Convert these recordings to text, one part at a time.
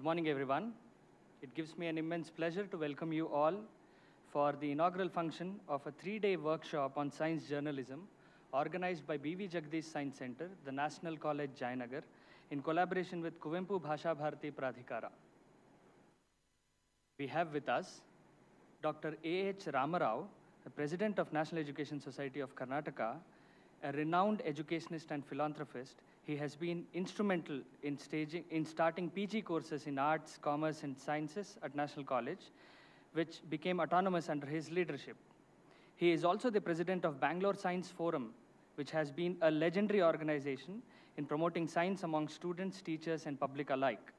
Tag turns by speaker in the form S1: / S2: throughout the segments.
S1: morning, everyone. It gives me an immense pleasure to welcome you all for the inaugural function of a 3-day workshop on science journalism organized by B.V. Jagdish Science Center, the National College, Jayanagar, in collaboration with Kuvempu Bhasha Bharati Pradhikara. We have with us Dr. A.H. Rama, the President of National Education Society of Karnataka, a renowned educationist and philanthropist. He has been instrumental in starting PG courses in arts, commerce, and sciences at National College, which became autonomous under his leadership. He is also the president of Bangalore Science Forum, which has been a legendary organization in promoting science among students, teachers, and public alike.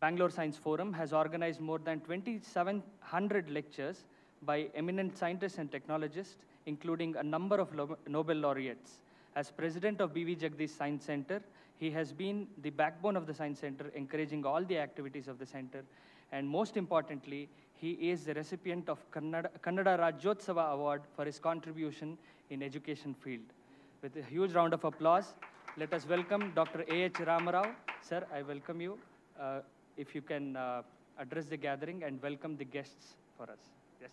S1: Bangalore Science Forum has organized more than 2,700 lectures by eminent scientists and technologists, including a number of Nobel laureates. As president of B.V. Jagdish Science Center, he has been the backbone of the Science Center, encouraging all the activities of the center. And most importantly, he is the recipient of Kannada Rajyotsava Award for his contribution in education field. With a huge round of applause, let us welcome Dr. A.H. Rama. Sir, I welcome you. If you can address the gathering and welcome the guests for us. Yes.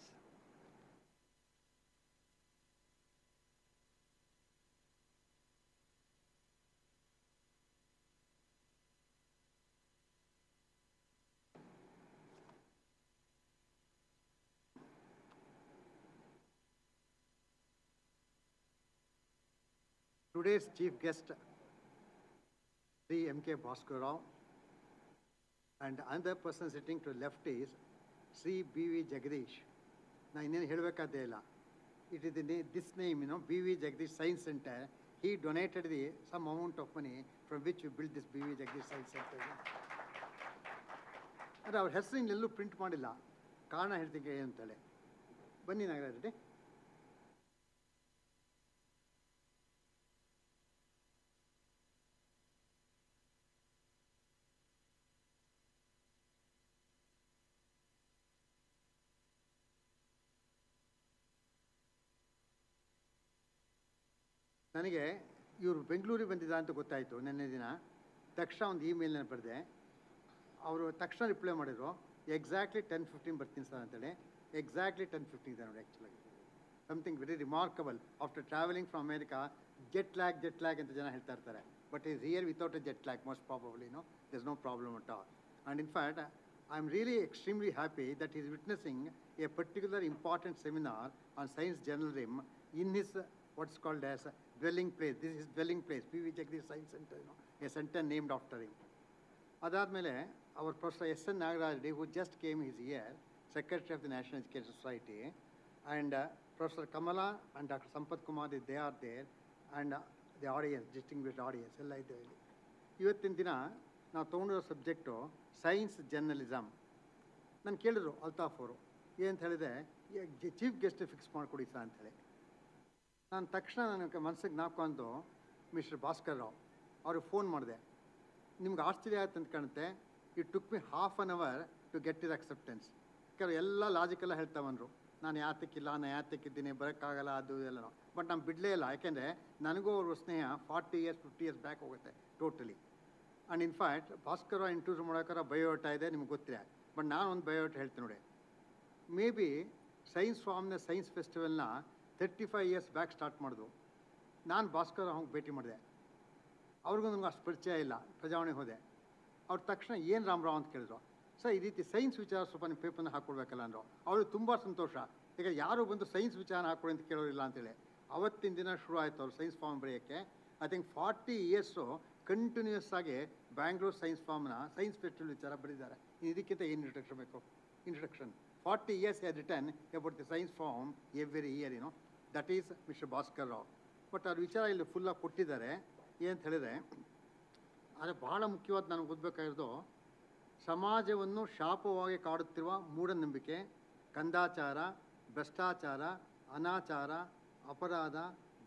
S2: Today's chief guest, Sri M.K. Bhaskar, and another person sitting to the left is Sri B.V. Jagdish. Now, it is this name, B.V. Jagdish Science Center. He donated some amount of money from which we built this B.V. Jagdish Science Center. And our ಹೆಸರಿನ ಎಲ್ಲೂ print ಮಾಡಿಲ್ಲ. ಕಾರಣ ಹೇಳ್ತೀನಿ ಅಂತೇಳಿ. ಬನ್ನಿ ನಾಗರಾಜ್ ರೆಡ್ಡಿ. ನನಗೆ ಇವರು ಬೆಂಗಳೂರಿಗೆ ಬಂದಿದ್ದ ಅಂತ ಗೊತ್ತಾಯಿತು ನಿನ್ನೆ ದಿನ. ತಕ್ಷಣ ಒಂದು ಇಮೇಲ್ನ ಬರೆದೆ. ಅವರು ತಕ್ಷಣ ರಿಪ್ಲೈ ಮಾಡಿದರು, ಎಕ್ಸಾಕ್ಟ್ಲಿ 10:15 ಬರ್ತೀನಿ ಸರ್ ಅಂತೇಳಿ. ಎಕ್ಸಾಕ್ಟ್ಲಿ 10:15 ಇದೆ ನೋಡಿ. ಆ್ಯಕ್ಚುಲಾಗಿ something very remarkable. After travelling from America, jet lag ಅಂತ ಜನ ಹೇಳ್ತಾ ಇರ್ತಾರೆ. But is here without a jet lag, most probably there's no problem at all. And in fact, I'm really extremely happy that he's witnessing a particular important seminar on science journalism in his what's called as dwelling place. This is dwelling place, B.V. Jagdish Science Center, a center named after him. Adadmele, our Professor S.N. Nagaraja, who just came, is here, Secretary of the National Education Society, and Professor Kamala and Dr. Sampath Kumar, they are there, and the audience, distinguished audience, ಎಲ್ಲ ಇದೆ ಇಲ್ಲಿ. ಇವತ್ತಿನ ದಿನ ನಾವು ತೊಗೊಂಡಿರೋ subject science journalism. ನಾನು ಕೇಳಿದ್ರು ಅಲ್ತಾಫ್ ಅವರು, ಏನಂತ ಹೇಳಿದೆ, ಚೀಫ್ ಗೆಸ್ಟ್ ಫಿಕ್ಸ್ ಮಾಡಿಕೊಡಿ ಸರ್ ಅಂಥೇಳಿ. ನಾನು ತಕ್ಷಣ ನನಗೆ ಮನಸ್ಸಿಗೆ ಜ್ಞಾಪಕ ಮಿಸ್ಟರ್ ಭಾಸ್ಕರ್ ರಾವ್ ಅವ್ರಿಗೆ ಫೋನ್ ಮಾಡಿದೆ. ನಿಮ್ಗೆ ಆಶ್ಚರ್ಯ ಆಯ್ತು ಅಂತ ಕಾಣುತ್ತೆ. It took me half an hour to get its acceptance. ಯಾಕಂದ್ರೆ ಎಲ್ಲ ಲಾಜಿಕೆಲ್ಲ ಹೇಳ್ತಾ ಬಂದರು. ನಾನು ಯಾತಕ್ಕಿದ್ದೀನಿ, ಬರೋಕ್ಕಾಗಲ್ಲ, ಅದು ಎಲ್ಲ. ಬಟ್ ನಾನು ಬಿಡಲೇ ಇಲ್ಲ. ಯಾಕೆಂದರೆ ನನಗೂ ಅವ್ರ ಸ್ನೇಹ 40 years 50 years ಬ್ಯಾಕ್ ಹೋಗುತ್ತೆ totally. And in fact Bhaskar Rao introduce ಮಾಡೋಕ್ಕಾರ ಬಯೋಟ ಇದೆ, ನಿಮ್ಗೆ ಗೊತ್ತಿಲ್ಲ. ಬಟ್ ನಾನು ಒಂದು ಬಯೋಟ ಹೇಳ್ತೀನಿ ನೋಡಿ. ಮೇ ಬಿ ಸೈನ್ಸ್ ಫಾರ್ಮ್ನ ಸೈನ್ಸ್ ಫೆಸ್ಟಿವಲ್ನ 35 years ಬ್ಯಾಕ್ ಸ್ಟಾರ್ಟ್ ಮಾಡಿದ್ರು. ನಾನು ಭಾಸ್ಕರ್ ಅವ್ರಿಗೆ ಭೇಟಿ ಮಾಡಿದೆ. ಅವ್ರಿಗೂ ನನಗೆ ಅಷ್ಟು ಪರಿಚಯ ಇಲ್ಲ. ಪ್ರಜಾವಾಣಿಗೆ ಹೋದೆ. ಅವ್ರ ತಕ್ಷಣ ಏನು ರಾಮರಾವ್ ಅಂತ ಕೇಳಿದ್ರು. ಸರ್, ಈ ರೀತಿ ಸೈನ್ಸ್ ವಿಚಾರ ಸ್ವಲ್ಪ ನಿಮ್ಮ ಪೇಪರ್ನ ಹಾಕ್ಕೊಡ್ಬೇಕಲ್ಲ ಅಂದರು. ಅವ್ರಿಗೆ ತುಂಬ ಸಂತೋಷ. ಈಗ ಯಾರು ಬಂದು ಸೈನ್ಸ್ ವಿಚಾರ ಹಾಕ್ಕೊಡಿ ಅಂತ ಕೇಳೋರಿಲ್ಲ ಅಂತೇಳಿ. ಅವತ್ತಿನ ದಿನ ಶುರು ಆಯಿತು ಅವ್ರು ಸೈನ್ಸ್ ಫಾರ್ಮ್ ಬರೆಯೋಕ್ಕೆ. ಐ ಥಿಂಕ್ 40 years ಕಂಟಿನ್ಯೂಸ್ ಆಗಿ ಬ್ಯಾಂಗ್ಳೂರ್ ಸೈನ್ಸ್ ಫಾರ್ಮ್ನ ಸೈನ್ಸ್ ಫೆಸ್ಟಿವಲ್ ವಿಚಾರ ಬರೆದಿದ್ದಾರೆ. ಇದಕ್ಕಿಂತ ಏನು ಇಂಟ್ರಡಕ್ಷನ್ ಬೇಕು? Introduction 40 years he had written about the science form every year, That is Mr. Bhaskar Rao. But ಅವ್ರ ವಿಚಾರ ಇಲ್ಲಿ ಫುಲ್ಲಾಗಿ ಕೊಟ್ಟಿದ್ದಾರೆ. ಏನಂತ ಹೇಳಿದ್ರೆ, ಆದರೆ ಭಾಳ ಮುಖ್ಯವಾದ ನನಗೆ ಓದಬೇಕಾಗಿರೋದು, ಸಮಾಜವನ್ನು ಶಾಪವಾಗಿ ಕಾಡುತ್ತಿರುವ ಮೂಢನಂಬಿಕೆ, ಕಂದಾಚಾರ, ಭ್ರಷ್ಟಾಚಾರ, ಅನಾಚಾರ, ಅಪರಾಧ,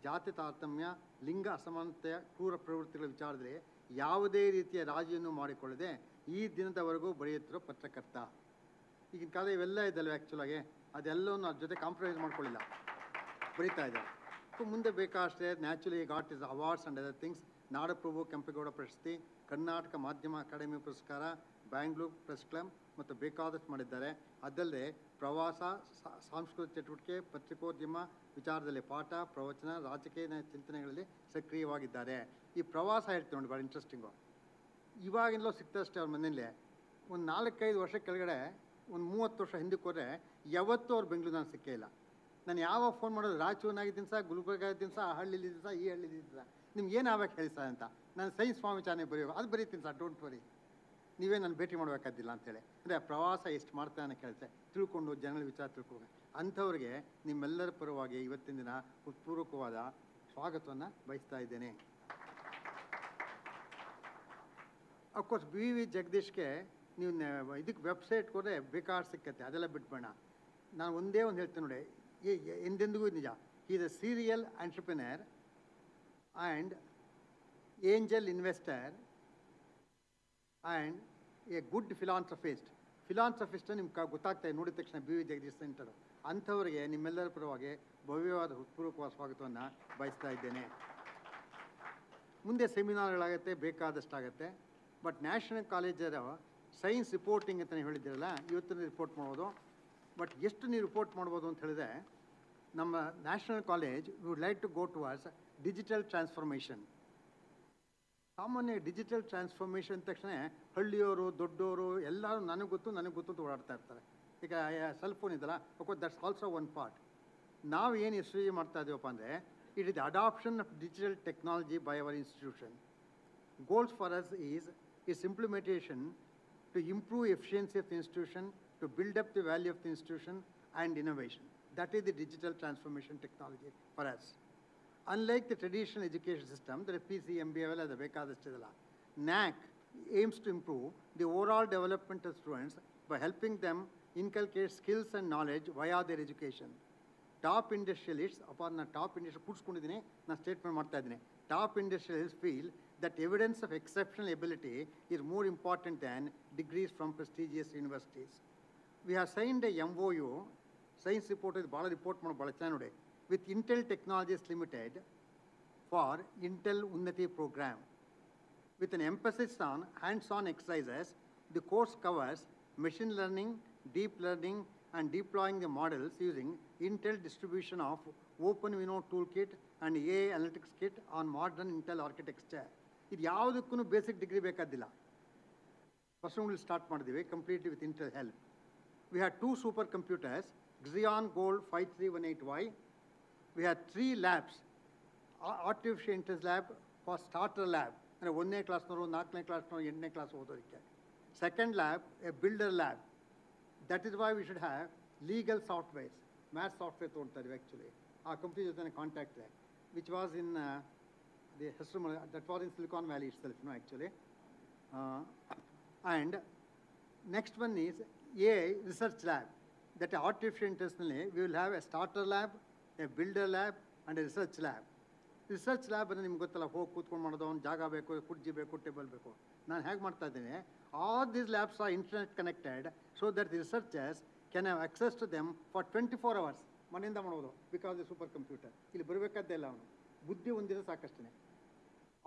S2: ಜಾತಿ ತಾರತಮ್ಯ, ಲಿಂಗ ಅಸಮಾನತೆಯ ಕ್ರೂರ ಪ್ರವೃತ್ತಿಗಳ ವಿಚಾರದಲ್ಲಿ ಯಾವುದೇ ರೀತಿಯ ರಾಜಿಯನ್ನು ಮಾಡಿಕೊಳ್ಳದೆ ಈ ದಿನದವರೆಗೂ ಬರೆಯುತ್ತಿರೋ ಪತ್ರಕರ್ತ. ಈಗಿನ ಕಾಲ ಇವೆಲ್ಲ ಇದಲ್ವ ಆ್ಯಕ್ಚುಲಾಗಿ, ಅದೆಲ್ಲವನ್ನು ಅದ್ರ ಜೊತೆ ಕಾಂಪ್ರಮೈಸ್ ಮಾಡ್ಕೊಳ್ಳಿಲ್ಲ, ಬರೀತಾ ಇದ್ದಾರೆ. ಸೊ ಮುಂದೆ ಬೇಕಾಷ್ಟೇ naturally got his awards and other things. Nadaprabhu Kempegowda ಪ್ರಶಸ್ತಿ, ಕರ್ನಾಟಕ ಮಾಧ್ಯಮ ಅಕಾಡೆಮಿ ಪುರಸ್ಕಾರ, ಬ್ಯಾಂಗ್ಳೂರ್ ಪ್ರೆಸ್ ಕ್ಲಬ್ ಮತ್ತು ಬೇಕಾದಷ್ಟು ಮಾಡಿದ್ದಾರೆ. ಅದಲ್ಲದೆ ಪ್ರವಾಸ, ಸಾಂಸ್ಕೃತಿಕ ಚಟುವಟಿಕೆ, ಪತ್ರಿಕೋದ್ಯಮ ವಿಚಾರದಲ್ಲಿ ಪಾಠ, ಪ್ರವಚನ, ರಾಜಕೀಯ ಚಿಂತನೆಗಳಲ್ಲಿ ಸಕ್ರಿಯವಾಗಿದ್ದಾರೆ. ಈ ಪ್ರವಾಸ ಹೇಳ್ತೀವಿ ನೋಡಿ, ಭಾಳ ಇಂಟ್ರೆಸ್ಟಿಂಗು. ಇವಾಗಿಂದಲೂ ಸಿಗ್ತಷ್ಟೇ ಅವ್ರ ಮನೇಲಿ. ಒಂದು 4-5 ವರ್ಷ ಕೆಳಗಡೆ, ಒಂದು 30 ವರ್ಷ ಹಿಂದಕ್ಕೆ ಹೋದರೆ ಯಾವತ್ತೂ ಅವ್ರು ಬೆಂಗಳೂರು ನಾನು ಸಿಕ್ಕೇ ಇಲ್ಲ. ನಾನು ಯಾವಾಗ ಫೋನ್ ಮಾಡೋದು, ರಾಯಚೂರಿನಾಗಿದ್ದೀನಿ ಸರ್, ಗುಲ್ಬರ್ಗ ಇದ್ದೀನಿ ಸರ್, ಆ ಹಳ್ಳಿಲಿದ್ದೀನಿ ಸರ್, ಈ ಹಳ್ಳಿಲಿದ್ದೀನಿ ಸರ್, ನಿಮ್ಗೆ ಏನು ಆಗ್ಬೇಕು ಹೇಳಿ ಸರ್ ಅಂತ. ನಾನು ಸೈನ್ಸ್ ಸ್ವಾಮಿಚಾರನೆ ಬರೆಯೋ ಅದು ಬರೀತೀನಿ ಸರ್, ಡೋಂಟ್ ವರಿ, ನೀವೇ ನಾನು ಭೇಟಿ ಮಾಡಬೇಕಾದಿಲ್ಲ ಅಂತೇಳಿ. ಅಂದರೆ ಪ್ರವಾಸ ಎಷ್ಟು ಮಾಡ್ತಾನೆ ಕೇಳ್ತೆ, ತಿಳ್ಕೊಂಡು ಜನಗಳ ವಿಚಾರ ತಿಳ್ಕೊಂಡು ಅಂಥವ್ರಿಗೆ ನಿಮ್ಮೆಲ್ಲರ ಪರವಾಗಿ ಇವತ್ತಿನ ದಿನ ಹೃತ್ಪೂರ್ವಕವಾದ ಸ್ವಾಗತವನ್ನು ಬಯಸ್ತಾ ಇದ್ದೇನೆ. ಅಫ್ಕೋರ್ಸ್ ವಿ ಜಗದೀಶ್ಗೆ ನೀವು ಇದಕ್ಕೆ ವೆಬ್ಸೈಟ್ಗೆ ಹೋದರೆ ಬೇಕಾದ್ರೆ ಸಿಕ್ಕತ್ತೆ, ಅದೆಲ್ಲ ಬಿಟ್ಬೇಡ. ನಾನು ಒಂದೇ ಒಂದು ಹೇಳ್ತೀನಿ ನೋಡಿ, ಎಂದೆಂದಿಗೂ ನಿಜ. He is a serial entrepreneur and angel investor and a good philanthropist. ನಿಮ್ಗೆ ಗೊತ್ತಾಗ್ತಾ ಇದೆ ನೋಡಿದ ತಕ್ಷಣ ವಿ ಜಗದೀಶ್ ಸೆಂಟರು. ಅಂಥವರಿಗೆ ನಿಮ್ಮೆಲ್ಲರ ಪರವಾಗಿ ಭವ್ಯವಾದ ಹೃತ್ಪೂರ್ವಕವಾದ ಸ್ವಾಗತವನ್ನು ಬಯಸ್ತಾ ಇದ್ದೇನೆ. ಮುಂದೆ ಸೆಮಿನಾರ್ಗಳಾಗುತ್ತೆ, ಬೇಕಾದಷ್ಟಾಗತ್ತೆ. ಬಟ್ ನ್ಯಾಷನಲ್ ಕಾಲೇಜರ ಸೈನ್ಸ್ ರಿಪೋರ್ಟಿಂಗ್ ಅಂತ ನೀವು ಹೇಳಿದ್ದೀರಲ್ಲ, ಇವತ್ತಿನ ರಿಪೋರ್ಟ್ ಮಾಡ್ಬೋದು. ಬಟ್ ಎಷ್ಟು ನೀವು ರಿಪೋರ್ಟ್ ಮಾಡ್ಬೋದು ಅಂತ ಹೇಳಿದ್ರೆ, ನಮ್ಮ national college would like to go towards digital transformation. ಸಾಮಾನ್ಯ ಡಿಜಿಟಲ್ ಟ್ರಾನ್ಸ್ಫಾರ್ಮೇಷನ್ ಅಂದ ತಕ್ಷಣ ಹಳ್ಳಿಯವರು, ದೊಡ್ಡವರು ಎಲ್ಲರೂ ನನಗೆ ಗೊತ್ತು ಅಂತ ಓಡಾಡ್ತಾ ಇರ್ತಾರೆ. ಈಗ ಸೆಲ್ ಫೋನ್ ಇದಲ್ಲ, ದಟ್ಸ್ ಆಲ್ಸೋ ಒನ್ ಪಾರ್ಟ್. ನಾವು ಏನು ಯಶಸ್ವಿ ಮಾಡ್ತಾ ಇದ್ದೀವಪ್ಪ ಅಂದರೆ, it is the adoption of digital technology by our institution. Goals for us is its implementation to improve efficiency of the institution, to build up the value of the institution and innovation. That is the digital transformation technology for us. Unlike the traditional education system, the PC, MBA, the ಬೇಕಾದಷ್ಟಿದಲ್ಲ, NAC aims to improve the overall development of students by helping them inculcate skills and knowledge via their education. Top industrialists, upon the top industrial ಕೂಡಿಸ್ಕೊಂಡಿದ್ದೀನಿ, ನಾನು statement ಮಾಡ್ತಾ ಇದ್ದೀನಿ. Top industrialists feel that evidence of exceptional ability is more important than degrees from prestigious universities. We have signed a MOU, science report is ಭಾಳ report ಮಾಡೋ ಭಾಳ ಚೆನ್ನಾಗಿ ನೋಡಿ, with Intel Technologies Limited for Intel Unnati program. With an emphasis on hands-on exercises, the course covers machine learning, deep learning, and deploying the models using Intel distribution of OpenVINO toolkit and AI analytics kit on modern Intel architecture. ಇದು ಯಾವುದಕ್ಕೂ basic degree ಬೇಕಾದಿಲ್ಲ. First will start ಮಾಡಿದ್ದೀವಿ completely with Intel help. We have 2 super computers, Xeon Gold 5318Y. We have 3 labs, artificial intelligence lab for starter lab, ಅಂದರೆ 1ನೇ ಕ್ಲಾಸ್ನವರು, 4ನೇ ಕ್ಲಾಸ್ನವರು, 8ನೇ ಕ್ಲಾಸ್ ಓದೋದಕ್ಕೆ. Second lab a builder lab. That is why we should have legal softwares, maths software ತೊಗೊಳ್ತಾ ಇದ್ದೀವಿ actually. ಆ ಕಂಪ್ನಿ ಜೊತೆ ಕಾಂಟ್ಯಾಕ್ಟ್ ಇದೆ, which was in that was in Silicon Valley itself, actually. And next one is AI research lab. That artificial intelligence, we will have a starter lab, a builder lab, and a research lab. Research lab ಅಂದರೆ ನಿಮ್ಗೆ ಗೊತ್ತಲ್ಲ, ಹೋಗಿ ಕೂತ್ಕೊಂಡು ಮಾಡೋದು, ಒಂದು ಜಾಗ ಬೇಕು, ಕುರ್ಚಿ ಬೇಕು, ಟೇಬಲ್ ಬೇಕು. ನಾನು ಹೇಗೆ ಮಾಡ್ತಾ ಇದ್ದೀನಿ, all these labs are internet connected so that the researchers can have access to them for 24 hours. ಮನೆಯಿಂದ ಮಾಡೋದು, ಬಿಕಾಸ್ ದಿ ಸೂಪರ್ ಕಂಪ್ಯೂಟರ್. ಇಲ್ಲಿ ಬರಬೇಕಾದ್ದೇ ಇಲ್ಲ, ಅವನು ಬುದ್ಧಿ ಹೊಂದಿದ್ರೆ ಸಾಕಷ್ಟೇ.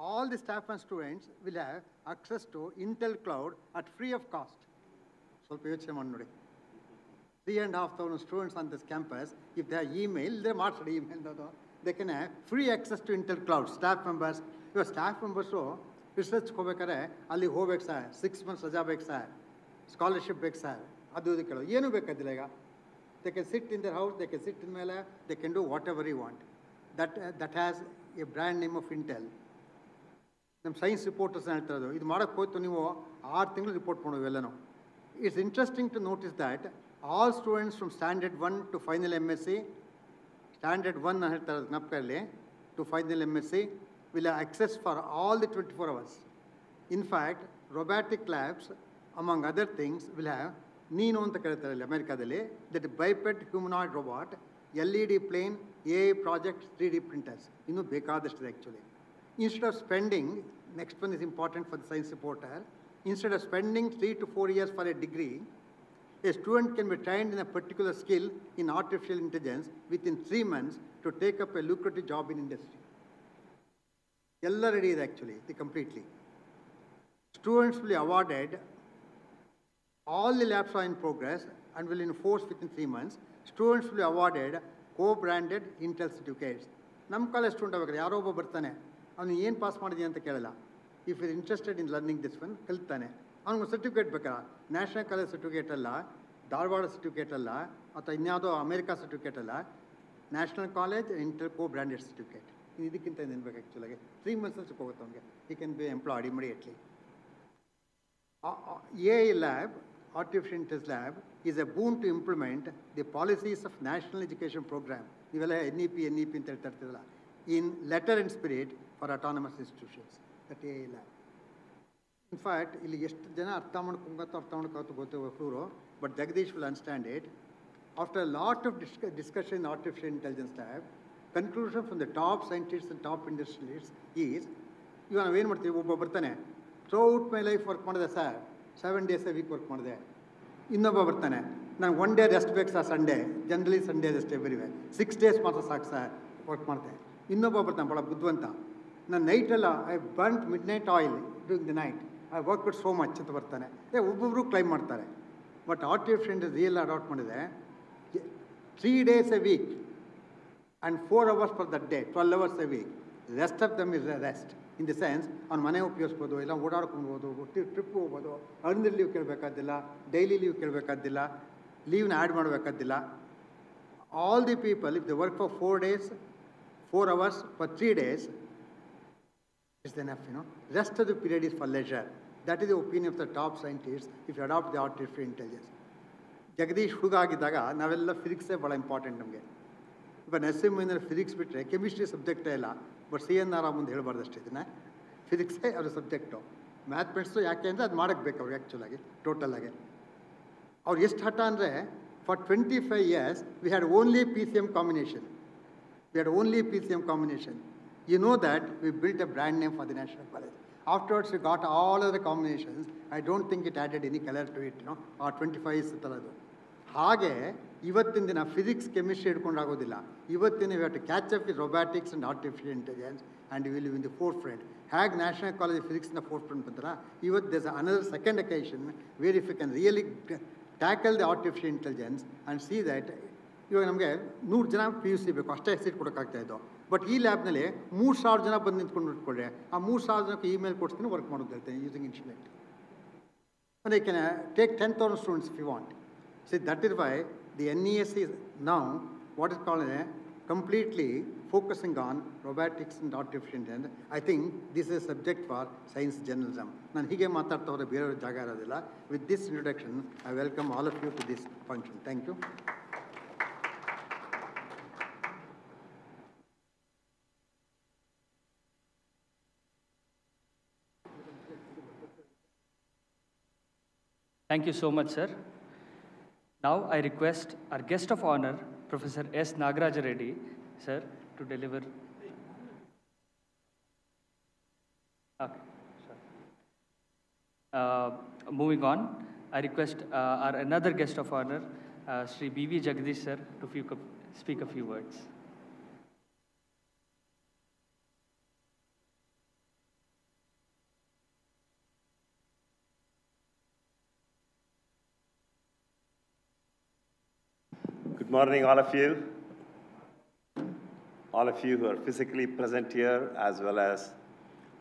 S2: All the staff and students will have access to Intel Cloud at free of cost. ಸ್ವಲ್ಪ ಯೋಚನೆ ಮಾಡಿ ನೋಡಿ, 3,500 students on this campus, if they have email, they ಮಾಡ್ತಾರೆ email, they can have free access to Intel Cloud. Staff members, ಇವಾಗ staff members ರಿಸರ್ಚ್ಗೆ ಹೋಗ್ಬೇಕಾದ್ರೆ ಅಲ್ಲಿ ಹೋಗ್ಬೇಕು sir, 6 months ರಜಾ ಬೇಕು ಸರ್, ಸ್ಕಾಲರ್ಶಿಪ್ ಬೇಕು ಸರ್, ಅದು ಇದು ಕೇಳೋದು ಏನೂ ಬೇಕಾದಿಲ್ಲ. ಈಗ they can sit in their house, they can sit in my lab, they can do whatever you want. That has a brand name of Intel. ನಮ್ಮ ಸೈನ್ಸ್ ರಿಪೋರ್ಟರ್ಸ್ ಹೇಳ್ತಾ ಇರೋದು, ಇದು ಮಾಡೋಕ್ಕೆ ಹೋಯ್ತು ನೀವು 6 ತಿಂಗಳು ರಿಪೋರ್ಟ್ ಮಾಡೋದು ಎಲ್ಲನೂ. It's interesting to notice that all students from standard 1 to final MSc, standard 1 ನಾನು ಹೇಳ್ತಾ ಇರೋದು ಜ್ಞಾಪಕದಲ್ಲಿ, to final MSc will have access for all the 24 hours. In fact, robotic labs, among other things, will have ನೀನು ಅಂತ ಕರೀತಾರೆ ಇಲ್ಲಿ ಅಮೆರಿಕಾದಲ್ಲಿ, that biped humanoid robot, LED plane, AI projects, 3D printers. ಇನ್ನೂ ಬೇಕಾದಷ್ಟಿದೆ actually. Instead of spending, next one is important for the science reporter, instead of spending 3 to 4 years for a degree, a student can be trained in a particular skill in artificial intelligence within 3 months to take up a lucrative job in industry. All ready is actually, completely. Students will be awarded All the labs are in progress and will enforce within 3 months. Students will be awarded co-branded Intel certificates. ನಮ್ಮ college student ಆಗಬೇಕಾದ್ರೆ ಯಾರೋ ಒಬ್ಬ ಬರ್ತಾನೆ, ಅವನು ಏನು pass ಮಾಡಿದೀನಿ ಅಂತ ಕೇಳಲ್ಲ. If is interested in learning this one, ಕಲಿತಾನೆ, ಅವ್ನಿಗೆ ಸರ್ಟಿಫಿಕೇಟ್ ಬೇಕಾ? ನ್ಯಾಷನಲ್ ಕಾಲೇಜ್ ಸರ್ಟಿಫಿಕೇಟ್ ಅಲ್ಲ, ಧಾರವಾಡ ಸರ್ಟಿಫಿಕೇಟ್ ಅಲ್ಲ, ಅಥವಾ ಇನ್ಯಾವುದೋ ಅಮೇರಿಕಾ ಸರ್ಟಿಫಿಕೇಟ್ ಅಲ್ಲ, national college inter co-branded certificate. ಇದಕ್ಕಿಂತ ಏನು ಬೇಕು ಆ್ಯಕ್ಚುಲಾಗಿ? 3 months ಸಿಕ್ಕೋಗುತ್ತೆ ಅವನಿಗೆ. He can be employed immediately. AI lab, Artificial Intelligence Lab, is a boon to implement the policies of National Education Program. ನೀವೆಲ್ಲ NEP ಅಂತ ಹೇಳ್ತಾ ಇರ್ತೀರಲ್ಲ, in letter and spirit for autonomous institutions. That AI lab. In fact, ಇಲ್ಲಿ ಎಷ್ಟು ಜನ ಅರ್ಥ ಮಾಡ್ಕೊಳಕ್ಕೆ ಗೊತ್ತಿರೋ, but Jagdish will understand it. After a lot of discussion in Artificial Intelligence Lab, conclusion from the top scientists and top industrialists is, ಇವಾಗ ನಾವೇನು ಮಾಡ್ತೀವಿ, ಒಬ್ಬ ಬರ್ತಾನೆ, ಥ್ರೂಔಟ್ ಮೈ ಲೈಫ್ ವರ್ಕ್ ಮಾಡಿದೆ sir, 7 days a week work ಮಾಡಿದೆ. ಇನ್ನೊಬ್ಬ ಬರ್ತಾನೆ, ನಾನು 1 day ರೆಸ್ಟ್ ಬೇಕು sir, Sunday, generally Sunday rest ಎವ್ರಿವೆ, 6 days ಮಾತ್ರ ಸಾಕು ಸರ್ ವರ್ಕ್ ಮಾಡಿದೆ. ಇನ್ನೊಬ್ಬ ಬರ್ತಾನೆ ಭಾಳ ಬುದ್ಧಿವಂತ, ನಾನು ನೈಟೆಲ್ಲ I burnt midnight oil during the night, I work it so much ಅಂತ ಬರ್ತಾನೆ. ಒಬ್ಬೊಬ್ಬರು ಕ್ಲೈಮ್ ಮಾಡ್ತಾರೆ. But artificial intelligence real adapt ಮಾಡಿದೆ, 3 days a week and 4 hours for that day, 12 hours a week. The rest of them is rest. In the sense, ಅವ್ನು ಮನೆ ಉಪಯೋಗಿಸ್ಬೋದು, ಇಲ್ಲ ಓಡಾಡ್ಕೊಬೋದು, ಟ್ರಿಪ್ ಹೋಗ್ಬೋದು, ಅರ್ನರ್ ಲೀವ್ ಕೇಳಬೇಕಾದಿಲ್ಲ, ಡೈಲಿ ಲೀವ್ ಕೇಳಬೇಕಾದಿಲ್ಲ, ಲೀವ್ನ ಆ್ಯಡ್ ಮಾಡಬೇಕಾದಿಲ್ಲ. All the people, if they work for 4 days, 4 hours for 3 days, it's enough, Rest of the period is for leisure. That is the opinion of the top scientists if you adopt the artificial intelligence. Jagadish ಹುಡುಗ ಆಗಿದ್ದಾಗ ನಾವೆಲ್ಲ ಫಿಸಿಕ್ಸೇ ಭಾಳ important ನಮಗೆ. ಇವಾಗ ನರಸಿಂಹನಲ್ಲಿ physics ಬಿಟ್ಟರೆ chemistry ಸಬ್ಜೆಕ್ಟೇ ಇಲ್ಲ. But CNR ಮುಂದೆ ಹೇಳ್ಬಾರ್ದು ಅಷ್ಟೇ, ಇದನ್ನ ಫಿಸಿಕ್ಸೇ ಅವ್ರ ಸಬ್ಜೆಕ್ಟು. ಮ್ಯಾಥಮೆಟಿಕ್ಸು ಯಾಕೆ ಅಂದರೆ ಅದು ಮಾಡೋಕ್ಕೆ ಬೇಕು ಅವ್ರಿಗೆ ಆ್ಯಕ್ಚುಲಾಗಿ ಟೋಟಲಾಗಿ. ಅವ್ರು ಎಷ್ಟು ಹಠ ಅಂದರೆ, for 25 years we had only PCM combination. You know that we built a brand name for the National College. Afterwards we got all other combinations. I don't think it added any color to it, or 25 is ತರದು. ಹಾಗೆ ಇವತ್ತಿನ ದಿನ physics chemistry ಹಿಡ್ಕೊಂಡಾಗೋದಿಲ್ಲ. ಇವತ್ತಿನ we have to catch up with robotics and artificial intelligence and will in the forefront. ಹೇಗೆ national college ಫಿಸಿಕ್ಸ್ನ forefront ಬಂತಲ್ಲ, ಇವತ್ತು there's another second occasion where if you can really tackle the artificial intelligence and see that. ಇವಾಗ ನಮಗೆ 100 ಜನ PUC ಬೇಕು, ಅಷ್ಟೇ seat ಕೊಡೋಕ್ಕಾಗ್ತಾಯಿದ್ದು. But ಈ ಲ್ಯಾಬ್ನಲ್ಲಿ 3000 ಜನ ಬಂದು ನಿಂತ್ಕೊಂಡು ಇಟ್ಕೊಂಡ್ರೆ, ಆ 3000 ಜನಕ್ಕೆ ಇಮೇಲ್ ಕೊಡ್ತೀನಿ, ವರ್ಕ್ ಮಾಡೋದು ಹೇಳ್ತೇನೆ using instrument. And I can take 10,000 students if you want. See, that is why the NES is now what is called completely focusing on robotics and artificial intelligence. I think this is a subject for science journalism. ನಾನು ಹೀಗೆ ಮಾತಾಡ್ತಾ ಹೋದರೆ ಬೇರೆಯವ್ರ ಜಾಗ ಇರೋದಿಲ್ಲ. With this introduction, I welcome all of you to this function. Thank you.
S1: Thank you so much, sir. Now I request our guest of honor, Professor S. Nagaraja Reddy, sir, to deliver. Okay, sure. Moving on, I request our another guest of honor, Sri B.V. Jagdish, sir, to speak a few words.
S3: Good morning, all of you. All of you who are physically present here, as well as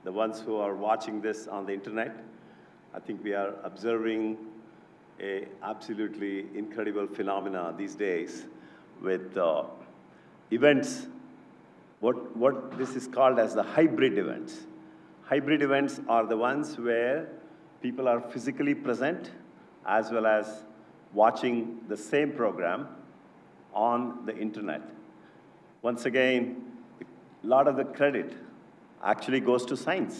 S3: the ones who are watching this on the internet. I think we are observing a absolutely incredible phenomena these days with events, what this is called as the hybrid events. Hybrid events are the ones where people are physically present as well as watching the same program on the internet. Once again, a lot of the credit actually goes to science.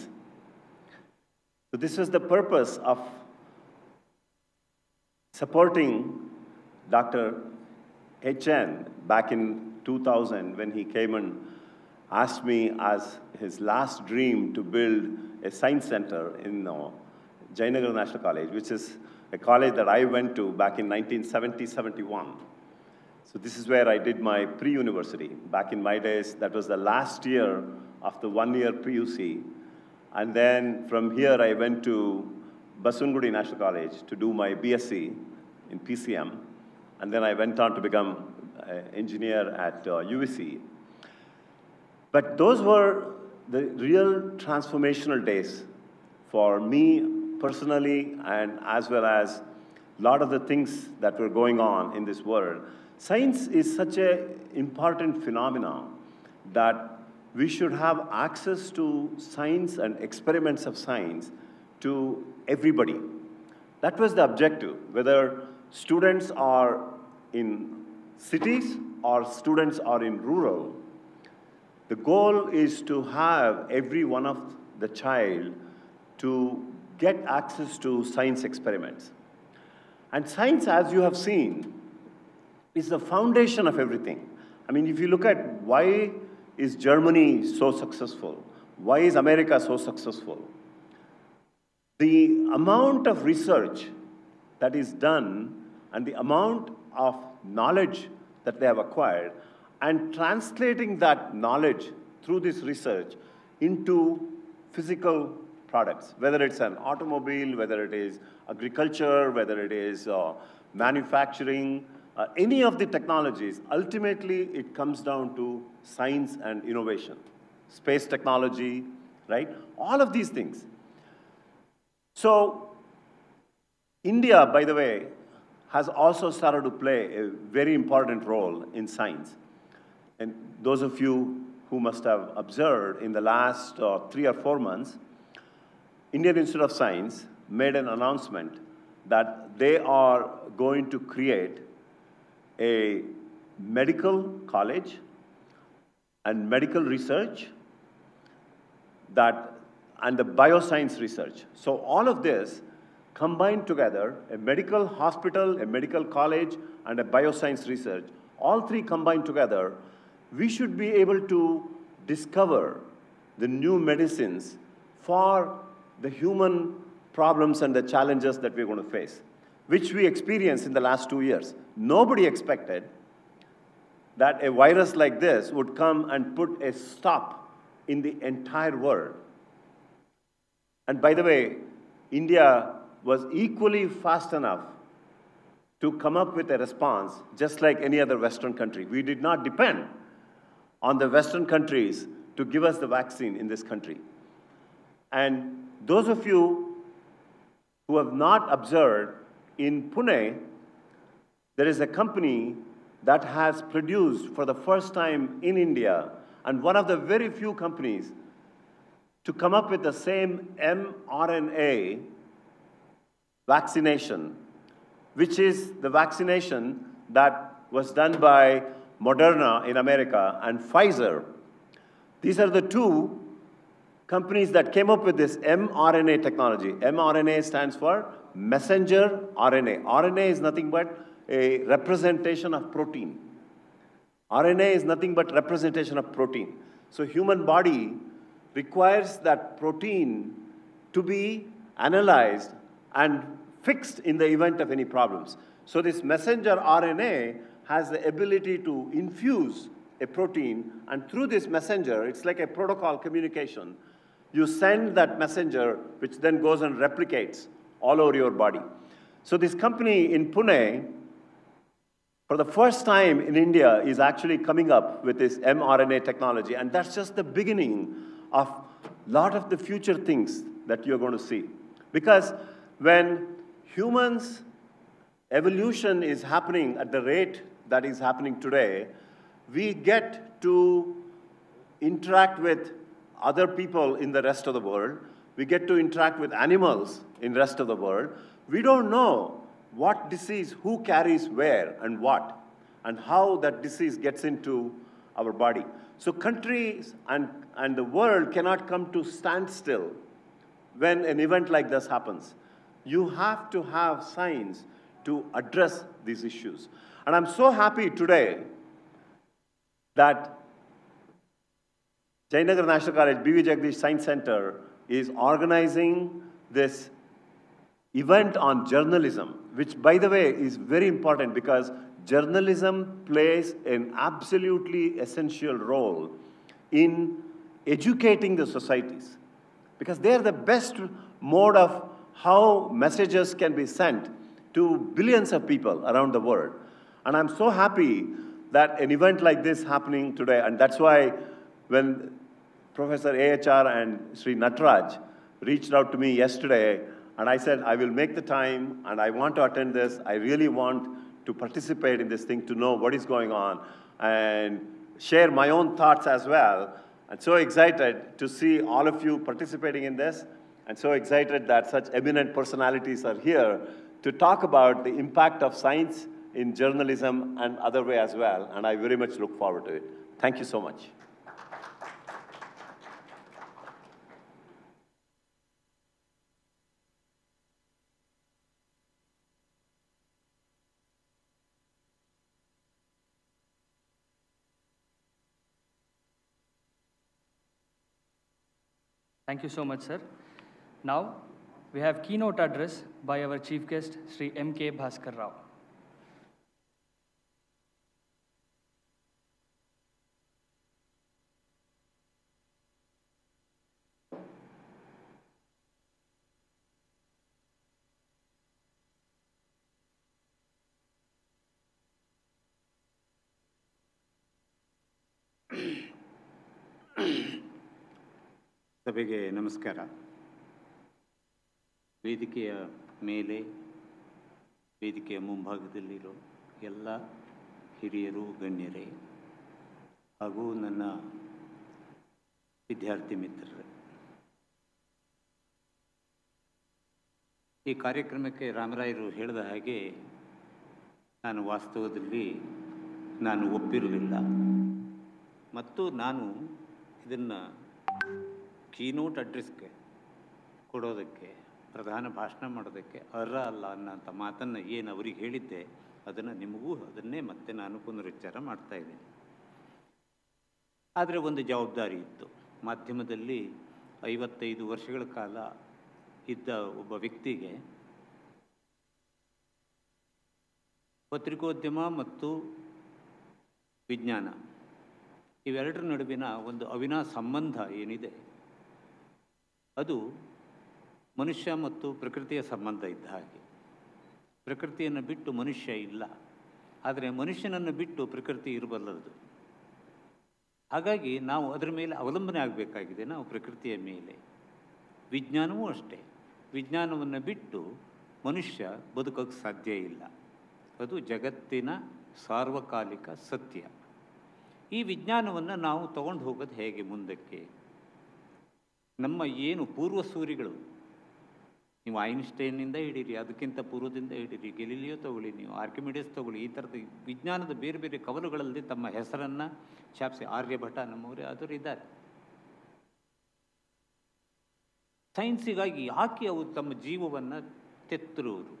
S3: So this was the purpose of supporting Dr. H.N. back in 2000 when he came and asked me as his last dream to build a science center in Jayanagar National College, which is a college that I went to back in 1970-71. So this is where I did my pre-university. Back in my days, that was the last year of the 1-year PUC. And then from here, I went to Basungudi National College to do my BSc in PCM, and then I went on to become an engineer at UVC. But those were the real transformational days for me personally, and as well as a lot of the things that were going on in this world. Science is such an important phenomenon that we should have access to science and experiments of science to everybody. That was the objective, whether students are in cities or students are in rural. The goal is to have every one of the child to get access to science experiments. And science, as you have seen, is the foundation of everything. I mean, if you look at why is Germany so successful, why is America so successful, the amount of research that is done and the amount of knowledge that they have acquired, and translating that knowledge through this research into physical products, whether it's an automobile, whether it is agriculture, whether it is manufacturing, any of the technologies, ultimately it comes down to science and innovation. Space technology, right? All of these things. So India, by the way, has also started to play a very important role in science. And those of you who must have observed in the last 3 or 4 months, Indian Institute of Science made an announcement that they are going to create a medical college and medical research and the bioscience research. So all of this combined together, a medical hospital, a medical college, and a bioscience research, all three combined together, we should be able to discover the new medicines for the human problems and the challenges that we're going to face, which we experienced in the last 2 years. Nobody expected that a virus like this would come and put a stop in the entire world. And by the way, India was equally fast enough to come up with a response just like any other Western country. We did not depend on the Western countries to give us the vaccine in this country. And those of you who have not observed, in Pune, there is a company that has produced for the first time in India, and one of the very few companies to come up with the same mRNA vaccination, which is the vaccination that was done by Moderna in America and Pfizer. These are the two companies that came up with this mRNA technology. mRNA stands for messenger RNA. RNA is nothing but a representation of protein. RNA is nothing but representation of protein. So human body requires that protein to be analyzed and fixed in the event of any problems. So this messenger RNA has the ability to infuse a protein, and through this messenger, it's like a protocol communication. You send that messenger, which then goes and replicates all over your body. So this company in Pune, for the first time in India, is actually coming up with this mRNA technology, and that's just the beginning of a lot of the future things that you're going to see. Because when humans' evolution is happening at the rate that is happening today, we get to interact with other people in the rest of the world. We get to interact with animals in the rest of the world. We don't know what disease, who carries where and what, and how that disease gets into our body. So countries and the world cannot come to standstill when an event like this happens. You have to have science to address these issues. And I'm so happy today that Jayanagar National College, B.V. Jagdish Science Center is organizing this event on journalism, which, by the way, is very important because journalism plays an absolutely essential role in educating the societies, because they are the best mode of how messages can be sent to billions of people around the world. And I'm so happy that an event like this happening today, and that's why when Professor AHR and Sri Nataraj reached out to me yesterday, and I said, I will make the time, and I want to attend this. I really want to participate in this thing, to know what is going on, and share my own thoughts as well. I'm so excited to see all of you participating in this, and so excited that such eminent personalities are here to talk about the impact of science in journalism and other way as well, and I very much look forward to it. Thank you so much.
S1: Thank you so much, sir. Now, we have keynote address by our chief guest, Sri M.K. Bhaskar Rao.
S4: ಸಭೆಗೆ ನಮಸ್ಕಾರ. ವೇದಿಕೆಯ ಮೇಲೆ, ವೇದಿಕೆಯ ಮುಂಭಾಗದಲ್ಲಿರೋ ಎಲ್ಲ ಹಿರಿಯರು, ಗಣ್ಯರೇ ಹಾಗೂ ನನ್ನ ವಿದ್ಯಾರ್ಥಿ ಮಿತ್ರರೇ, ಈ ಕಾರ್ಯಕ್ರಮಕ್ಕೆ ರಾಮರಾಯರು ಹೇಳಿದ ಹಾಗೆ ನಾನು ವಾಸ್ತವದಲ್ಲಿ ಒಪ್ಪಿರಲಿಲ್ಲ ಮತ್ತು ನಾನು ಇದನ್ನು ಕೀನೋಟ್ ಅಡ್ರೆಸ್ಗೆ ಕೊಡೋದಕ್ಕೆ, ಪ್ರಧಾನ ಭಾಷಣ ಮಾಡೋದಕ್ಕೆ ಅರ್ಹ ಅಲ್ಲ ಅನ್ನೋಂಥ ಮಾತನ್ನು ಏನು ಅವರಿಗೆ ಹೇಳಿದ್ದೆ, ಅದನ್ನೇ ಮತ್ತೆ ನಾನು ಪುನರುಚ್ಚಾರ ಮಾಡ್ತಾಯಿದ್ದೀನಿ. ಆದರೆ ಒಂದು ಜವಾಬ್ದಾರಿ ಇತ್ತು. ಮಾಧ್ಯಮದಲ್ಲಿ 55 ವರ್ಷಗಳ ಕಾಲ ಇದ್ದ ಒಬ್ಬ ವ್ಯಕ್ತಿಗೆ ಪತ್ರಿಕೋದ್ಯಮ ಮತ್ತು ವಿಜ್ಞಾನ ಇವೆರಡರ ನಡುವಿನ ಒಂದು ಅವಿನಾಭಾವ ಸಂಬಂಧ ಏನಿದೆ, ಅದು ಮನುಷ್ಯ ಮತ್ತು ಪ್ರಕೃತಿಯ ಸಂಬಂಧ ಇದ್ದ ಹಾಗೆ. ಪ್ರಕೃತಿಯನ್ನು ಬಿಟ್ಟು ಮನುಷ್ಯ ಇಲ್ಲ, ಆದರೆ ಮನುಷ್ಯನನ್ನು ಬಿಟ್ಟು ಪ್ರಕೃತಿ ಇರಬಲ್ಲದು. ಹಾಗಾಗಿ ನಾವು ಅದರ ಮೇಲೆ ಅವಲಂಬನೆ ಆಗಬೇಕಾಗಿದೆ, ನಾವು ಪ್ರಕೃತಿಯ ಮೇಲೆ. ವಿಜ್ಞಾನವೂ ಅಷ್ಟೇ, ವಿಜ್ಞಾನವನ್ನು ಬಿಟ್ಟು ಮನುಷ್ಯ ಬದುಕೋಕ್ಕೆ ಸಾಧ್ಯ ಇಲ್ಲ. ಅದು ಜಗತ್ತಿನ ಸಾರ್ವಕಾಲಿಕ ಸತ್ಯ. ಈ ವಿಜ್ಞಾನವನ್ನು ನಾವು ತಗೊಂಡು ಹೋಗೋದು ಹೇಗೆ ಮುಂದಕ್ಕೆ? ನಮ್ಮ ಏನು ಪೂರ್ವಸೂರಿಗಳು, ನೀವು ಐನ್ಸ್ಟೈನ್ನಿಂದ ಹಿಡೀರಿ, ಅದಕ್ಕಿಂತ ಪೂರ್ವದಿಂದ ಹಿಡೀರಿ, ಗೆಲಿಲಿಯೋ ತಗೊಳ್ಳಿ, ನೀವು ಆರ್ಕಿಮಿಡಿಸ್ ತಗೊಳ್ಳಿ, ಈ ಥರದ ವಿಜ್ಞಾನದ ಬೇರೆ ಬೇರೆ ಕವಲುಗಳಲ್ಲಿ ತಮ್ಮ ಹೆಸರನ್ನು ಛಾಪಿಸಿ, ಆರ್ಯಭಟ ನಮ್ಮವರೇ ಆದರೂ ಇದ್ದಾರೆ. ಸೈನ್ಸಿಗಾಗಿ ಯಾಕೆ ಅವರು ತಮ್ಮ ಜೀವವನ್ನು ತೆತ್ತರುವರು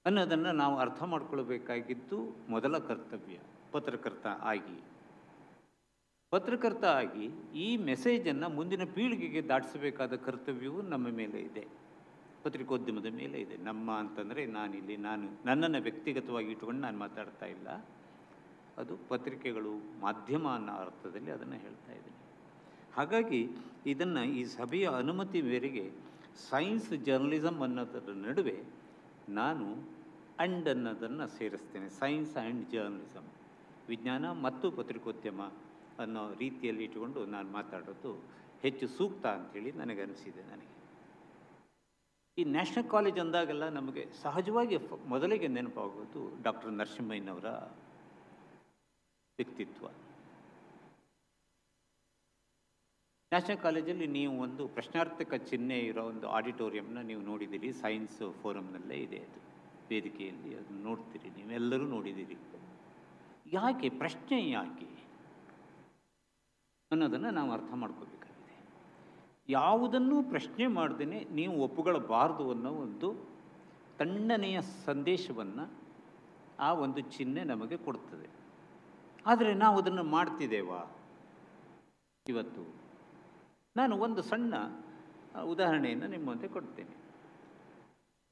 S4: ಅನ್ನೋದನ್ನು ನಾವು ಅರ್ಥ ಮಾಡ್ಕೊಳ್ಬೇಕಾಗಿದ್ದು ಮೊದಲ ಕರ್ತವ್ಯ. ಪತ್ರಕರ್ತ ಆಗಿ ಈ ಮೆಸೇಜನ್ನು ಮುಂದಿನ ಪೀಳಿಗೆಗೆ ದಾಟಿಸಬೇಕಾದ ಕರ್ತವ್ಯವು ನಮ್ಮ ಮೇಲೆ ಇದೆ, ಪತ್ರಿಕೋದ್ಯಮದ ಮೇಲೆ ಇದೆ. ನಮ್ಮ ಅಂತಂದರೆ ನನ್ನನ್ನು ವ್ಯಕ್ತಿಗತವಾಗಿ ಇಟ್ಕೊಂಡು ನಾನು ಮಾತಾಡ್ತಾ ಇಲ್ಲ, ಅದು ಪತ್ರಿಕೆಗಳು, ಮಾಧ್ಯಮ ಅನ್ನೋ ಅರ್ಥದಲ್ಲಿ ಅದನ್ನು ಹೇಳ್ತಾ ಇದ್ದೀನಿ. ಹಾಗಾಗಿ ಇದನ್ನು ಈ ಸಭೆಯ ಅನುಮತಿ ಮೇರೆಗೆ ಸೈನ್ಸ್ ಜರ್ನಲಿಸಮ್ ಅನ್ನೋದರ ನಡುವೆ ನಾನು ಅನ್ನೋದನ್ನು ಸೇರಿಸ್ತೇನೆ. ಸೈನ್ಸ್ ಆ್ಯಂಡ್ ಜರ್ನಲಿಸಮ್, ವಿಜ್ಞಾನ ಮತ್ತು ಪತ್ರಿಕೋದ್ಯಮ ಅನ್ನೋ ರೀತಿಯಲ್ಲಿ ಇಟ್ಟುಕೊಂಡು ನಾನು ಮಾತಾಡೋದು ಹೆಚ್ಚು ಸೂಕ್ತ ಅಂಥೇಳಿ ನನಗನ್ನಿಸಿದೆ. ಈ ನ್ಯಾಷನಲ್ ಕಾಲೇಜ್ ಅಂದಾಗೆಲ್ಲ ನಮಗೆ ಸಹಜವಾಗಿ ಮೊದಲಿಗೆ ನೆನಪಾಗೋದು ಡಾಕ್ಟರ್ ನರಸಿಂಹಯ್ಯನವರ ವ್ಯಕ್ತಿತ್ವ. ನ್ಯಾಷನಲ್ ಕಾಲೇಜಲ್ಲಿ ನೀವು ಒಂದು ಪ್ರಶ್ನಾರ್ಥಕ ಚಿಹ್ನೆ ಇರೋ ಒಂದು ಆಡಿಟೋರಿಯಂನ ನೀವು ನೋಡಿದ್ದೀರಿ, ಸೈನ್ಸ್ ಫೋರಮ್ನಲ್ಲೇ ಇದೆ, ಅದು ವೇದಿಕೆಯಲ್ಲಿ ಅದನ್ನು ನೋಡ್ತೀರಿ, ನೀವೆಲ್ಲರೂ ನೋಡಿದ್ದೀರಿ. ಯಾಕೆ ಪ್ರಶ್ನೆ ಯಾಕೆ ಅನ್ನೋದನ್ನು ನಾವು ಅರ್ಥ ಮಾಡ್ಕೋಬೇಕಾಗಿದೆ. ಯಾವುದನ್ನೂ ಪ್ರಶ್ನೆ ಮಾಡ್ದೇ ನೀವು ಒಪ್ಪುಗಳಬಾರ್ದು ಅನ್ನೋ ಒಂದು ತಣ್ಣನೆಯ ಸಂದೇಶವನ್ನು ಆ ಒಂದು ಚಿಹ್ನೆ ನಮಗೆ ಕೊಡ್ತದೆ. ಆದರೆ ನಾವು ಅದನ್ನು ಮಾಡ್ತಿದ್ದೇವಾ ಇವತ್ತು? ನಾನು ಒಂದು ಸಣ್ಣ ಉದಾಹರಣೆಯನ್ನು ನಿಮ್ಮ ಮುಂದೆ ಕೊಡ್ತೇನೆ.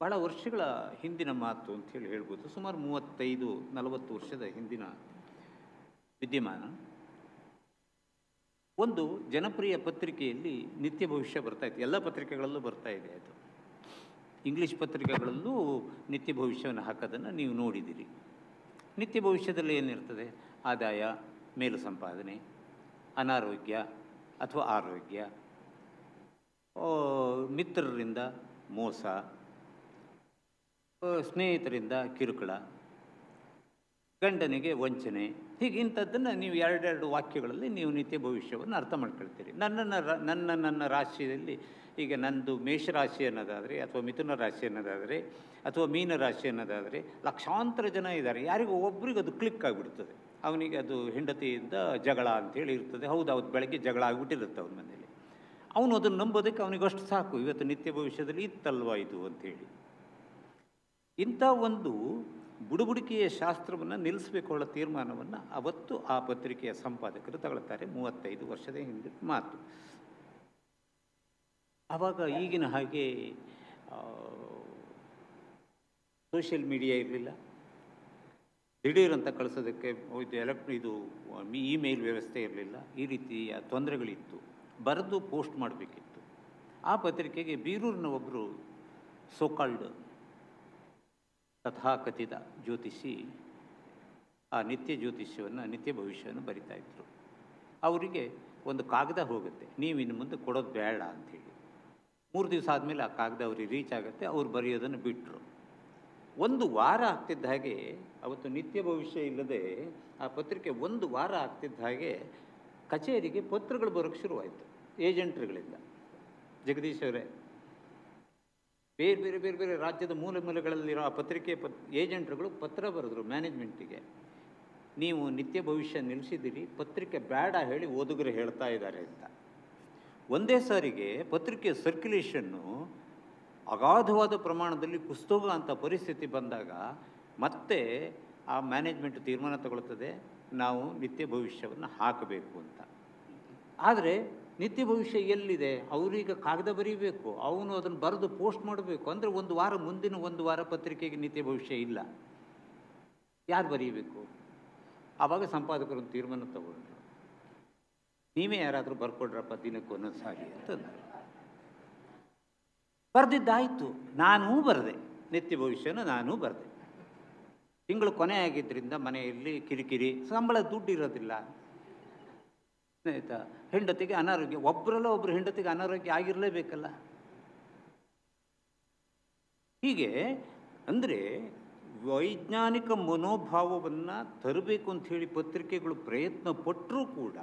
S4: ಬಹಳ ವರ್ಷಗಳ ಹಿಂದಿನ ಮಾತು ಅಂಥೇಳಿ ಹೇಳ್ಬೋದು, ಸುಮಾರು 35-40 ವರ್ಷದ ಹಿಂದಿನ ವಿದ್ಯಮಾನ. ಒಂದು ಜನಪ್ರಿಯ ಪತ್ರಿಕೆಯಲ್ಲಿ ನಿತ್ಯ ಭವಿಷ್ಯ ಬರ್ತಾಯಿತ್ತು, ಎಲ್ಲ ಪತ್ರಿಕೆಗಳಲ್ಲೂ ಬರ್ತಾ ಇದೆ ಅದು. ಇಂಗ್ಲೀಷ್ ಪತ್ರಿಕೆಗಳಲ್ಲೂ ನಿತ್ಯ ಭವಿಷ್ಯವನ್ನು ಹಾಕೋದನ್ನು ನೀವು ನೋಡಿದ್ದೀರಿ. ನಿತ್ಯ ಭವಿಷ್ಯದಲ್ಲಿ ಏನಿರ್ತದೆ? ಆದಾಯ, ಮೇಲು ಸಂಪಾದನೆ, ಅನಾರೋಗ್ಯ ಅಥವಾ ಆರೋಗ್ಯ, ಮಿತ್ರರಿಂದ ಮೋಸ, ಸ್ನೇಹಿತರಿಂದ ಕಿರುಕುಳ, ಗಂಡನಿಗೆ ವಂಚನೆ, ಹೀಗೆ ಇಂಥದ್ದನ್ನು ನೀವು ಎರಡೆರಡು ವಾಕ್ಯಗಳಲ್ಲಿ ನೀವು ನಿತ್ಯ ಭವಿಷ್ಯವನ್ನು ಅರ್ಥ ಮಾಡ್ಕೊಳ್ತೀರಿ. ನನ್ನ ರಾಶಿಯಲ್ಲಿ ಈಗ ನಂದು ಮೇಷರಾಶಿ ಅನ್ನೋದಾದರೆ ಅಥವಾ ಮಿಥುನ ರಾಶಿ ಅನ್ನೋದಾದರೆ ಅಥವಾ ಮೀನ ರಾಶಿ ಅನ್ನೋದಾದರೆ ಲಕ್ಷಾಂತರ ಜನ ಇದ್ದಾರೆ. ಯಾರಿಗೂ ಒಬ್ರಿಗೆ ಅದು ಕ್ಲಿಕ್ ಆಗಿಬಿಡ್ತದೆ. ಅವನಿಗೆ ಅದು ಹೆಂಡತಿಯಿಂದ ಜಗಳ ಅಂಥೇಳಿ ಇರ್ತದೆ. ಹೌದು, ಬೆಳಗ್ಗೆ ಜಗಳ ಆಗಿಬಿಟ್ಟಿರುತ್ತೆ ಅವನ ಮನೇಲಿ. ಅವನು ಅದನ್ನು ನಂಬೋದಕ್ಕೆ ಅವನಿಗೆ ಅಷ್ಟು ಸಾಕು, ಇವತ್ತು ನಿತ್ಯ ಭವಿಷ್ಯದಲ್ಲಿ ಇತ್ತಲ್ವ ಇದು ಅಂಥೇಳಿ. ಇಂಥ ಒಂದು ಬುಡುಬುಡಿಕೆಯ ಶಾಸ್ತ್ರವನ್ನು ನಿಲ್ಲಿಸಬೇಕುಳ್ಳ ತೀರ್ಮಾನವನ್ನು ಅವತ್ತು ಆ ಪತ್ರಿಕೆಯ ಸಂಪಾದಕರು ತಗೊಳ್ತಾರೆ. 35 ವರ್ಷದ ಹಿಂದೆ ಮಾತು. ಆವಾಗ ಈಗಿನ ಹಾಗೆ ಸೋಷಿಯಲ್ ಮೀಡಿಯಾ ಇರಲಿಲ್ಲ. ದಿಢೀರಂತ ಕಳಿಸೋದಕ್ಕೆ ಇದು ಇಮೇಲ್ ವ್ಯವಸ್ಥೆ ಇರಲಿಲ್ಲ. ಈ ರೀತಿಯ ತೊಂದರೆಗಳಿತ್ತು. ಬರೆದು ಪೋಸ್ಟ್ ಮಾಡಬೇಕಿತ್ತು. ಆ ಪತ್ರಿಕೆಗೆ ಬೀರೂರಿನ ಒಬ್ಬರು ಸೋಕಾಲ್ಡ್ ತಥಾಕಥಿತ ಜ್ಯೋತಿಷಿ ಆ ನಿತ್ಯ ಜ್ಯೋತಿಷ್ಯವನ್ನು, ನಿತ್ಯ ಭವಿಷ್ಯವನ್ನು ಬರಿತಾ ಇದ್ದರು. ಅವರಿಗೆ ಒಂದು ಕಾಗದ ಹೋಗುತ್ತೆ, ನೀವು ಇನ್ನು ಮುಂದೆ ಕೊಡೋದು ಬೇಡ ಅಂಥೇಳಿ. 3 ದಿವಸ ಆದಮೇಲೆ ಆ ಕಾಗದ ಅವ್ರಿಗೆ ರೀಚ್ ಆಗುತ್ತೆ. ಅವ್ರು ಬರೆಯೋದನ್ನು ಬಿಟ್ಟರು. 1 ವಾರ ಆಗ್ತಿದ್ದ ಹಾಗೆ, ಅವತ್ತು ನಿತ್ಯ ಭವಿಷ್ಯ ಇಲ್ಲದೆ ಆ ಪತ್ರಿಕೆ 1 ವಾರ ಆಗ್ತಿದ್ದ ಹಾಗೆ ಕಚೇರಿಗೆ ಪತ್ರಗಳು ಬರೋಕ್ಕೆ ಶುರುವಾಯಿತು ಏಜೆಂಟ್ರುಗಳಿಂದ. ಜಗದೀಶ್ ಅವರೇ, ಬೇರೆ ಬೇರೆ ರಾಜ್ಯದ ಮೂಲೆಗಳಲ್ಲಿರೋ ಆ ಪತ್ರಿಕೆ ಏಜೆಂಟ್ರುಗಳು ಪತ್ರ ಬರೆದ್ರು ಮ್ಯಾನೇಜ್ಮೆಂಟಿಗೆ, ನೀವು ನಿತ್ಯ ಭವಿಷ್ಯ ನಿಲ್ಲಿಸಿದ್ದೀರಿ, ಪತ್ರಿಕೆ ಬೇಡ ಹೇಳಿ ಓದುಗರು ಹೇಳ್ತಾ ಇದ್ದಾರೆ ಅಂತ. ಒಂದೇ ಸಾರಿಗೆ ಪತ್ರಿಕೆಯ ಸರ್ಕ್ಯುಲೇಷನ್ನು ಅಗಾಧವಾದ ಪ್ರಮಾಣದಲ್ಲಿ ಕುಸ್ತೋಗ ಅಂತ ಪರಿಸ್ಥಿತಿ ಬಂದಾಗ ಮತ್ತೆ ಆ ಮ್ಯಾನೇಜ್ಮೆಂಟ್ ತೀರ್ಮಾನ ತಗೊಳ್ತದೆ, ನಾವು ನಿತ್ಯ ಭವಿಷ್ಯವನ್ನು ಹಾಕಬೇಕು ಅಂತ. ಆದರೆ ನಿತ್ಯ ಭವಿಷ್ಯ ಎಲ್ಲಿದೆ? ಅವರೀಗ ಕಾಗದ ಬರೀಬೇಕು, ಅವನು ಅದನ್ನು ಬರೆದು ಪೋಸ್ಟ್ ಮಾಡಬೇಕು. ಅಂದರೆ 1 ವಾರ, ಮುಂದಿನ 1 ವಾರ ಪತ್ರಿಕೆಗೆ ನಿತ್ಯ ಭವಿಷ್ಯ ಇಲ್ಲ. ಯಾರು ಬರೀಬೇಕು? ಆವಾಗ ಸಂಪಾದಕರು ತೀರ್ಮಾನ ತಗೊಂಡ್ರು, ನೀವೇ ಯಾರಾದರೂ ಬರ್ಕೊಡ್ರಪ್ಪ ದಿನಕ್ಕೆ 1 ಸಾರಿ ಅಂತಂದರು. ಬರೆದಿದ್ದಾಯಿತು. ನಾನೂ ಬರೆದೆ, ನಿತ್ಯ ಭವಿಷ್ಯನ ನಾನೂ ಬರೆದೆ. ತಿಂಗಳು ಕೊನೆ ಆಗಿದ್ದರಿಂದ ಮನೆಯಲ್ಲಿ ಕಿರಿಕಿರಿ, ಸಂಬಳ ದುಡ್ಡು ಇರೋದಿಲ್ಲ, ಆಯಿತಾ, ಹೆಂಡತಿಗೆ ಅನಾರೋಗ್ಯ, ಒಬ್ಬರಲ್ಲ ಒಬ್ಬರು ಹೆಂಡತಿಗೆ ಅನಾರೋಗ್ಯ ಆಗಿರಲೇಬೇಕಲ್ಲ. ಹೀಗೆ ಅಂದರೆ ವೈಜ್ಞಾನಿಕ ಮನೋಭಾವವನ್ನು ತರಬೇಕು ಅಂಥೇಳಿ ಪತ್ರಿಕೆಗಳು ಪ್ರಯತ್ನ ಪಟ್ಟರೂ ಕೂಡ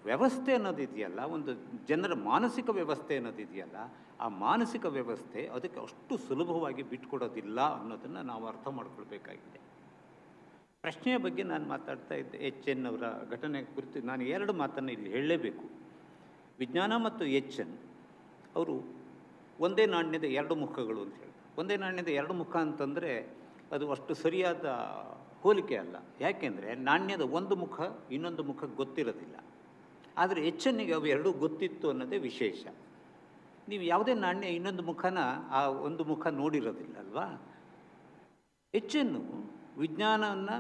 S4: ವ್ಯವಸ್ಥೆ ಅನ್ನೋದಿದೆಯಲ್ಲ, ಒಂದು ಜನರ ಮಾನಸಿಕ ವ್ಯವಸ್ಥೆ ಅನ್ನೋದಿದೆಯಲ್ಲ, ಆ ಮಾನಸಿಕ ವ್ಯವಸ್ಥೆ ಅದಕ್ಕೆ ಅಷ್ಟು ಸುಲಭವಾಗಿ ಬಿಟ್ಕೊಡೋದಿಲ್ಲ ಅನ್ನೋದನ್ನು ನಾವು ಅರ್ಥ ಮಾಡ್ಕೊಳ್ಬೇಕಾಗಿದೆ. ಪ್ರಶ್ನೆಯ ಬಗ್ಗೆ ನಾನು ಮಾತಾಡ್ತಾ ಇದ್ದೆ. HN ಅವರ ಘಟನೆ ಕುರಿತು ನಾನು 2 ಮಾತನ್ನು ಇಲ್ಲಿ ಹೇಳಲೇಬೇಕು. ವಿಜ್ಞಾನ ಮತ್ತು HN ಅವರು ಒಂದೇ ನಾಣ್ಯದ 2 ಮುಖಗಳು ಅಂತ ಹೇಳಿ. ಒಂದೇ ನಾಣ್ಯದ 2 ಮುಖ ಅಂತಂದರೆ ಅದು ಅಷ್ಟು ಸರಿಯಾದ ಹೋಲಿಕೆ ಅಲ್ಲ. ಯಾಕೆಂದರೆ ನಾಣ್ಯದ ಒಂದು ಮುಖ ಇನ್ನೊಂದು ಮುಖ ಗೊತ್ತಿರೋದಿಲ್ಲ. ಆದರೆ HNಗೆ ಅವು 2 ಗೊತ್ತಿತ್ತು ಅನ್ನೋದೇ ವಿಶೇಷ. ನೀವು ಯಾವುದೇ ನಾಣ್ಯ ಇನ್ನೊಂದು ಮುಖನ ಆ ಒಂದು ಮುಖ ನೋಡಿರೋದಿಲ್ಲ ಅಲ್ವಾ. HN ವಿಜ್ಞಾನವನ್ನು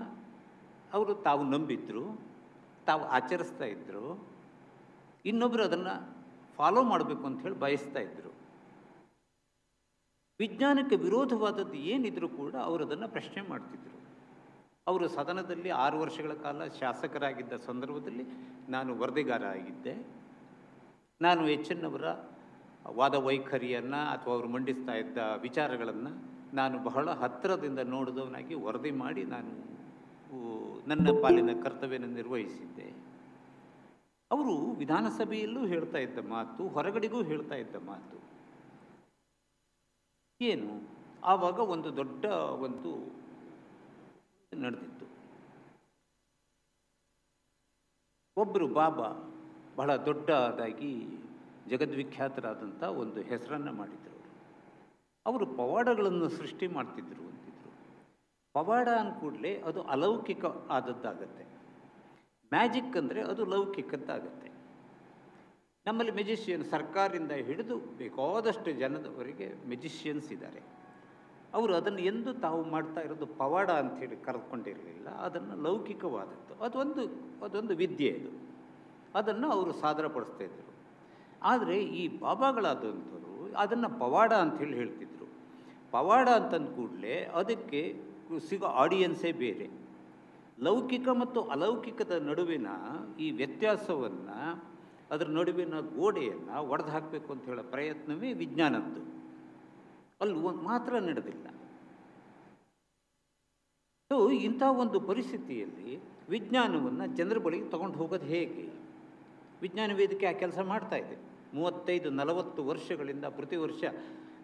S4: ಅವರು ತಾವು ನಂಬಿದ್ರು, ತಾವು ಆಚರಿಸ್ತಾ ಇದ್ದರು, ಇನ್ನೊಬ್ಬರು ಅದನ್ನು ಫಾಲೋ ಮಾಡಬೇಕು ಅಂತ ಹೇಳಿ ಬಯಸ್ತಾ ಇದ್ದರು. ವಿಜ್ಞಾನಕ್ಕೆ ವಿರೋಧವಾದದ್ದು ಏನಿದ್ರೂ ಕೂಡ ಅವರು ಅದನ್ನು ಪ್ರಶ್ನೆ ಮಾಡ್ತಿದ್ದರು. ಅವರು ಸದನದಲ್ಲಿ 6 ವರ್ಷಗಳ ಕಾಲ ಶಾಸಕರಾಗಿದ್ದ ಸಂದರ್ಭದಲ್ಲಿ ನಾನು ವರದಿಗಾರ ಆಗಿದ್ದೆ. ನಾನು HN ಅವರ ವಾದ ವೈಖರಿಯನ್ನು ಅಥವಾ ಅವರು ಮಂಡಿಸ್ತಾ ಇದ್ದ ವಿಚಾರಗಳನ್ನು ನಾನು ಬಹಳ ಹತ್ತಿರದಿಂದ ನೋಡಿದವನಾಗಿ ವರದಿ ಮಾಡಿ ನಾನು ನನ್ನ ಪಾಲಿನ ಕರ್ತವ್ಯನ ನಿರ್ವಹಿಸಿದ್ದೆ. ಅವರು ವಿಧಾನಸಭೆಯಲ್ಲೂ ಹೇಳ್ತಾ ಇದ್ದ ಮಾತು, ಹೊರಗಡೆಗೂ ಹೇಳ್ತಾ ಇದ್ದ ಮಾತು ಏನು, ಆವಾಗ ಒಂದು ದೊಡ್ಡ ನಡೆದಿತ್ತು. ಒಬ್ಬರು ಬಾಬಾ ಬಹಳ ದೊಡ್ಡದಾಗಿ ಜಗದ್ವಿಖ್ಯಾತರಾದಂಥ ಒಂದು ಹೆಸರನ್ನು ಮಾಡಿದರು. ಅವರು ಪವಾಡಗಳನ್ನು ಸೃಷ್ಟಿ ಮಾಡ್ತಿದ್ರು ಅಂತಿದ್ರು. ಪವಾಡ ಅಂದ ಕೂಡಲೇ ಅದು ಅಲೌಕಿಕ ಆದದ್ದಾಗತ್ತೆ. ಮ್ಯಾಜಿಕ್ ಅಂದರೆ ಅದು ಲೌಕಿಕದ್ದಾಗತ್ತೆ. ನಮ್ಮಲ್ಲಿ ಮೆಜಿಷಿಯನ್ ಸರ್ಕಾರದಿಂದ ಹಿಡಿದು ಬೇಕಾದಷ್ಟು ಜನದವರೆಗೆ ಮೆಜಿಷಿಯನ್ಸ್ ಇದ್ದಾರೆ. ಅವರು ಅದನ್ನು ಎಂದು ತಾವು ಮಾಡ್ತಾ ಇರೋದು ಪವಾಡ ಅಂಥೇಳಿ ಕರೆದುಕೊಂಡಿರಲಿಲ್ಲ, ಅದನ್ನು ಲೌಕಿಕವಾದದ್ದು, ಅದೊಂದು ವಿದ್ಯೆ ಅದು, ಅದನ್ನು ಅವರು ಸಾದರಪಡಿಸ್ತಾ ಇದ್ದರು. ಆದರೆ ಈ ಬಾಬಾಗಳಾದಂಥವರು ಅದನ್ನು ಪವಾಡ ಅಂಥೇಳಿ ಹೇಳ್ತಿದ್ರು. ಪವಾಡ ಅಂತಂದ ಕೂಡಲೇ ಅದಕ್ಕೆ ಸಿಗೋ ಆಡಿಯನ್ಸೇ ಬೇರೆ. ಲೌಕಿಕ ಮತ್ತು ಅಲೌಕಿಕದ ನಡುವಿನ ಈ ವ್ಯತ್ಯಾಸವನ್ನು, ಅದರ ನಡುವಿನ ಗೋಡೆಯನ್ನು ಒಡೆದು ಹಾಕಬೇಕು ಅಂತ ಹೇಳೋ ಪ್ರಯತ್ನವೇ ವಿಜ್ಞಾನದ್ದು. ಅಲ್ಲಿ ಮಾತ್ರ ನಡೆದಿಲ್ಲ. ಸೊ ಇಂಥ ಒಂದು ಪರಿಸ್ಥಿತಿಯಲ್ಲಿ ವಿಜ್ಞಾನವನ್ನು ಜನರ ಬಳಿಗೆ ತಗೊಂಡು ಹೋಗೋದು ಹೇಗೆ? ವಿಜ್ಞಾನ ವೇದಿಕೆ ಆ ಕೆಲಸ ಮಾಡ್ತಾ ಇದೆ 35-40 ವರ್ಷಗಳಿಂದ. ಪ್ರತಿ ವರ್ಷ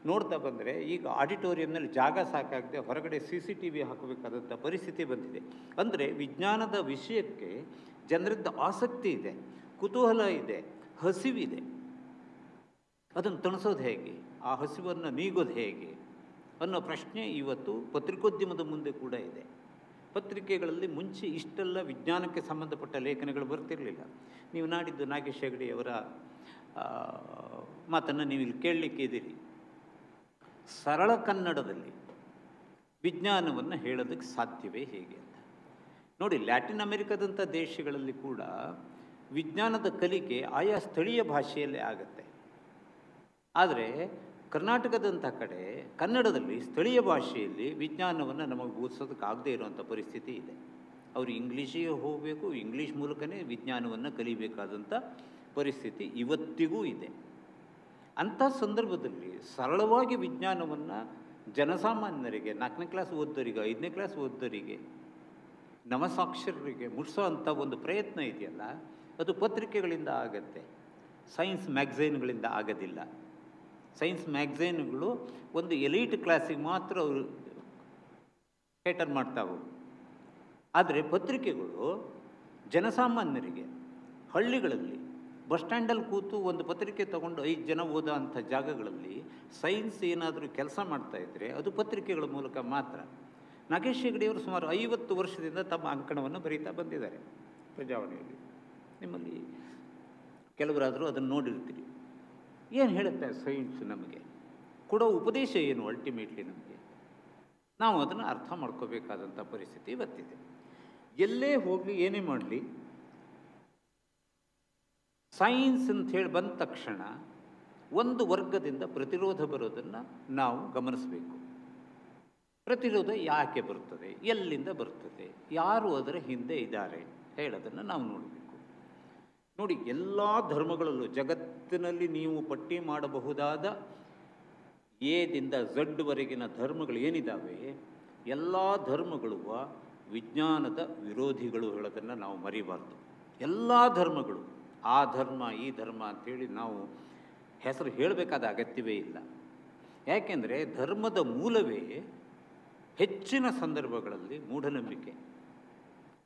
S4: ನೋಡ್ತಾ ಬಂದರೆ ಈಗ ಆಡಿಟೋರಿಯಂನಲ್ಲಿ ಜಾಗ ಸಾಕಾಗದೆ ಹೊರಗಡೆ CCTV ಹಾಕಬೇಕಾದಂಥ ಪರಿಸ್ಥಿತಿ ಬಂದಿದೆ. ಅಂದರೆ ವಿಜ್ಞಾನದ ವಿಷಯಕ್ಕೆ ಜನರಿದ್ದ ಆಸಕ್ತಿ ಇದೆ, ಕುತೂಹಲ ಇದೆ, ಹಸಿವಿದೆ. ಅದನ್ನು ತಣಿಸೋದು ಹೇಗೆ, ಆ ಹಸಿವನ್ನು ನೀಗೋದು ಹೇಗೆ ಅನ್ನೋ ಪ್ರಶ್ನೆ ಇವತ್ತು ಪತ್ರಿಕೋದ್ಯಮದ ಮುಂದೆ ಕೂಡ ಇದೆ. ಪತ್ರಿಕೆಗಳಲ್ಲಿ ಮುಂಚೆ ಇಷ್ಟೆಲ್ಲ ವಿಜ್ಞಾನಕ್ಕೆ ಸಂಬಂಧಪಟ್ಟ ಲೇಖನಗಳು ಬರ್ತಿರಲಿಲ್ಲ. ನೀವು ನಾಡಿದ್ದು ನಾಗೇಶ್ ಹೆಗಡೆಯವರ ಮಾತನ್ನು ನೀವು ಇಲ್ಲಿ ಕೇಳಲಿಕ್ಕೆ ಇದ್ದೀರಿ. ಸರಳ ಕನ್ನಡದಲ್ಲಿ ವಿಜ್ಞಾನವನ್ನು ಹೇಳೋದಕ್ಕೆ ಸಾಧ್ಯವೇ ಹೇಗೆ ಅಂತ ನೋಡಿ. ಲ್ಯಾಟಿನ್ ಅಮೆರಿಕದಂಥ ದೇಶಗಳಲ್ಲಿ ಕೂಡ ವಿಜ್ಞಾನದ ಕಲಿಕೆ ಆಯಾ ಸ್ಥಳೀಯ ಭಾಷೆಯಲ್ಲೇ ಆಗುತ್ತೆ. ಆದರೆ ಕರ್ನಾಟಕದಂಥ ಕಡೆ ಕನ್ನಡದಲ್ಲಿ ಸ್ಥಳೀಯ ಭಾಷೆಯಲ್ಲಿ ವಿಜ್ಞಾನವನ್ನು ನಮಗೆ ಬೋಧಿಸೋದಕ್ಕಾಗದೇ ಇರುವಂಥ ಪರಿಸ್ಥಿತಿ ಇದೆ. ಅವರು ಇಂಗ್ಲೀಷಿಗೆ ಹೋಗಬೇಕು, ಇಂಗ್ಲೀಷ್ ಮೂಲಕನೇ ವಿಜ್ಞಾನವನ್ನು ಕಲಿಬೇಕಾದಂಥ ಪರಿಸ್ಥಿತಿ ಇವತ್ತಿಗೂ ಇದೆ. ಅಂಥ ಸಂದರ್ಭದಲ್ಲಿ ಸರಳವಾಗಿ ವಿಜ್ಞಾನವನ್ನು ಜನಸಾಮಾನ್ಯರಿಗೆ, 4ನೇ ಕ್ಲಾಸ್ ಓದ್ದವರಿಗೆ, 5ನೇ ಕ್ಲಾಸ್ ಓದ್ದವರಿಗೆ, ನವಸಾಕ್ಷರರಿಗೆ ಮುಟ್ಟಿಸೋ ಅಂಥ ಒಂದು ಪ್ರಯತ್ನ ಇದೆಯಲ್ಲ, ಅದು ಪತ್ರಿಕೆಗಳಿಂದ ಆಗತ್ತೆ, ಸೈನ್ಸ್ ಮ್ಯಾಗ್ಝೈನ್ಗಳಿಂದ ಆಗೋದಿಲ್ಲ. ಸೈನ್ಸ್ ಮ್ಯಾಗ್ಝೈನ್ಗಳು ಒಂದು ಎಲೀಟ್ ಕ್ಲಾಸಿಗೆ ಮಾತ್ರ ಅವರು ಕೇಟರ್ ಮಾಡ್ತಾವೆ. ಆದರೆ ಪತ್ರಿಕೆಗಳು ಜನಸಾಮಾನ್ಯರಿಗೆ ಹಳ್ಳಿಗಳಲ್ಲಿ ಬಸ್ ಸ್ಟ್ಯಾಂಡಲ್ಲಿ ಕೂತು ಒಂದು ಪತ್ರಿಕೆ ತಗೊಂಡು 5 ಜನ ಓದೋ ಅಂಥ ಜಾಗಗಳಲ್ಲಿ ಸೈನ್ಸ್ ಏನಾದರೂ ಕೆಲಸ ಮಾಡ್ತಾಯಿದ್ರೆ ಅದು ಪತ್ರಿಕೆಗಳ ಮೂಲಕ ಮಾತ್ರ. ನಾಗೇಶ್ ಹೆಗಡೆಯವರು ಸುಮಾರು 50 ವರ್ಷದಿಂದ ತಮ್ಮ ಅಂಕಣವನ್ನು ಬರೀತಾ ಬಂದಿದ್ದಾರೆ ಪ್ರಜಾವಾಣಿಯಲ್ಲಿ. ನಿಮ್ಮಲ್ಲಿ ಕೆಲವರಾದರೂ ಅದನ್ನು ನೋಡಿರ್ತೀರಿ. ಏನು ಹೇಳುತ್ತೆ ಸೈನ್ಸ್ ನಮಗೆ ಕೊಡೋ ಉಪದೇಶ ಏನು? ಅಲ್ಟಿಮೇಟ್ಲಿ ನಮಗೆ ನಾವು ಅದನ್ನು ಅರ್ಥ ಮಾಡ್ಕೋಬೇಕಾದಂಥ ಪರಿಸ್ಥಿತಿ ಇವತ್ತಿದೆ. ಎಲ್ಲೇ ಹೋಗಲಿ, ಏನೇ ಮಾಡಲಿ, ಸೈನ್ಸ್ ಅಂಥೇಳಿ ಬಂದ ತಕ್ಷಣ ಒಂದು ವರ್ಗದಿಂದ ಪ್ರತಿರೋಧ ಬರೋದನ್ನು ನಾವು ಗಮನಿಸಬೇಕು. ಪ್ರತಿರೋಧ ಯಾಕೆ ಬರ್ತದೆ, ಎಲ್ಲಿಂದ ಬರ್ತದೆ, ಯಾರು ಅದರ ಹಿಂದೆ ಇದ್ದಾರೆ ಹೇಳೋದನ್ನು ನಾವು ನೋಡಬೇಕು. ನೋಡಿ, ಎಲ್ಲ ಧರ್ಮಗಳಲ್ಲೂ ಜಗತ್ತಿನಲ್ಲಿ ನೀವು ಪಟ್ಟಿ ಮಾಡಬಹುದಾದ ಎದಿಂದ ಝಡ್ವರೆಗಿನ ಧರ್ಮಗಳು ಏನಿದ್ದಾವೆ, ಎಲ್ಲ ಧರ್ಮಗಳು ವಿಜ್ಞಾನದ ವಿರೋಧಿಗಳು ಹೇಳೋದನ್ನು ನಾವು ಮರಿಬಾರ್ದು. ಎಲ್ಲ ಧರ್ಮಗಳು, ಆ ಧರ್ಮ ಈ ಧರ್ಮ ಅಂಥೇಳಿ ನಾವು ಹೆಸರು ಹೇಳಬೇಕಾದ ಅಗತ್ಯವೇ ಇಲ್ಲ. ಯಾಕೆಂದರೆ ಧರ್ಮದ ಮೂಲವೇ ಹೆಚ್ಚಿನ ಸಂದರ್ಭಗಳಲ್ಲಿ ಮೂಢನಂಬಿಕೆ.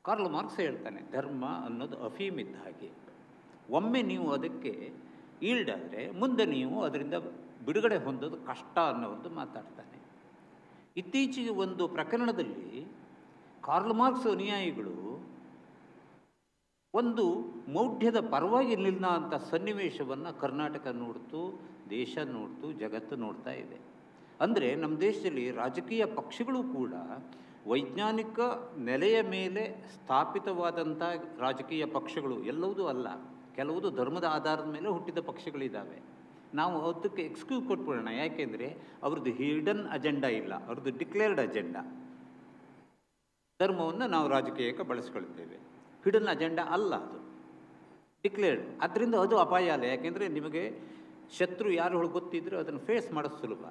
S4: ಕಾರ್ಲ್ ಮಾರ್ಕ್ಸ್ ಹೇಳ್ತಾನೆ, ಧರ್ಮ ಅನ್ನೋದು ಅಫೀಮ್ ಇದ್ದ ಹಾಗೆ. ಒಮ್ಮೆ ನೀವು ಅದಕ್ಕೆ ಈಲ್ಡಾದರೆ ಮುಂದೆ ನೀವು ಅದರಿಂದ ಬಿಡುಗಡೆ ಹೊಂದೋದು ಕಷ್ಟ ಅನ್ನೋ ಒಂದು ಮಾತಾಡ್ತಾನೆ. ಇತ್ತೀಚೆಗೆ ಒಂದು ಪ್ರಕರಣದಲ್ಲಿ ಕಾರ್ಲ್ ಮಾರ್ಕ್ಸ್ ಅನುಯಾಯಿಗಳು ಒಂದು ಮೌಢ್ಯದ ಪರವಾಗಿ ನಿಲ್ಲ ಅಂತ ಸನ್ನಿವೇಶವನ್ನು ಕರ್ನಾಟಕ ನೋಡ್ತು, ದೇಶ ನೋಡ್ತು, ಜಗತ್ತು ನೋಡ್ತಾ ಇದೆ. ಅಂದರೆ ನಮ್ಮ ದೇಶದಲ್ಲಿ ರಾಜಕೀಯ ಪಕ್ಷಗಳು ಕೂಡ ವೈಜ್ಞಾನಿಕ ನೆಲೆಯ ಮೇಲೆ ಸ್ಥಾಪಿತವಾದಂಥ ರಾಜಕೀಯ ಪಕ್ಷಗಳು ಎಲ್ಲವುದೂ ಅಲ್ಲ. ಕೆಲವುದು ಧರ್ಮದ ಆಧಾರದ ಮೇಲೆ ಹುಟ್ಟಿದ ಪಕ್ಷಗಳಿದ್ದಾವೆ. ನಾವು ಅದಕ್ಕೆ ಎಕ್ಸ್ಕ್ಯೂಸ್ ಕೊಟ್ಬಿಡೋಣ. ಯಾಕೆಂದರೆ ಅವ್ರದ್ದು ಹಿಡನ್ ಅಜೆಂಡಾ ಇಲ್ಲ, ಅವ್ರದ್ದು ಡಿಕ್ಲೇರ್ಡ್ ಅಜೆಂಡಾ. ಧರ್ಮವನ್ನು ನಾವು ರಾಜಕೀಯಕ್ಕೆ ಬಳಸ್ಕೊಳ್ತೇವೆ, ಹಿಡನ್ ಅಜೆಂಡಾ ಅಲ್ಲ, ಅದು ಡಿಕ್ಲೇರ್ಡ್. ಅದರಿಂದ ಅದು ಅಪಾಯ ಅಲ್ಲ. ಯಾಕೆಂದರೆ ನಿಮಗೆ ಶತ್ರು ಯಾರು ಗೊತ್ತಿದ್ದರೂ ಅದನ್ನು ಫೇಸ್ ಮಾಡೋದು ಸುಲಭ.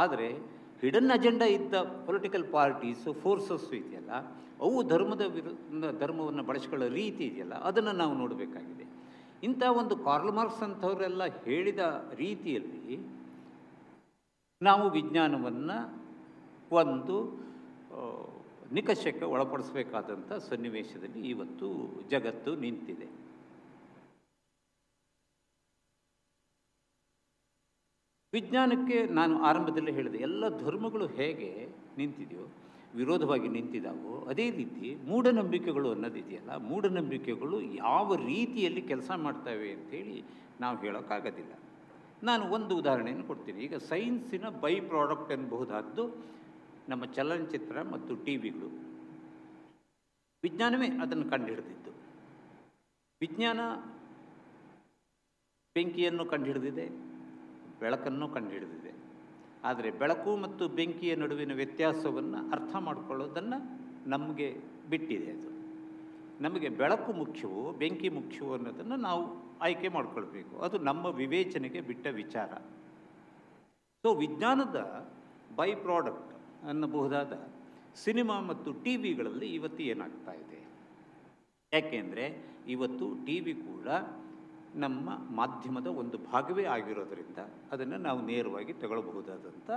S4: ಆದರೆ ಹಿಡನ್ ಅಜೆಂಡಾ ಇದ್ದ ಪೊಲಿಟಿಕಲ್ ಪಾರ್ಟೀಸು, ಫೋರ್ಸಸ್ಸು ಇದೆಯಲ್ಲ, ಅವು ಧರ್ಮದ ಧರ್ಮವನ್ನು ಬಳಸ್ಕೊಳ್ಳೋ ರೀತಿ ಇದೆಯಲ್ಲ, ಅದನ್ನು ನಾವು ನೋಡಬೇಕಾಗಿದೆ. ಇಂಥ ಒಂದು ಕಾರ್ಲ್ ಮಾರ್ಕ್ಸ್ ಅಂಥವರೆಲ್ಲ ಹೇಳಿದ ರೀತಿಯಲ್ಲಿ ನಾವು ವಿಜ್ಞಾನವನ್ನು ಒಂದು ನಿಕಷಕ್ಕೆ ಒಳಪಡಿಸಬೇಕಾದಂಥ ಸನ್ನಿವೇಶದಲ್ಲಿ ಇವತ್ತು ಜಗತ್ತು ನಿಂತಿದೆ. ವಿಜ್ಞಾನಕ್ಕೆ ನಾನು ಆರಂಭದಲ್ಲೇ ಹೇಳಿದೆ, ಎಲ್ಲ ಧರ್ಮಗಳು ಹೇಗೆ ನಿಂತಿದೆಯೋ, ವಿರೋಧವಾಗಿ ನಿಂತಿದ್ದಾವೋ, ಅದೇ ರೀತಿ ಮೂಢನಂಬಿಕೆಗಳು ಅನ್ನೋದಿದೆಯಲ್ಲ, ಮೂಢನಂಬಿಕೆಗಳು ಯಾವ ರೀತಿಯಲ್ಲಿ ಕೆಲಸ ಮಾಡ್ತವೆ ಅಂಥೇಳಿ ನಾವು ಹೇಳೋಕ್ಕಾಗೋದಿಲ್ಲ. ನಾನು ಒಂದು ಉದಾಹರಣೆಯನ್ನು ಕೊಡ್ತೀನಿ. ಈಗ ಸೈನ್ಸಿನ ಬೈ ಪ್ರಾಡಕ್ಟ್ ಎನ್ನಬಹುದಾದ್ದು ನಮ್ಮ ಚಲನಚಿತ್ರ ಮತ್ತು ಟಿ ವಿಗಳು. ವಿಜ್ಞಾನವೇ ಅದನ್ನು ಕಂಡುಹಿಡಿದಿದ್ದು. ವಿಜ್ಞಾನ ಬೆಂಕಿಯನ್ನು ಕಂಡುಹಿಡಿದಿದೆ, ಬೆಳಕನ್ನು ಕಂಡುಹಿಡಿದಿದೆ. ಆದರೆ ಬೆಳಕು ಮತ್ತು ಬೆಂಕಿಯ ನಡುವಿನ ವ್ಯತ್ಯಾಸವನ್ನು ಅರ್ಥ ಮಾಡಿಕೊಳ್ಳೋದನ್ನು ನಮಗೆ ಬಿಟ್ಟಿದೆ. ಅದು ನಮಗೆ ಬೆಳಕು ಮುಖ್ಯವೋ ಬೆಂಕಿ ಮುಖ್ಯವೋ ಅನ್ನೋದನ್ನು ನಾವು ಆಯ್ಕೆ ಮಾಡಿಕೊಳ್ಬೇಕು. ಅದು ನಮ್ಮ ವಿವೇಚನೆಗೆ ಬಿಟ್ಟ ವಿಚಾರ. ಸೊ ವಿಜ್ಞಾನದ ಬೈ ಪ್ರಾಡಕ್ಟ್ ಅನ್ನಬಹುದಾದ ಸಿನಿಮಾ ಮತ್ತು ಟಿ ವಿಗಳಲ್ಲಿ ಇವತ್ತು ಏನಾಗ್ತಾ ಇದೆ? ಯಾಕೆಂದರೆ ಇವತ್ತು ಟಿ ವಿ ಕೂಡ ನಮ್ಮ ಮಾಧ್ಯಮದ ಒಂದು ಭಾಗವೇ ಆಗಿರೋದರಿಂದ ಅದನ್ನು ನಾವು ನೇರವಾಗಿ ತಗೊಳ್ಬಹುದಾದಂಥ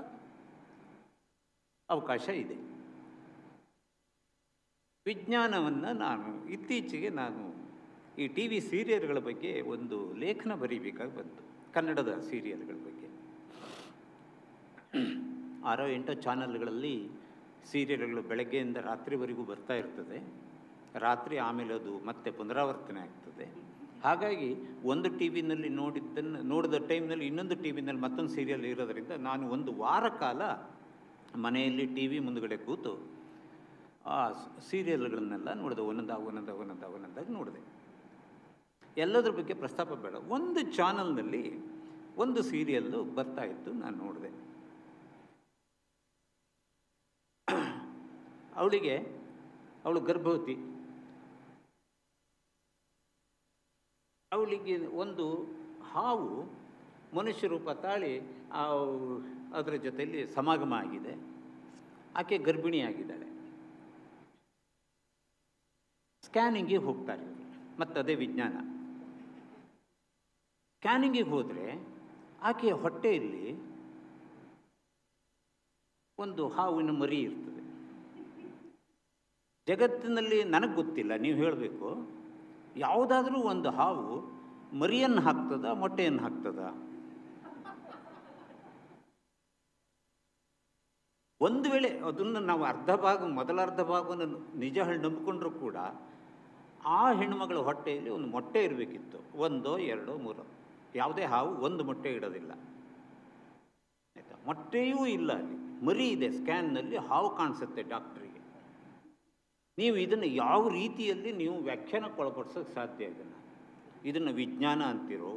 S4: ಅವಕಾಶ ಇದೆ. ವಿಜ್ಞಾನವನ್ನು ಇತ್ತೀಚೆಗೆ ನಾನು ಈ ಟಿ ವಿ ಸೀರಿಯಲ್ಗಳ ಬಗ್ಗೆ ಒಂದು ಲೇಖನ ಬರೀಬೇಕಾಗಿ ಬಂತು. ಕನ್ನಡದ ಸೀರಿಯಲ್ಗಳ ಬಗ್ಗೆ 6-8 ಚಾನಲ್ಗಳಲ್ಲಿ ಸೀರಿಯಲ್ಗಳು ಬೆಳಗ್ಗೆಯಿಂದ ರಾತ್ರಿವರೆಗೂ ಬರ್ತಾ ಇರ್ತದೆ. ರಾತ್ರಿ ಆಮೇಲೆ ಅದು ಮತ್ತೆ ಪುನರಾವರ್ತನೆ ಆಗ್ತದೆ. ಹಾಗಾಗಿ ಒಂದು ಟಿ ವಿನಲ್ಲಿ ನೋಡಿದ ಟೈಮ್ನಲ್ಲಿ ಇನ್ನೊಂದು ಟಿ ವಿನಲ್ಲಿ ಮತ್ತೊಂದು ಸೀರಿಯಲ್ ಇರೋದರಿಂದ ನಾನು ಒಂದು ವಾರ ಕಾಲ ಮನೆಯಲ್ಲಿ ಟಿ ವಿ ಮುಂದುಗಡೆ ಕೂತು ಆ ಸೀರಿಯಲ್ಗಳನ್ನೆಲ್ಲ ನೋಡಿದೆ. ಒಂದೊಂದಾಗಿ ನೋಡಿದೆ. ಎಲ್ಲದ್ರ ಬಗ್ಗೆ ಪ್ರಸ್ತಾಪ ಬೇಡ. ಒಂದು ಚಾನಲ್ನಲ್ಲಿ ಒಂದು ಸೀರಿಯಲ್ಲು ಬರ್ತಾ ಇತ್ತು, ನಾನು ನೋಡಿದೆ. ಅವಳು ಗರ್ಭವತಿ. ಅವಳಿಗೆ ಒಂದು ಹಾವು ಮನುಷ್ಯ ರೂಪ ತಾಳಿ ಅದರ ಜೊತೆಯಲ್ಲಿ ಸಮಾಗಮ ಆಗಿದೆ. ಆಕೆ ಗರ್ಭಿಣಿಯಾಗಿದ್ದಾಳೆ. ಸ್ಕ್ಯಾನಿಂಗಿಗೆ ಹೋಗ್ತಾರೆ. ಮತ್ತು ಅದೇ ವಿಜ್ಞಾನ. ಸ್ಕ್ಯಾನಿಂಗಿಗೆ ಹೋದರೆ ಆಕೆಯ ಹೊಟ್ಟೆಯಲ್ಲಿ ಒಂದು ಹಾವಿನ ಮರಿ ಇರ್ತದೆ. ಜಗತ್ತಿನಲ್ಲಿ ನನಗೆ ಗೊತ್ತಿಲ್ಲ, ನೀವು ಹೇಳಬೇಕು, ಯಾವುದಾದ್ರೂ ಒಂದು ಹಾವು ಮರಿಯನ್ನು ಹಾಕ್ತದ, ಮೊಟ್ಟೆಯನ್ನು ಹಾಕ್ತದ? ಒಂದು ವೇಳೆ ಅದನ್ನು ನಾವು ಮೊದಲ ಅರ್ಧ ಭಾಗವನ್ನು ನಿಜ ನಂಬಿಕೊಂಡ್ರೂ ಕೂಡ ಆ ಹೆಣ್ಣುಮಗಳ ಹೊಟ್ಟೆಯಲ್ಲಿ ಒಂದು ಮೊಟ್ಟೆ ಇರಬೇಕಿತ್ತು. 1, 2, 3. ಯಾವುದೇ ಹಾವು ಒಂದು ಮೊಟ್ಟೆ ಇಡೋದಿಲ್ಲ, ಆಯಿತಾ? ಮೊಟ್ಟೆಯೂ ಇಲ್ಲ, ಅಲ್ಲಿ ಮರಿ ಇದೆ. ಸ್ಕ್ಯಾನ್ನಲ್ಲಿ ಹಾವು ಕಾಣಿಸುತ್ತೆ ಡಾಕ್ಟ್ರಿಗೆ. ನೀವು ಇದನ್ನು ಯಾವ ರೀತಿಯಲ್ಲಿ ನೀವು ವ್ಯಾಖ್ಯಾನಕ್ಕೊಳಪಡಿಸೋಕ್ಕೆ ಸಾಧ್ಯ? ಇದನ್ನು ವಿಜ್ಞಾನ ಅಂತಿರೋ?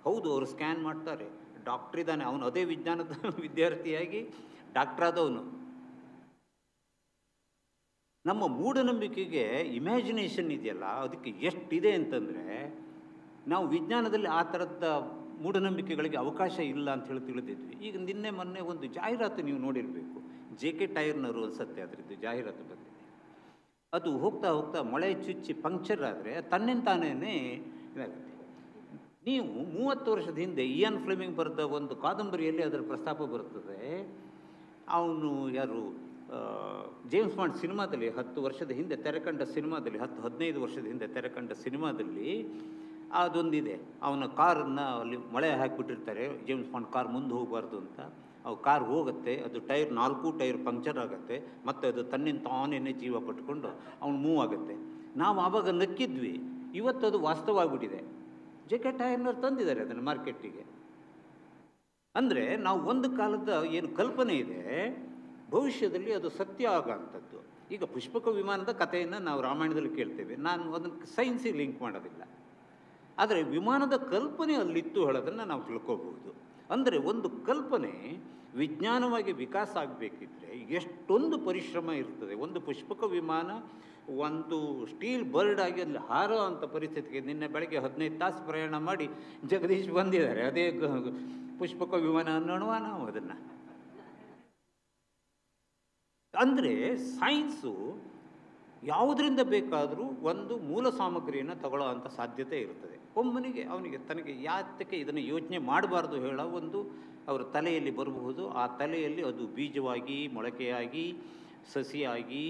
S4: ಹೌದು, ಅವರು ಸ್ಕ್ಯಾನ್ ಮಾಡ್ತಾರೆ. ಡಾಕ್ಟ್ರಿದ್ದಾನೆ, ಅವನು ಅದೇ ವಿಜ್ಞಾನದ ವಿದ್ಯಾರ್ಥಿಯಾಗಿ ಡಾಕ್ಟ್ರಾದವನು. ನಮ್ಮ ಮೂಢನಂಬಿಕೆಗೆ ಇಮ್ಯಾಜಿನೇಷನ್ ಇದೆಯಲ್ಲ, ಅದಕ್ಕೆ ಎಷ್ಟಿದೆ ಅಂತಂದರೆ, ನಾವು ವಿಜ್ಞಾನದಲ್ಲಿ ಆ ಥರದ ಮೂಢನಂಬಿಕೆಗಳಿಗೆ ಅವಕಾಶ ಇಲ್ಲ ಅಂತ ಹೇಳಿ ತಿಳಿದಿದ್ವಿ. ಈಗ ಮೊನ್ನೆ ಒಂದು ಜಾಹೀರಾತು ನೀವು ನೋಡಿರಬೇಕು, JK ಟೈರ್ನವರು ಅನ್ಸತ್ತೆ, ಅದರದ್ದು ಜಾಹೀರಾತು ಬಂದಿದೆ. ಅದು ಹೋಗ್ತಾ ಹೋಗ್ತಾ ಮೊಳೆ ಚುಚ್ಚಿ ಪಂಕ್ಚರ್ ಆದರೆ ತನ್ನಿಂತಾನೇ ಇದಾಗುತ್ತೆ. ನೀವು 30 ವರ್ಷದ ಹಿಂದೆ ಇಯಾನ್ ಫ್ಲೆಮಿಂಗ್ ಬರೆದ ಒಂದು ಕಾದಂಬರಿಯಲ್ಲಿ ಅದರ ಪ್ರಸ್ತಾಪ ಬರುತ್ತದೆ. ಅವನು ಜೇಮ್ಸ್ ಬಾಂಡ್ ಸಿನಿಮಾದಲ್ಲಿ 10 ವರ್ಷದ ಹಿಂದೆ ತೆರೆಕಂಡ ಸಿನಿಮಾದಲ್ಲಿ, 10-15 ವರ್ಷದ ಹಿಂದೆ ತೆರೆಕಂಡ ಸಿನಿಮಾದಲ್ಲಿ ಅದೊಂದಿದೆ. ಅವನ ಕಾರನ್ನು ಅಲ್ಲಿ ಮಳೆ ಹಾಕಿಬಿಟ್ಟಿರ್ತಾರೆ. ಜೇಮ್ಸ್ ಬಾಂಡ್ ಕಾರ್ ಮುಂದೆ ಹೋಗಬಾರ್ದು ಅಂತ. ಅವು ಕಾರ್ ಹೋಗುತ್ತೆ, ಅದು 4 ಟೈರ್ ಪಂಕ್ಚರ್ ಆಗುತ್ತೆ, ಮತ್ತು ಅದು ತನ್ನಿಂದ ತಾನೇ ಜೀವ ಪಟ್ಕೊಂಡು ಅವನು ಮೂವ್ ಆಗುತ್ತೆ. ನಾವು ಆವಾಗ ನಕ್ಕಿದ್ವಿ. ಇವತ್ತು ಅದು ವಾಸ್ತವ ಆಗಿಬಿಟ್ಟಿದೆ. JK ಟೈರ್ನವ್ರು ತಂದಿದ್ದಾರೆ ಅದನ್ನು ಮಾರ್ಕೆಟಿಗೆ. ಅಂದರೆ ನಾವು ಒಂದು ಕಾಲದ ಏನು ಕಲ್ಪನೆ ಇದೆ, ಭವಿಷ್ಯದಲ್ಲಿ ಅದು ಸತ್ಯ ಆಗೋಂಥದ್ದು. ಈಗ ಪುಷ್ಪಕ ವಿಮಾನದ ಕಥೆಯನ್ನು ನಾವು ರಾಮಾಯಣದಲ್ಲಿ ಕೇಳ್ತೇವೆ. ನಾನು ಅದನ್ನು ಸೈನ್ಸಿಗೆ ಲಿಂಕ್ ಮಾಡೋದಿಲ್ಲ. ಆದರೆ ವಿಮಾನದ ಕಲ್ಪನೆ ಅಲ್ಲಿತ್ತು ಹೇಳೋದನ್ನು ನಾವು ತಿಳ್ಕೋಬಹುದು. ಅಂದರೆ ಒಂದು ಕಲ್ಪನೆ ವಿಜ್ಞಾನವಾಗಿ ವಿಕಾಸ ಆಗಬೇಕಿದ್ರೆ ಎಷ್ಟೊಂದು ಪರಿಶ್ರಮ ಇರ್ತದೆ. ಒಂದು ಪುಷ್ಪಕ ವಿಮಾನ ಒಂದು ಸ್ಟೀಲ್ ಬರ್ಡ್ ಆಗಿ ಅಲ್ಲಿ ಹಾರೋ ಅಂಥ ಪರಿಸ್ಥಿತಿಗೆ ನಿನ್ನೆ ಬೆಳಗ್ಗೆ 15 ತಾಸು ಪ್ರಯಾಣ ಮಾಡಿ ಜಗದೀಶ್ ಬಂದಿದ್ದಾರೆ. ಅದೇ ಪುಷ್ಪಕ ವಿಮಾನ ಅನ್ನೋಣ ನಾವು ಅದನ್ನು. ಅಂದರೆ ಸೈನ್ಸು ಯಾವುದರಿಂದ ಬೇಕಾದರೂ ಒಂದು ಮೂಲ ಸಾಮಗ್ರಿಯನ್ನು ತಗೊಳ್ಳೋ ಅಂಥ ಸಾಧ್ಯತೆ ಇರ್ತದೆ. ಅವನಿಗೆ ತನಗೆ ಯಾತಕ್ಕೆ ಇದನ್ನು ಯೋಚನೆ ಮಾಡಬಾರ್ದು ಹೇಳೋ ಒಂದು ಅವರ ತಲೆಯಲ್ಲಿ ಬರಬಹುದು. ಆ ತಲೆಯಲ್ಲಿ ಅದು ಬೀಜವಾಗಿ, ಮೊಳಕೆಯಾಗಿ, ಸಸಿಯಾಗಿ,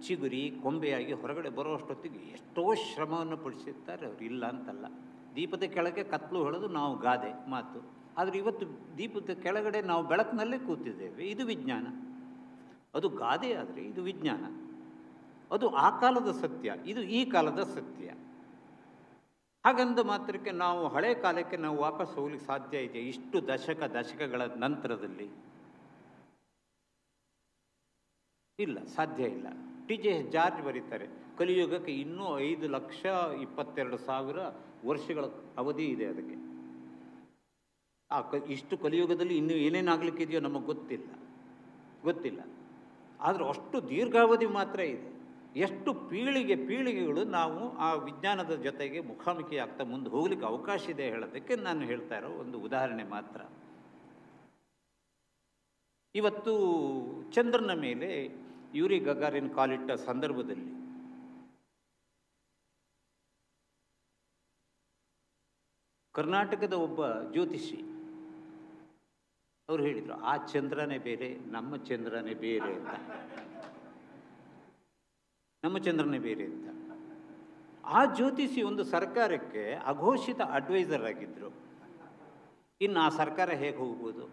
S4: ಚಿಗುರಿ, ಕೊಂಬೆಯಾಗಿ ಹೊರಗಡೆ ಬರುವಷ್ಟೊತ್ತಿಗೆ ಎಷ್ಟೋ ಶ್ರಮವನ್ನು ಪಡಿಸಿರ್ತಾರೆ ಅವರು, ಇಲ್ಲ ಅಂತಲ್ಲ. ದೀಪದ ಕೆಳಗೆ ಕತ್ತಲು ಹೇಳೋದು ನಾವು ಗಾದೆ ಮಾತು. ಆದರೆ ಇವತ್ತು ದೀಪದ ಕೆಳಗಡೆ ನಾವು ಬೆಳಕಿನಲ್ಲೇ ಕೂತಿದ್ದೇವೆ. ಇದು ವಿಜ್ಞಾನ. ಅದು ಗಾದೆ ಆದರೆ ಇದು ವಿಜ್ಞಾನ. ಅದು ಆ ಕಾಲದ ಸತ್ಯ, ಇದು ಈ ಕಾಲದ ಸತ್ಯ. ಹಾಗಂದ ಮಾತ್ರಕ್ಕೆ ನಾವು ಹಳೆ ಕಾಲಕ್ಕೆ ನಾವು ವಾಪಸ್ ಹೋಗ್ಲಿಕ್ಕೆ ಸಾಧ್ಯ ಇದೆ? ಇಷ್ಟು ದಶಕಗಳ ನಂತರದಲ್ಲಿ ಇಲ್ಲ, ಸಾಧ್ಯ ಇಲ್ಲ. TJS ಜಾರ್ಜ್ ಬರೀತಾರೆ, ಕಲಿಯುಗಕ್ಕೆ ಇನ್ನೂ 5,22,000 ವರ್ಷಗಳ ಅವಧಿ ಇದೆ ಅದಕ್ಕೆ. ಇಷ್ಟು ಕಲಿಯುಗದಲ್ಲಿ ಇನ್ನೂ ಏನೇನಾಗಲಿಕ್ಕಿದೆಯೋ ನಮಗೆ ಗೊತ್ತಿಲ್ಲ. ಆದರೆ ಅಷ್ಟು ದೀರ್ಘಾವಧಿ ಮಾತ್ರ ಇದೆ. ಎಷ್ಟು ಪೀಳಿಗೆಗಳು ನಾವು ಆ ವಿಜ್ಞಾನದ ಜೊತೆಗೆ ಮುಖಾಮುಖಿ ಆಗ್ತಾ ಮುಂದೆ ಹೋಗ್ಲಿಕ್ಕೆ ಅವಕಾಶ ಇದೆ ಹೇಳೋದಕ್ಕೆ ನಾನು ಹೇಳ್ತಾ ಇರೋ ಒಂದು ಉದಾಹರಣೆ ಮಾತ್ರ. ಇವತ್ತು ಚಂದ್ರನ ಮೇಲೆ ಯೂರಿ ಗಗಾರಿನ್ ಕಾಲಿಟ್ಟ ಸಂದರ್ಭದಲ್ಲಿ ಕರ್ನಾಟಕದ ಒಬ್ಬ ಜ್ಯೋತಿಷಿ ಅವರು ಹೇಳಿದರು, ಆ ಚಂದ್ರನೇ ಬೇರೆ, ನಮ್ಮ ಚಂದ್ರನೇ ಬೇರೆ ಅಂತ. ಆ ಜ್ಯೋತಿಷಿ ಒಂದು ಸರ್ಕಾರಕ್ಕೆ ಅಘೋಷಿತ ಅಡ್ವೈಸರ್ ಆಗಿದ್ದರು. ಇನ್ನು ಆ ಸರ್ಕಾರ ಹೇಗೆ ಹೋಗ್ಬೋದು?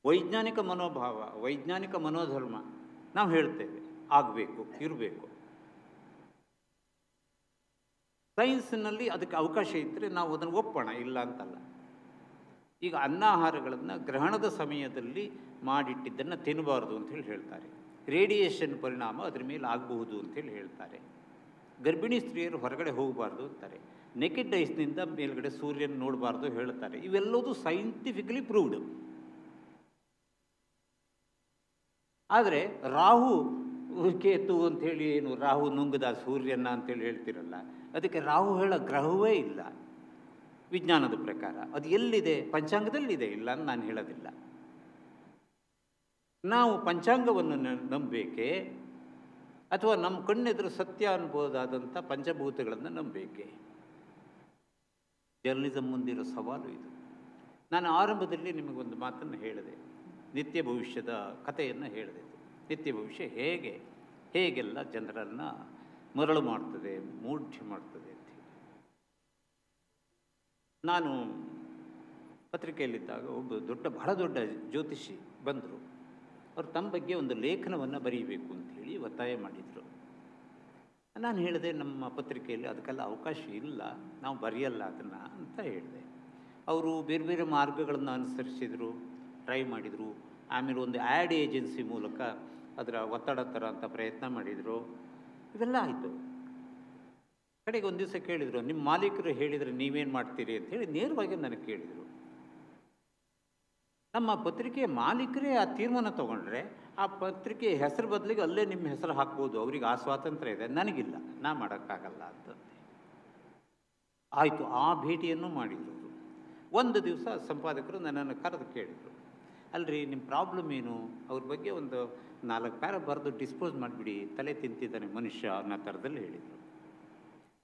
S4: ವೈಜ್ಞಾನಿಕ ಮನೋಭಾವ, ವೈಜ್ಞಾನಿಕ ಮನೋಧರ್ಮ ನಾವು ಹೇಳ್ತೇವೆ, ಆಗಬೇಕು, ಇರಬೇಕು. ಸೈನ್ಸ್ನಲ್ಲಿ ಅದಕ್ಕೆ ಅವಕಾಶ ಇದ್ದರೆ ನಾವು ಅದನ್ನು ಒಪ್ಪೋಣ, ಇಲ್ಲ ಅಂತಲ್ಲ. ಈಗ ಅನ್ನಾಹಾರಗಳನ್ನು ಗ್ರಹಣದ ಸಮಯದಲ್ಲಿ ಮಾಡಿಟ್ಟಿದ್ದನ್ನು ತಿನ್ನಬಾರ್ದು ಅಂತೇಳಿ ಹೇಳ್ತಾರೆ. ರೇಡಿಯೇಷನ್ ಪರಿಣಾಮ ಅದರ ಮೇಲೆ ಆಗಬಹುದು ಅಂತೇಳಿ ಹೇಳ್ತಾರೆ. ಗರ್ಭಿಣಿ ಸ್ತ್ರೀಯರು ಹೊರಗಡೆ ಹೋಗಬಾರ್ದು ಅಂತಾರೆ. ನೆಕೆಡ್ ಐಸ್ನಿಂದ ಮೇಲ್ಗಡೆ ಸೂರ್ಯನ ನೋಡಬಾರ್ದು ಹೇಳ್ತಾರೆ. ಇವೆಲ್ಲವೂ ಸೈಂಟಿಫಿಕಲಿ ಪ್ರೂವ್ಡ್. ಆದರೆ ರಾಹು ಕೇತು ಅಂಥೇಳಿ ಏನು ರಾಹು ನುಂಗದ ಸೂರ್ಯನ ಅಂತೇಳಿ ಹೇಳ್ತಿರಲ್ಲ, ಅದಕ್ಕೆ ರಾಹು ಹೇಳೋ ಗ್ರಹವೇ ಇಲ್ಲ ವಿಜ್ಞಾನದ ಪ್ರಕಾರ. ಅದು ಎಲ್ಲಿದೆ? ಪಂಚಾಂಗದಲ್ಲಿದೆ, ಇಲ್ಲ ಅಂತ ನಾನು ಹೇಳೋದಿಲ್ಲ. ನಾವು ಪಂಚಾಂಗವನ್ನು ನಂಬಬೇಕೆ ಅಥವಾ ನಮ್ಮ ಕಣ್ಣೆದುರು ಸತ್ಯ ಅನ್ಬೋದಾದಂಥ ಪಂಚಭೂತಗಳನ್ನು ನಂಬಬೇಕೆ? ಜರ್ನಲಿಸಮ್ ಮುಂದಿರೋ ಸವಾಲು ಇದು. ನಾನು ಆರಂಭದಲ್ಲಿ ನಿಮಗೊಂದು ಮಾತನ್ನು ಹೇಳಿದೆ, ನಿತ್ಯ ಭವಿಷ್ಯದ ಕಥೆಯನ್ನು ಹೇಳಿದೆ. ನಿತ್ಯ ಭವಿಷ್ಯ ಹೇಗೆಲ್ಲ ಜನರನ್ನು ಮರಳು ಮಾಡ್ತದೆ, ಮೂಢ್ಯ ಮಾಡ್ತದೆ ಅಂತ ಹೇಳಿ. ನಾನು ಪತ್ರಿಕೆಯಲ್ಲಿದ್ದಾಗ ಬಹಳ ದೊಡ್ಡ ಜ್ಯೋತಿಷಿ ಬಂದರು. ಅವರು ತಮ್ಮ ಬಗ್ಗೆ ಒಂದು ಲೇಖನವನ್ನು ಬರೀಬೇಕು ಅಂಥೇಳಿ ಒತ್ತಾಯ ಮಾಡಿದರು. ನಾನು ಹೇಳಿದೆ, ನಮ್ಮ ಪತ್ರಿಕೆಯಲ್ಲಿ ಅದಕ್ಕೆಲ್ಲ ಅವಕಾಶ ಇಲ್ಲ, ನಾವು ಬರೆಯಲ್ಲ ಅದನ್ನು ಅಂತ ಹೇಳಿದೆ. ಅವರು ಬೇರೆ ಬೇರೆ ಮಾರ್ಗಗಳನ್ನು ಅನುಸರಿಸಿದರು, ಟ್ರೈ ಮಾಡಿದರು. ಆಮೇಲೆ ಒಂದು ಆ್ಯಡ್ ಏಜೆನ್ಸಿ ಮೂಲಕ ಅದರ ಒತ್ತಡ ಥರ ಅಂತ ಪ್ರಯತ್ನ ಮಾಡಿದರು. ಇವೆಲ್ಲ ಆಯಿತು. ಕಡೆಗೆ ಒಂದು ದಿವಸ ಕೇಳಿದರು, ನಿಮ್ಮ ಮಾಲೀಕರು ಹೇಳಿದರೆ ನೀವೇನು ಮಾಡ್ತೀರಿ ಅಂಥೇಳಿ ನೇರವಾಗಿ ನನಗೆ ಕೇಳಿದರು. ನಮ್ಮ ಪತ್ರಿಕೆಯ ಮಾಲೀಕರೇ ಆ ತೀರ್ಮಾನ ತೊಗೊಂಡ್ರೆ ಆ ಪತ್ರಿಕೆಯ ಹೆಸರು ಬದಲಿಗೆ ಅಲ್ಲೇ ನಿಮ್ಮ ಹೆಸರು ಹಾಕ್ಬೋದು, ಅವ್ರಿಗೆ ಆ ಸ್ವಾತಂತ್ರ್ಯ ಇದೆ, ನನಗಿಲ್ಲ, ನಾ ಮಾಡೋಕ್ಕಾಗಲ್ಲ ಅಂತಂದೆ. ಆಯಿತು, ಆ ಭೇಟಿಯನ್ನು ಮಾಡಿದರು. ಒಂದು ದಿವಸ ಸಂಪಾದಕರು ನನ್ನನ್ನು ಕರೆದು ಕೇಳಿದರು, ಅಲ್ರಿ ನಿಮ್ಮ ಪ್ರಾಬ್ಲಮ್ ಏನು, ಅವ್ರ ಬಗ್ಗೆ ಒಂದು 4 ಪ್ಯಾರ ಬರೆದು ಡಿಸ್ಪೋಸ್ ಮಾಡಿಬಿಡಿ, ತಲೆ ತಿಂತಿದ್ದಾನೆ ಮನುಷ್ಯ ಅನ್ನೋ ಥರದಲ್ಲಿ ಹೇಳಿದರು.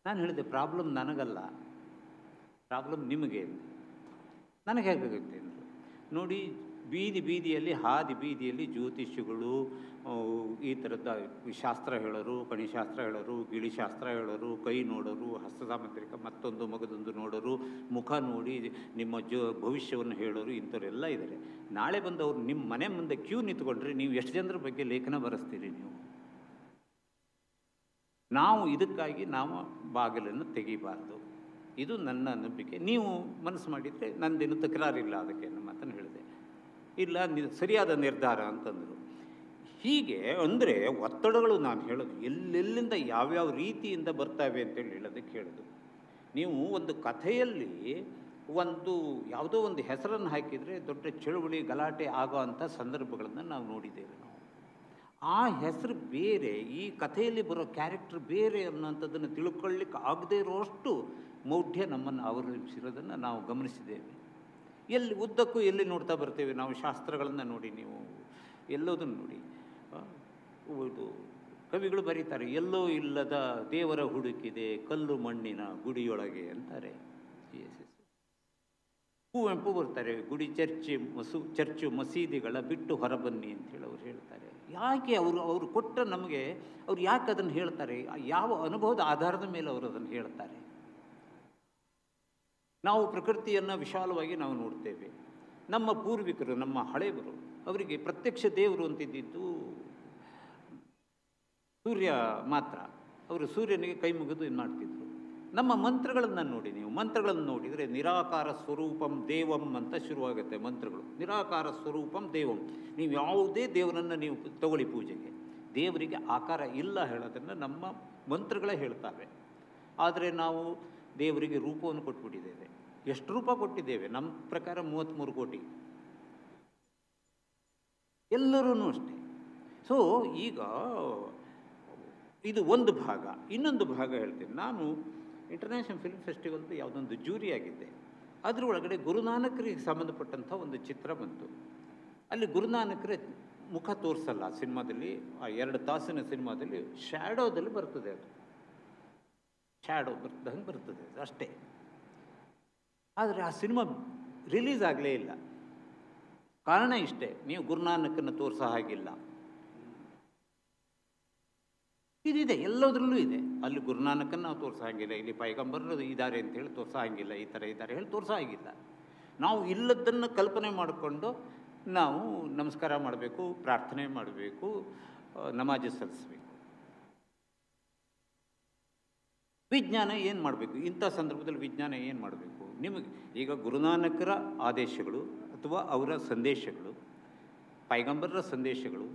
S4: ನಾನು ಹೇಳಿದೆ, ಪ್ರಾಬ್ಲಮ್ ನನಗಲ್ಲ, ಪ್ರಾಬ್ಲಮ್ ನಿಮಗೆ. ನನಗೆ ಹೇಗಾಗುತ್ತೆ ಅಂದರು. ನೋಡಿ, ಬೀದಿಯಲ್ಲಿ ಹಾದಿ ಬೀದಿಯಲ್ಲಿ ಜ್ಯೋತಿಷಿಗಳು, ಈ ಥರದ ಶಾಸ್ತ್ರ ಹೇಳೋರು, ಕಣಿಶಾಸ್ತ್ರ ಹೇಳೋರು, ಗಿಳಿಶಾಸ್ತ್ರ ಹೇಳೋರು, ಕೈ ನೋಡೋರು, ಹಸ್ತ ಸಾಮುದ್ರಿಕ ಮತ್ತೊಂದು ಮಗದೊಂದು ನೋಡೋರು, ಮುಖ ನೋಡಿ ನಿಮ್ಮ ಭವಿಷ್ಯವನ್ನು ಹೇಳೋರು, ಇಂಥವರೆಲ್ಲ ಇದ್ದಾರೆ. ನಾಳೆ ಬಂದವರು ನಿಮ್ಮ ಮನೆ ಮುಂದೆ ಕ್ಯೂ ನಿಂತ್ಕೊಂಡ್ರೆ ನೀವು ಎಷ್ಟು ಜನರ ಬಗ್ಗೆ ಲೇಖನ ಬರೆಸ್ತೀರಿ ನೀವು? ನಾವು ಇದಕ್ಕಾಗಿ ನಾವು ಬಾಗಿಲನ್ನು ತೆಗಿಬಾರ್ದು, ಇದು ನನ್ನ ನಂಬಿಕೆ. ನೀವು ಮನಸ್ಸು ಮಾಡಿದರೆ ನಂದೇನು ತಕರಾರಿಲ್ಲ ಅದಕ್ಕೆ ನಮ್ಮ ಮಾತನ್ನು ಹೇಳಿದೆ. ಇಲ್ಲ, ಸರಿಯಾದ ನಿರ್ಧಾರ ಅಂತಂದರು. ಹೀಗೆ ಅಂದರೆ ಒತ್ತಡಗಳು ನಾನು ಹೇಳೋದು ಎಲ್ಲೆಲ್ಲಿಂದ ಯಾವ್ಯಾವ ರೀತಿಯಿಂದ ಬರ್ತಾವೆ ಅಂತೇಳಿ ಹೇಳೋದಕ್ಕೆ ಹೇಳೋದು. ನೀವು ಒಂದು ಕಥೆಯಲ್ಲಿ ಯಾವುದೋ ಒಂದು ಹೆಸರನ್ನು ಹಾಕಿದರೆ ದೊಡ್ಡ ಚಳುವಳಿ ಗಲಾಟೆ ಆಗೋ ಅಂಥ ಸಂದರ್ಭಗಳನ್ನು ನಾವು ನೋಡಿದ್ದೇವೆ. ನಾವು ಆ ಹೆಸರು ಬೇರೆ, ಈ ಕಥೆಯಲ್ಲಿ ಬರೋ ಕ್ಯಾರೆಕ್ಟರ್ ಬೇರೆ ಅನ್ನೋಂಥದ್ದನ್ನು ತಿಳ್ಕೊಳ್ಳಿಕ್ಕೆ ಆಗದೇ ಇರೋಷ್ಟು ಮೌಢ್ಯ ನಮ್ಮನ್ನು ಅವಲಂಬಿಸಿರೋದನ್ನು ನಾವು ಗಮನಿಸಿದ್ದೇವೆ. ಉದ್ದಕ್ಕೂ ಎಲ್ಲಿ ನೋಡ್ತಾ ಬರ್ತೇವೆ ನಾವು ಶಾಸ್ತ್ರಗಳನ್ನು ನೋಡಿ, ನೀವು ಎಲ್ಲೋದನ್ನು ನೋಡಿ. ಇದು ಕವಿಗಳು ಬರೀತಾರೆ, ಎಲ್ಲೋ ಇಲ್ಲದ ದೇವರ ಹುಡುಕಿದೆ ಕಲ್ಲು ಮಣ್ಣಿನ ಗುಡಿಯೊಳಗೆ ಅಂತಾರೆ. ಕುವೆಂಪು ಬರ್ತಾರೆ, ಗುಡಿ ಚರ್ಚು ಮಸೀದಿಗಳ ಬಿಟ್ಟು ಹೊರಬನ್ನಿ ಅಂತೇಳಿ ಅವ್ರು ಹೇಳ್ತಾರೆ. ಯಾಕೆ ಅವರು ಕೊಟ್ಟ ನಮಗೆ ಅವ್ರು ಯಾಕೆ ಅದನ್ನು ಹೇಳ್ತಾರೆ? ಯಾವ ಅನುಭವದ ಆಧಾರದ ಮೇಲೆ ಅವರು ಅದನ್ನು ಹೇಳ್ತಾರೆ? ನಾವು ಪ್ರಕೃತಿಯನ್ನು ವಿಶಾಲವಾಗಿ ನಾವು ನೋಡ್ತೇವೆ. ನಮ್ಮ ಪೂರ್ವಿಕರು, ನಮ್ಮ ಹಳೆಯವರು, ಅವರಿಗೆ ಪ್ರತ್ಯಕ್ಷ ದೇವರು ಅಂತಿದ್ದಿದ್ದು ಸೂರ್ಯ ಮಾತ್ರ. ಅವರು ಸೂರ್ಯನಿಗೆ ಕೈ ಮುಗಿದು ಇದು ಮಾಡ್ತಿದ್ರು. ನಮ್ಮ ಮಂತ್ರಗಳನ್ನು ನೋಡಿ, ನೀವು ಮಂತ್ರಗಳನ್ನು ನೋಡಿದರೆ ನಿರಾಕಾರ ಸ್ವರೂಪಂ ದೇವಂ ಅಂತ ಶುರುವಾಗುತ್ತೆ ಮಂತ್ರಗಳು. ನಿರಾಕಾರ ಸ್ವರೂಪಂ ದೇವಂ. ನೀವು ಯಾವುದೇ ದೇವರನ್ನು ನೀವು ತಗೊಳ್ಳಿ ಪೂಜೆಗೆ, ದೇವರಿಗೆ ಆಕಾರ ಇಲ್ಲ ಹೇಳೋದನ್ನು ನಮ್ಮ ಮಂತ್ರಗಳೇ ಹೇಳ್ತಾವೆ. ಆದರೆ ನಾವು ದೇವರಿಗೆ ರೂಪವನ್ನು ಕೊಟ್ಬಿಟ್ಟಿದ್ದೇವೆ. ಎಷ್ಟು ರೂಪ ಕೊಟ್ಟಿದ್ದೇವೆ? ನಮ್ಮ ಪ್ರಕಾರ 33 ಕೋಟಿ, ಎಲ್ಲರೂ ಅಷ್ಟೇ. ಸೊ ಈಗ ಇದು ಒಂದು ಭಾಗ. ಇನ್ನೊಂದು ಭಾಗ ಹೇಳ್ತೀನಿ. ನಾನು ಇಂಟರ್ನ್ಯಾಷನಲ್ ಫಿಲ್ಮ್ ಫೆಸ್ಟಿವಲ್ದು ಯಾವುದೊಂದು ಜೂರಿ ಆಗಿದ್ದೆ. ಅದರೊಳಗಡೆ ಗುರುನಾನಕರಿಗೆ ಸಂಬಂಧಪಟ್ಟಂಥ ಒಂದು ಚಿತ್ರ ಬಂತು. ಅಲ್ಲಿ ಗುರುನಾನಕರ ಮುಖ ತೋರಿಸಲ್ಲ ಆ ಸಿನಿಮಾದಲ್ಲಿ. ಆ 2 ತಾಸಿನ ಸಿನಿಮಾದಲ್ಲಿ ಶ್ಯಾಡೋದಲ್ಲಿ ಬರ್ತದೆ, ಅದು ಶ್ಯಾಡೋ ಬರ್ದಂಗೆ ಬರ್ತದೆ ಅದು ಅಷ್ಟೇ. ಆದರೆ ಆ ಸಿನಿಮಾ ರಿಲೀಸ್ ಆಗಲೇ ಇಲ್ಲ. ಕಾರಣ ಇಷ್ಟೇ, ನೀವು ಗುರುನಾನಕನ್ನು ತೋರಿಸೋ ಹಾಗಿಲ್ಲ. ಇದಿದೆ, ಎಲ್ಲದರಲ್ಲೂ ಇದೆ. ಅಲ್ಲಿ ಗುರುನಾನಕನ್ನು ನಾವು ತೋರಿಸೋ ಹಾಗಿಲ್ಲ, ಇಲ್ಲಿ ಪೈಗಂಬರರು ಇದ್ದಾರೆ ಅಂತೇಳಿ ತೋರಿಸೋ ಹಾಗಿಲ್ಲ, ಈ ಥರ ಇದ್ದಾರೆ ಹೇಳಿ ತೋರಿಸೋ ಹಾಗಿಲ್ಲ. ನಾವು ಇಲ್ಲದನ್ನು ಕಲ್ಪನೆ ಮಾಡಿಕೊಂಡು ನಾವು ನಮಸ್ಕಾರ ಮಾಡಬೇಕು, ಪ್ರಾರ್ಥನೆ ಮಾಡಬೇಕು, ನಮಾಜ್ ಸಲ್ಲಿಸಬೇಕು. ವಿಜ್ಞಾನ ಏನು ಮಾಡಬೇಕು ಇಂಥ ಸಂದರ್ಭದಲ್ಲಿ? ವಿಜ್ಞಾನ ಏನು ಮಾಡಬೇಕು? ನಿಮಗೆ ಈಗ ಗುರುನಾನಕರ ಆದೇಶಗಳು ಅಥವಾ ಅವರ ಸಂದೇಶಗಳು, ಪೈಗಂಬರರ ಸಂದೇಶಗಳು,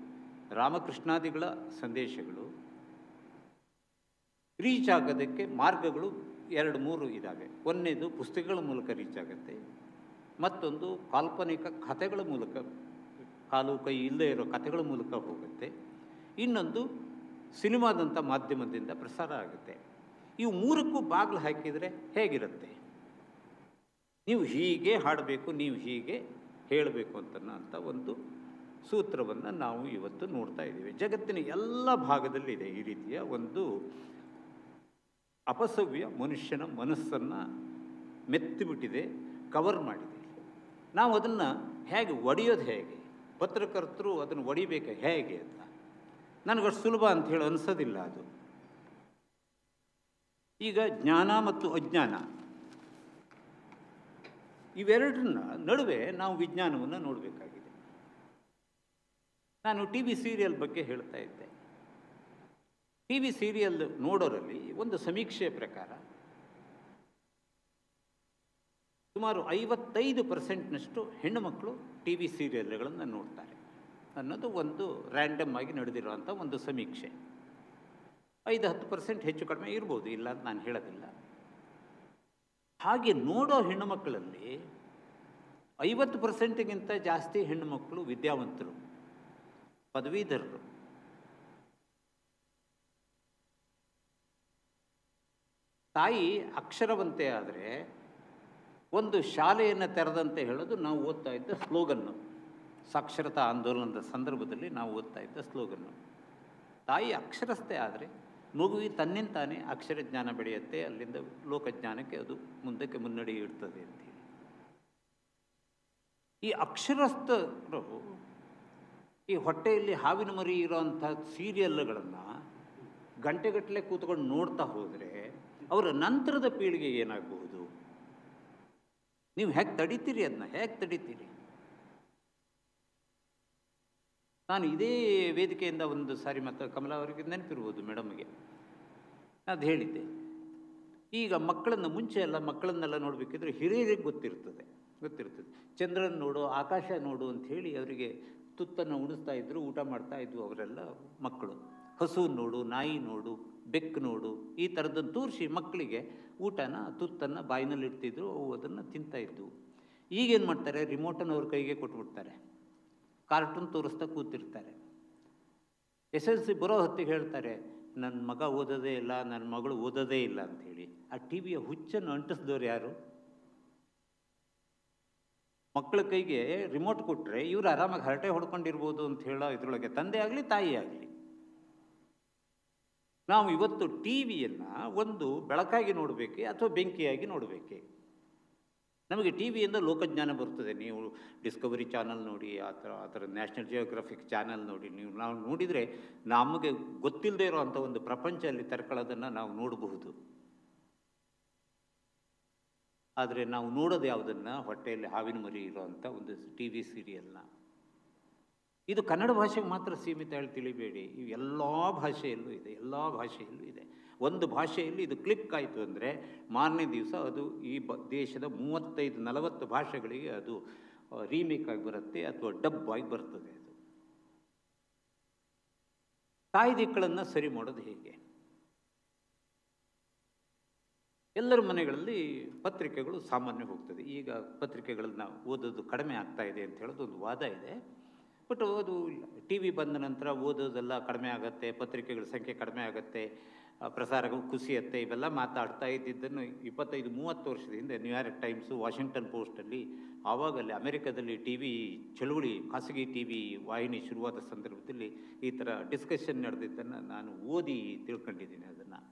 S4: ರಾಮಕೃಷ್ಣಾದಿಗಳ ಸಂದೇಶಗಳು ರೀಚ್ ಆಗೋದಕ್ಕೆ ಮಾರ್ಗಗಳು 2-3 ಇದ್ದಾವೆ. ಒಂದನೇದು ಪುಸ್ತಕಗಳ ಮೂಲಕ ರೀಚ್ ಆಗುತ್ತೆ, ಮತ್ತೊಂದು ಕಾಲ್ಪನಿಕ ಕಥೆಗಳ ಮೂಲಕ, ಕಾಲು ಕೈ ಇಲ್ಲದೇ ಇರೋ ಕಥೆಗಳ ಮೂಲಕ ಹೋಗುತ್ತೆ, ಇನ್ನೊಂದು ಸಿನಿಮಾದಂಥ ಮಾಧ್ಯಮದಿಂದ ಪ್ರಸಾರ ಆಗುತ್ತೆ. ಇವು 3ಕ್ಕೂ ಬಾಗಿಲು ಹಾಕಿದರೆ ಹೇಗಿರುತ್ತೆ? ನೀವು ಹೀಗೆ ಹಾಡಬೇಕು, ನೀವು ಹೀಗೆ ಹೇಳಬೇಕು ಅಂತ ಒಂದು ಸೂತ್ರವನ್ನು ನಾವು ಇವತ್ತು ನೋಡ್ತಾ ಇದ್ದೀವಿ. ಜಗತ್ತಿನ ಎಲ್ಲ ಭಾಗದಲ್ಲಿದೆ ಈ ರೀತಿಯ ಒಂದು ಅಪಸವ್ಯ ಮನುಷ್ಯನ ಮನಸ್ಸನ್ನು ಮೆತ್ತಿಬಿಟ್ಟಿದೆ, ಕವರ್ ಮಾಡಿದೆ. ನಾವು ಅದನ್ನು ಹೇಗೆ ಒಡೆಯೋದು ಹೇಗೆ? ಪತ್ರಕರ್ತರು ಅದನ್ನು ಒಡಿಬೇಕು ಹೇಗೆ ಅಂತ ನನಗಷ್ಟು ಸುಲಭ ಅಂತ ಹೇಳಿ ಅನಿಸೋದಿಲ್ಲ ಅದು. ಈಗ ಜ್ಞಾನ ಮತ್ತು ಅಜ್ಞಾನ ಇವೆರಡನ್ನ ನಡುವೆ ನಾವು ವಿಜ್ಞಾನವನ್ನು ನೋಡಬೇಕಾಗಿದೆ. ನಾನು ಟಿ ವಿ ಸೀರಿಯಲ್ ಬಗ್ಗೆ ಹೇಳ್ತಾ ಇದ್ದೆ. ಟಿ ವಿ ಸೀರಿಯಲ್ ನೋಡೋರಲ್ಲಿ ಒಂದು ಸಮೀಕ್ಷೆಯ ಪ್ರಕಾರ ಸುಮಾರು 55% ಹೆಣ್ಣು ಮಕ್ಕಳು ಟಿ ವಿ ಸೀರಿಯಲ್ಗಳನ್ನು ನೋಡ್ತಾರೆ ಅನ್ನೋದು ಒಂದು ರ್ಯಾಂಡಮ್ ಆಗಿ ನಡೆದಿರುವಂಥ ಒಂದು ಸಮೀಕ್ಷೆ. 5-10% ಹೆಚ್ಚು ಕಡಿಮೆ ಇರ್ಬೋದು, ಇಲ್ಲ ಅಂತ ನಾನು ಹೇಳೋದಿಲ್ಲ. ಹಾಗೆ ನೋಡೋ ಹೆಣ್ಣು ಮಕ್ಕಳಲ್ಲಿ 50%ಗಿಂತ ಜಾಸ್ತಿ ಹೆಣ್ಣು ಮಕ್ಕಳು ವಿದ್ಯಾವಂತರು, ಪದವೀಧರರು. ತಾಯಿ ಅಕ್ಷರವಂತೆ ಆದರೆ ಒಂದು ಶಾಲೆಯನ್ನು ತೆರೆದಂತೆ ಹೇಳೋದು ನಾವು ಓದ್ತಾ ಇದ್ದ ಸ್ಲೋಗನ್ನು. ಸಾಕ್ಷರತಾ ಆಂದೋಲನದ ಸಂದರ್ಭದಲ್ಲಿ ನಾವು ಓದ್ತಾ ಇದ್ದ ಸ್ಲೋಗನ್ನು. ತಾಯಿ ಅಕ್ಷರಸ್ಥೆ ಆದರೆ ಮಗುವಿ ತನ್ನಿಂತಾನೇ ಅಕ್ಷರ ಜ್ಞಾನ ಬೆಳೆಯುತ್ತೆ, ಅಲ್ಲಿಂದ ಲೋಕಜ್ಞಾನಕ್ಕೆ ಅದು ಮುಂದಕ್ಕೆ ಮುನ್ನಡೆ ಇಡ್ತದೆ ಅಂತೇಳಿ. ಈ ಅಕ್ಷರಸ್ಥರು ಈ ಹೊಟ್ಟೆಯಲ್ಲಿ ಹಾವಿನ ಮರಿ ಇರೋಂಥ ಸೀರಿಯಲ್ಗಳನ್ನು ಗಂಟೆಗಟ್ಟಲೆ ಕೂತ್ಕೊಂಡು ನೋಡ್ತಾ ಹೋದರೆ ಅವರ ನಂತರದ ಪೀಳಿಗೆ ಏನಾಗಬಹುದು? ನೀವು ಹೇಗೆ ತಡಿತೀರಿ? ಅದನ್ನ ಹೇಗೆ ತಡಿತೀರಿ? ನಾನು ಇದೇ ವೇದಿಕೆಯಿಂದ ಒಂದು ಸಾರಿ ಮತ್ತು ಕಮಲಾ ಅವರಿಗೆ ನೆನಪಿರ್ಬೋದು, ಮೇಡಮ್ಗೆ ಅದು ಹೇಳಿದ್ದೆ. ಈಗ ಮಕ್ಕಳನ್ನು ಮುಂಚೆ ಎಲ್ಲ ಮಕ್ಕಳನ್ನೆಲ್ಲ ನೋಡಬೇಕಿದ್ರೆ ಹಿರಿಯರಿಗೆ ಗೊತ್ತಿರ್ತದೆ. ಚಂದ್ರನ ನೋಡು, ಆಕಾಶ ನೋಡು ಅಂಥೇಳಿ ಅವರಿಗೆ ತುತ್ತನ್ನು ಉಣಿಸ್ತಾ ಇದ್ರು, ಊಟ ಮಾಡ್ತಾ ಇದ್ವು ಅವರೆಲ್ಲ ಮಕ್ಕಳು. ಹಸು ನೋಡು, ನಾಯಿ ನೋಡು, ಬೆಕ್ಕು ನೋಡು, ಈ ಥರದ್ದನ್ನು ತೋರಿಸಿ ಮಕ್ಕಳಿಗೆ ಊಟನ ತುತ್ತನ್ನು ಬಾಯಿನಲ್ಲಿ ಇಡ್ತಿದ್ರು, ಅವು ಅದನ್ನು ತಿಂತಾಯಿದ್ವು. ಈಗೇನು ಮಾಡ್ತಾರೆ? ರಿಮೋಟನ್ನು ಅವ್ರ ಕೈಗೆ ಕೊಟ್ಬಿಡ್ತಾರೆ, ಕಾರ್ಟೂನ್ ತೋರಿಸ್ತಾ ಕೂತಿರ್ತಾರೆ. SLC ಬರೋ ಹೊತ್ತಿಗೆ ಹೇಳ್ತಾರೆ, ನನ್ನ ಮಗ ಓದೋದೇ ಇಲ್ಲ, ನನ್ನ ಮಗಳು ಓದೋದೇ ಇಲ್ಲ ಅಂಥೇಳಿ. ಆ ಟಿ ವಿಯ ಹುಚ್ಚನ್ನು ಅಂಟಿಸಿದವ್ರು ಯಾರು? ಮಕ್ಕಳ ಕೈಗೆ ರಿಮೋಟ್ ಕೊಟ್ಟರೆ ಇವರು ಆರಾಮಾಗಿ ಹರಟೆ ಹೊಡ್ಕೊಂಡಿರ್ಬೋದು ಅಂತ ಹೇಳೋ ಇದ್ರೊಳಗೆ ತಂದೆ ಆಗಲಿ ತಾಯಿ ಆಗಲಿ. ನಾವು ಇವತ್ತು ಟಿ ವಿಯನ್ನು ಒಂದು ಬೆಳಕಾಗಿ ನೋಡಬೇಕೆ ಅಥವಾ ಬೆಂಕಿಯಾಗಿ ನೋಡಬೇಕೆ? ನಮಗೆ ಟಿ ವಿಯಿಂದ ಲೋಕಜ್ಞಾನ ಬರ್ತದೆ. ನೀವು ಡಿಸ್ಕವರಿ ಚಾನಲ್ ನೋಡಿ, ಆ ಥರ ನ್ಯಾಷನಲ್ ಜಿಯೋಗ್ರಫಿಕ್ ಚಾನಲ್ ನೋಡಿ, ನಾವು ನೋಡಿದರೆ ನಮಗೆ ಗೊತ್ತಿಲ್ಲದೆ ಇರೋ ಅಂಥ ಒಂದು ಪ್ರಪಂಚ ಅಲ್ಲಿ ತರ್ಕೊಳ್ಳೋದನ್ನು ನಾವು ನೋಡಬಹುದು. ಆದರೆ ನಾವು ನೋಡೋದು ಯಾವುದನ್ನು? ಹೊಟ್ಟೆಯಲ್ಲಿ ಹಾವಿನ ಮರಿ ಇರೋವಂಥ ಒಂದು ಟಿ ವಿ ಸೀರಿಯಲ್ನ. ಇದು ಕನ್ನಡ ಭಾಷೆಗೆ ಮಾತ್ರ ಸೀಮಿತ ಹೇಳಿ ತಿಳಿಬೇಡಿ, ಇವು ಎಲ್ಲ ಭಾಷೆಯಲ್ಲೂ ಇದೆ, ಎಲ್ಲ ಭಾಷೆಯಲ್ಲೂ ಇದೆ. ಒಂದು ಭಾಷೆಯಲ್ಲಿ ಇದು ಕ್ಲಿಕ್ ಆಯಿತು ಅಂದರೆ ಮಾರನೇ ದಿವಸ ಅದು ಈ ದೇಶದ 35-40 ಭಾಷೆಗಳಿಗೆ ಅದು ರೀಮೇಕ್ ಆಗಿ ಬರುತ್ತೆ ಅಥವಾ ಡಬ್ ಆಗಿ ಬರ್ತದೆ. ಅದು ಕಾಯ್ದೆಗಳನ್ನು ಸರಿ ಮಾಡೋದು ಹೇಗೆ? ಎಲ್ಲರ ಮನೆಗಳಲ್ಲಿ ಪತ್ರಿಕೆಗಳು ಸಾಮಾನ್ಯ ಹೋಗ್ತದೆ. ಈಗ ಪತ್ರಿಕೆಗಳನ್ನ ಓದೋದು ಕಡಿಮೆ ಆಗ್ತಾ ಇದೆ ಅಂತ ಹೇಳೋದು ಒಂದು ವಾದ ಇದೆ. ಬಟ್ ಅದು ಟಿ ವಿ ಬಂದ ನಂತರ ಓದೋದೆಲ್ಲ ಕಡಿಮೆ ಆಗುತ್ತೆ, ಪತ್ರಿಕೆಗಳ ಸಂಖ್ಯೆ ಕಡಿಮೆ ಆಗುತ್ತೆ, ಪ್ರಸಾರಗಳು ಕುಸಿಯುತ್ತೆ, ಇವೆಲ್ಲ ಮಾತಾಡ್ತಾ ಇದ್ದಿದ್ದನ್ನು 25-30 ವರ್ಷದ ಹಿಂದೆ ನ್ಯೂಯಾರ್ಕ್ ಟೈಮ್ಸು, ವಾಷಿಂಗ್ಟನ್ ಪೋಸ್ಟಲ್ಲಿ, ಆವಾಗಲ್ಲಿ ಅಮೆರಿಕದಲ್ಲಿ ಟಿ ವಿ ಚಳುವಳಿ, ಖಾಸಗಿ ಟಿ ವಿ ವಾಹಿನಿ ಶುರುವಾದ ಸಂದರ್ಭದಲ್ಲಿ ಈ ಥರ ಡಿಸ್ಕಷನ್ ನಡೆದಿದ್ದನ್ನು ನಾನು ಓದಿ ತಿಳ್ಕೊಂಡಿದ್ದೀನಿ ಅದನ್ನು.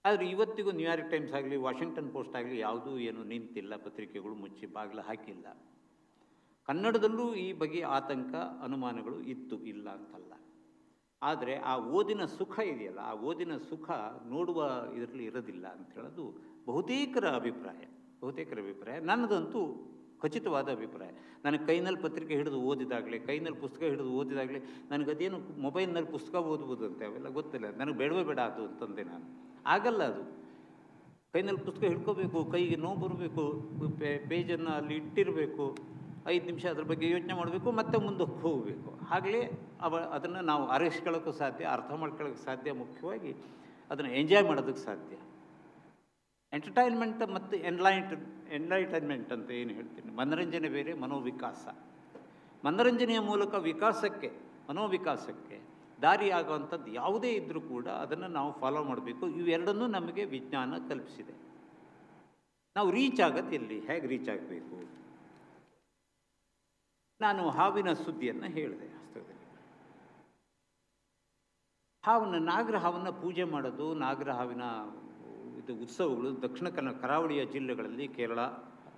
S4: ಆದರೆ ಇವತ್ತಿಗೂ ನ್ಯೂಯಾರ್ಕ್ ಟೈಮ್ಸ್ ಆಗಲಿ, ವಾಷಿಂಗ್ಟನ್ ಪೋಸ್ಟ್ ಆಗಲಿ ಯಾವುದೂ ಏನು ನಿಂತಿಲ್ಲ, ಪತ್ರಿಕೆಗಳು ಮುಚ್ಚಿ ಬಾಗಿಲು ಹಾಕಿಲ್ಲ. ಕನ್ನಡದಲ್ಲೂ ಈ ಬಗೆಯ ಆತಂಕ, ಅನುಮಾನಗಳು ಇತ್ತು, ಇಲ್ಲ ಅಂತಲ್ಲ. ಆದರೆ ಆ ಓದಿನ ಸುಖ ಇದೆಯಲ್ಲ, ಆ ಓದಿನ ಸುಖ ನೋಡುವ ಇದರಲ್ಲಿ ಇರೋದಿಲ್ಲ ಅಂತ ಹೇಳೋದು ಬಹುತೇಕರ ಅಭಿಪ್ರಾಯ. ನನ್ನದಂತೂ ಖಚಿತವಾದ ಅಭಿಪ್ರಾಯ. ನನಗೆ ಕೈನಲ್ಲಿ ಪತ್ರಿಕೆ ಹಿಡಿದು ಓದಿದಾಗಲೇ, ಕೈನಲ್ಲಿ ಪುಸ್ತಕ ಹಿಡಿದು ಓದಿದಾಗಲೇ ನನಗದೇನು ಮೊಬೈಲ್ನಲ್ಲಿ ಪುಸ್ತಕ ಓದ್ಬೋದು ಅಂತೆ ಅವೆಲ್ಲ ಗೊತ್ತಿಲ್ಲ. ನನಗೆ ಬೇಡವೇ ಬೇಡ ಅದು ಅಂತಂದೆ ನಾನು. ಆಗಲ್ಲ ಅದು. ಕೈನಲ್ಲಿ ಪುಸ್ತಕ ಹಿಡ್ಕೋಬೇಕು, ಕೈಗೆ ನೋವು ಬರಬೇಕು, ಪೇಜನ್ನು ಅಲ್ಲಿ ಇಟ್ಟಿರಬೇಕು, 5 ನಿಮಿಷ ಅದ್ರ ಬಗ್ಗೆ ಯೋಚನೆ ಮಾಡಬೇಕು, ಮತ್ತೆ ಮುಂದಕ್ಕೆ ಹೋಗಬೇಕು. ಆಗಲೇ ಅದನ್ನು ನಾವು ಅರಗಿಸ್ಕೊಳ್ಳೋಕ್ಕೂ ಸಾಧ್ಯ, ಅರ್ಥ ಮಾಡ್ಕೊಳ್ಳೋಕ್ಕೆ ಸಾಧ್ಯ, ಮುಖ್ಯವಾಗಿ ಅದನ್ನು ಎಂಜಾಯ್ ಮಾಡೋದಕ್ಕೆ ಸಾಧ್ಯ. ಎಂಟರ್ಟೈನ್ಮೆಂಟ್ ಮತ್ತು ಎನ್ಲೈಟನ್ಮೆಂಟ್ ಅಂತ ಏನು ಹೇಳ್ತೀನಿ, ಮನೋರಂಜನೆ ಬೇರೆ, ಮನೋವಿಕಾಸ. ಮನೋರಂಜನೆಯ ಮೂಲಕ ವಿಕಾಸಕ್ಕೆ, ಮನೋವಿಕಾಸಕ್ಕೆ ದಾರಿ ಆಗುವಂಥದ್ದು ಯಾವುದೇ ಇದ್ದರೂ ಕೂಡ ಅದನ್ನು ನಾವು ಫಾಲೋ ಮಾಡಬೇಕು. ಇವೆರಡನ್ನೂ ನಮಗೆ ವಿಜ್ಞಾನ ಕಲ್ಪಿಸಿದೆ. ನಾವು ರೀಚ್ ಆಗೋದು ಎಲ್ಲಿ, ಹೇಗೆ ರೀಚ್ ಆಗಬೇಕು? ನಾನು ಹಾವಿನ ಸುದ್ದಿಯನ್ನು ಹೇಳಿದೆ ಹಸ್ತದಲ್ಲಿ. ನಾಗರ ಹಾವನ್ನು ಪೂಜೆ ಮಾಡೋದು, ನಾಗರ ಹಾವಿನ ಇದು ಉತ್ಸವಗಳು ದಕ್ಷಿಣ ಕರಾವಳಿಯ ಜಿಲ್ಲೆಗಳಲ್ಲಿ, ಕೇರಳ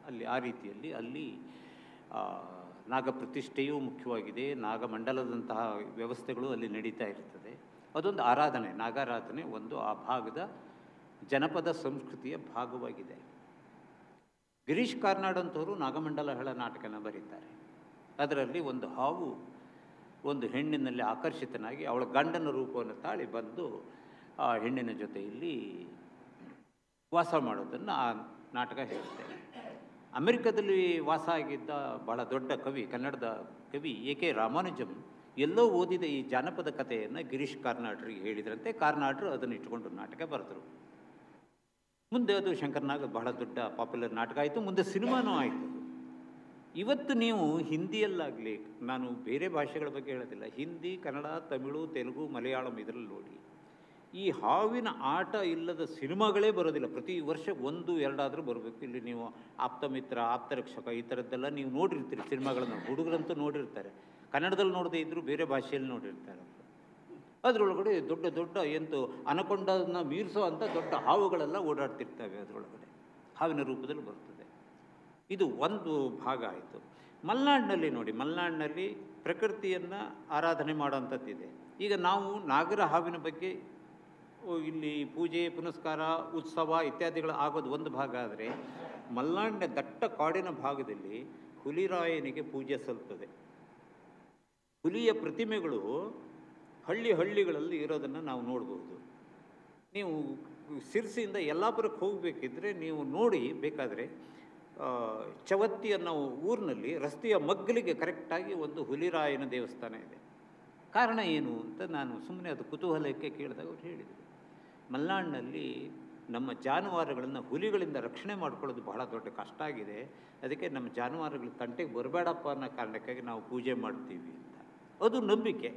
S4: ಅಲ್ಲಿ ಆ ರೀತಿಯಲ್ಲಿ ಅಲ್ಲಿ ನಾಗ ಪ್ರತಿಷ್ಠೆಯೂ ಮುಖ್ಯವಾಗಿದೆ. ನಾಗಮಂಡಲದಂತಹ ವ್ಯವಸ್ಥೆಗಳು ಅಲ್ಲಿ ನಡೀತಾ ಇರ್ತದೆ. ಅದೊಂದು ಆರಾಧನೆ, ನಾಗಾರಾಧನೆ ಒಂದು ಆ ಭಾಗದ ಜನಪದ ಸಂಸ್ಕೃತಿಯ ಭಾಗವಾಗಿದೆ. ಗಿರೀಶ್ ಕಾರ್ನಾಡ್ ಅಂತವರು ನಾಗಮಂಡಲ ಹೇಳ ನಾಟಕನ ಬರೀತಾರೆ. ಅದರಲ್ಲಿ ಒಂದು ಹಾವು ಒಂದು ಹೆಣ್ಣಿನಲ್ಲಿ ಆಕರ್ಷಿತನಾಗಿ ಅವಳ ಗಂಡನ ರೂಪವನ್ನು ತಾಳಿ ಬಂದು ಆ ಹೆಣ್ಣಿನ ಜೊತೆಯಲ್ಲಿ ವಾಸ ಮಾಡೋದನ್ನು ಆ ನಾಟಕ ಹೇಳುತ್ತೆ. ಅಮೆರಿಕದಲ್ಲಿ ವಾಸ ಆಗಿದ್ದ ಬಹಳ ದೊಡ್ಡ ಕವಿ, ಕನ್ನಡದ ಕವಿ ಎ.ಕೆ. ರಾಮಾನುಜಂ ಎಲ್ಲೋ ಓದಿದ ಈ ಜಾನಪದ ಕಥೆಯನ್ನು ಗಿರೀಶ್ ಕಾರ್ನಾಡ್ರಿಗೆ ಹೇಳಿದ್ರಂತೆ. ಕಾರ್ನಾಡ್ರು ಅದನ್ನು ಇಟ್ಕೊಂಡು ನಾಟಕ ಬರೆದರು. ಮುಂದೆ ಅದು ಶಂಕರ್ನಾಗ್ ಬಹಳ ದೊಡ್ಡ ಪಾಪ್ಯುಲರ್ ನಾಟಕ ಆಯಿತು. ಮುಂದೆ ಸಿನಿಮಾನೂ ಆಯಿತು. ಇವತ್ತು ನೀವು ಹಿಂದಿಯಲ್ಲಾಗಲಿ, ನಾನು ಬೇರೆ ಭಾಷೆಗಳ ಬಗ್ಗೆ ಹೇಳೋದಿಲ್ಲ, ಹಿಂದಿ, ಕನ್ನಡ, ತಮಿಳು, ತೆಲುಗು, ಮಲಯಾಳಂ ಇದರಲ್ಲಿ ನೋಡಿ, ಈ ಹಾವಿನ ಆಟ ಇಲ್ಲದ ಸಿನಿಮಾಗಳೇ ಬರೋದಿಲ್ಲ. ಪ್ರತಿ ವರ್ಷ 1-2 ಬರಬೇಕು. ಇಲ್ಲಿ ನೀವು ಆಪ್ತಮಿತ್ರ, ಆಪ್ತರಕ್ಷಕ ಈ ಥರದ್ದೆಲ್ಲ ನೀವು ನೋಡಿರ್ತೀರಿ ಸಿನಿಮಾಗಳನ್ನು. ಹುಡುಗರಂತೂ ನೋಡಿರ್ತಾರೆ. ಕನ್ನಡದಲ್ಲಿ ನೋಡದೇ ಇದ್ದರೂ ಬೇರೆ ಭಾಷೆಯಲ್ಲಿ ನೋಡಿರ್ತಾರೆ. ಅದರೊಳಗಡೆ ದೊಡ್ಡ ದೊಡ್ಡ ಎಂತೂ ಅನಕೊಂಡನ್ನ ಮೀರಿಸೋ ಅಂಥ ದೊಡ್ಡ ಹಾವುಗಳೆಲ್ಲ ಓಡಾಡ್ತಿರ್ತವೆ. ಅದರೊಳಗಡೆ ಹಾವಿನ ರೂಪದಲ್ಲಿ ಬರ್ತದೆ. ಇದು ಒಂದು ಭಾಗ ಆಯಿತು. ಮಲೆನಾಡಿನಲ್ಲಿ ನೋಡಿ, ಮಲೆನಾಡಿನಲ್ಲಿ ಪ್ರಕೃತಿಯನ್ನು ಆರಾಧನೆ ಮಾಡೋವಂಥದ್ದಿದೆ. ಈಗ ನಾವು ನಾಗರ ಹಾವಿನ ಬಗ್ಗೆ ಇಲ್ಲಿ ಪೂಜೆ, ಪುನಸ್ಕಾರ, ಉತ್ಸವ ಇತ್ಯಾದಿಗಳು ಆಗೋದು ಒಂದು ಭಾಗ. ಆದರೆ ಮಲೆನಾಡಿನ ದಟ್ಟ ಕಾಡಿನ ಭಾಗದಲ್ಲಿ ಹುಲಿರಾಯನಿಗೆ ಪೂಜೆ ಸಲ್ತದೆ. ಹುಲಿಯ ಪ್ರತಿಮೆಗಳು ಹಳ್ಳಿಗಳಲ್ಲಿ ಇರೋದನ್ನು ನಾವು ನೋಡ್ಬೋದು. ನೀವು ಸಿರ್ಸಿಯಿಂದ ಯಲ್ಲಾಪುರಕ್ಕೆ ಹೋಗಬೇಕಿದ್ರೆ ನೀವು ನೋಡಿ, ಬೇಕಾದರೆ ಚವತ್ತಿ ಅನ್ನೋ ಊರಿನಲ್ಲಿ ರಸ್ತೆಯ ಮಗ್ಗಲಿಗೆ ಕರೆಕ್ಟಾಗಿ ಒಂದು ಹುಲಿರಾಯನ ದೇವಸ್ಥಾನ ಇದೆ. ಕಾರಣ ಏನು ಅಂತ ನಾನು ಸುಮ್ಮನೆ ಅದು ಕುತೂಹಲಕ್ಕೆ ಕೇಳಿದಾಗ ಅವ್ರು ಹೇಳಿದರು, ಮಲೆನಾಡಿನಲ್ಲಿ ನಮ್ಮ ಜಾನುವಾರುಗಳನ್ನು ಹುಲಿಗಳಿಂದ ರಕ್ಷಣೆ ಮಾಡ್ಕೊಳ್ಳೋದು ಬಹಳ ದೊಡ್ಡ ಕಷ್ಟ ಆಗಿದೆ. ಅದಕ್ಕೆ ನಮ್ಮ ಜಾನುವಾರುಗಳ ತಂಟೆಗೆ ಬರಬೇಡಪ್ಪ ಅನ್ನೋ ಕಾರಣಕ್ಕಾಗಿ ನಾವು ಪೂಜೆ ಮಾಡ್ತೀವಿ ಅಂತ. ಅದು ನಂಬಿಕೆ.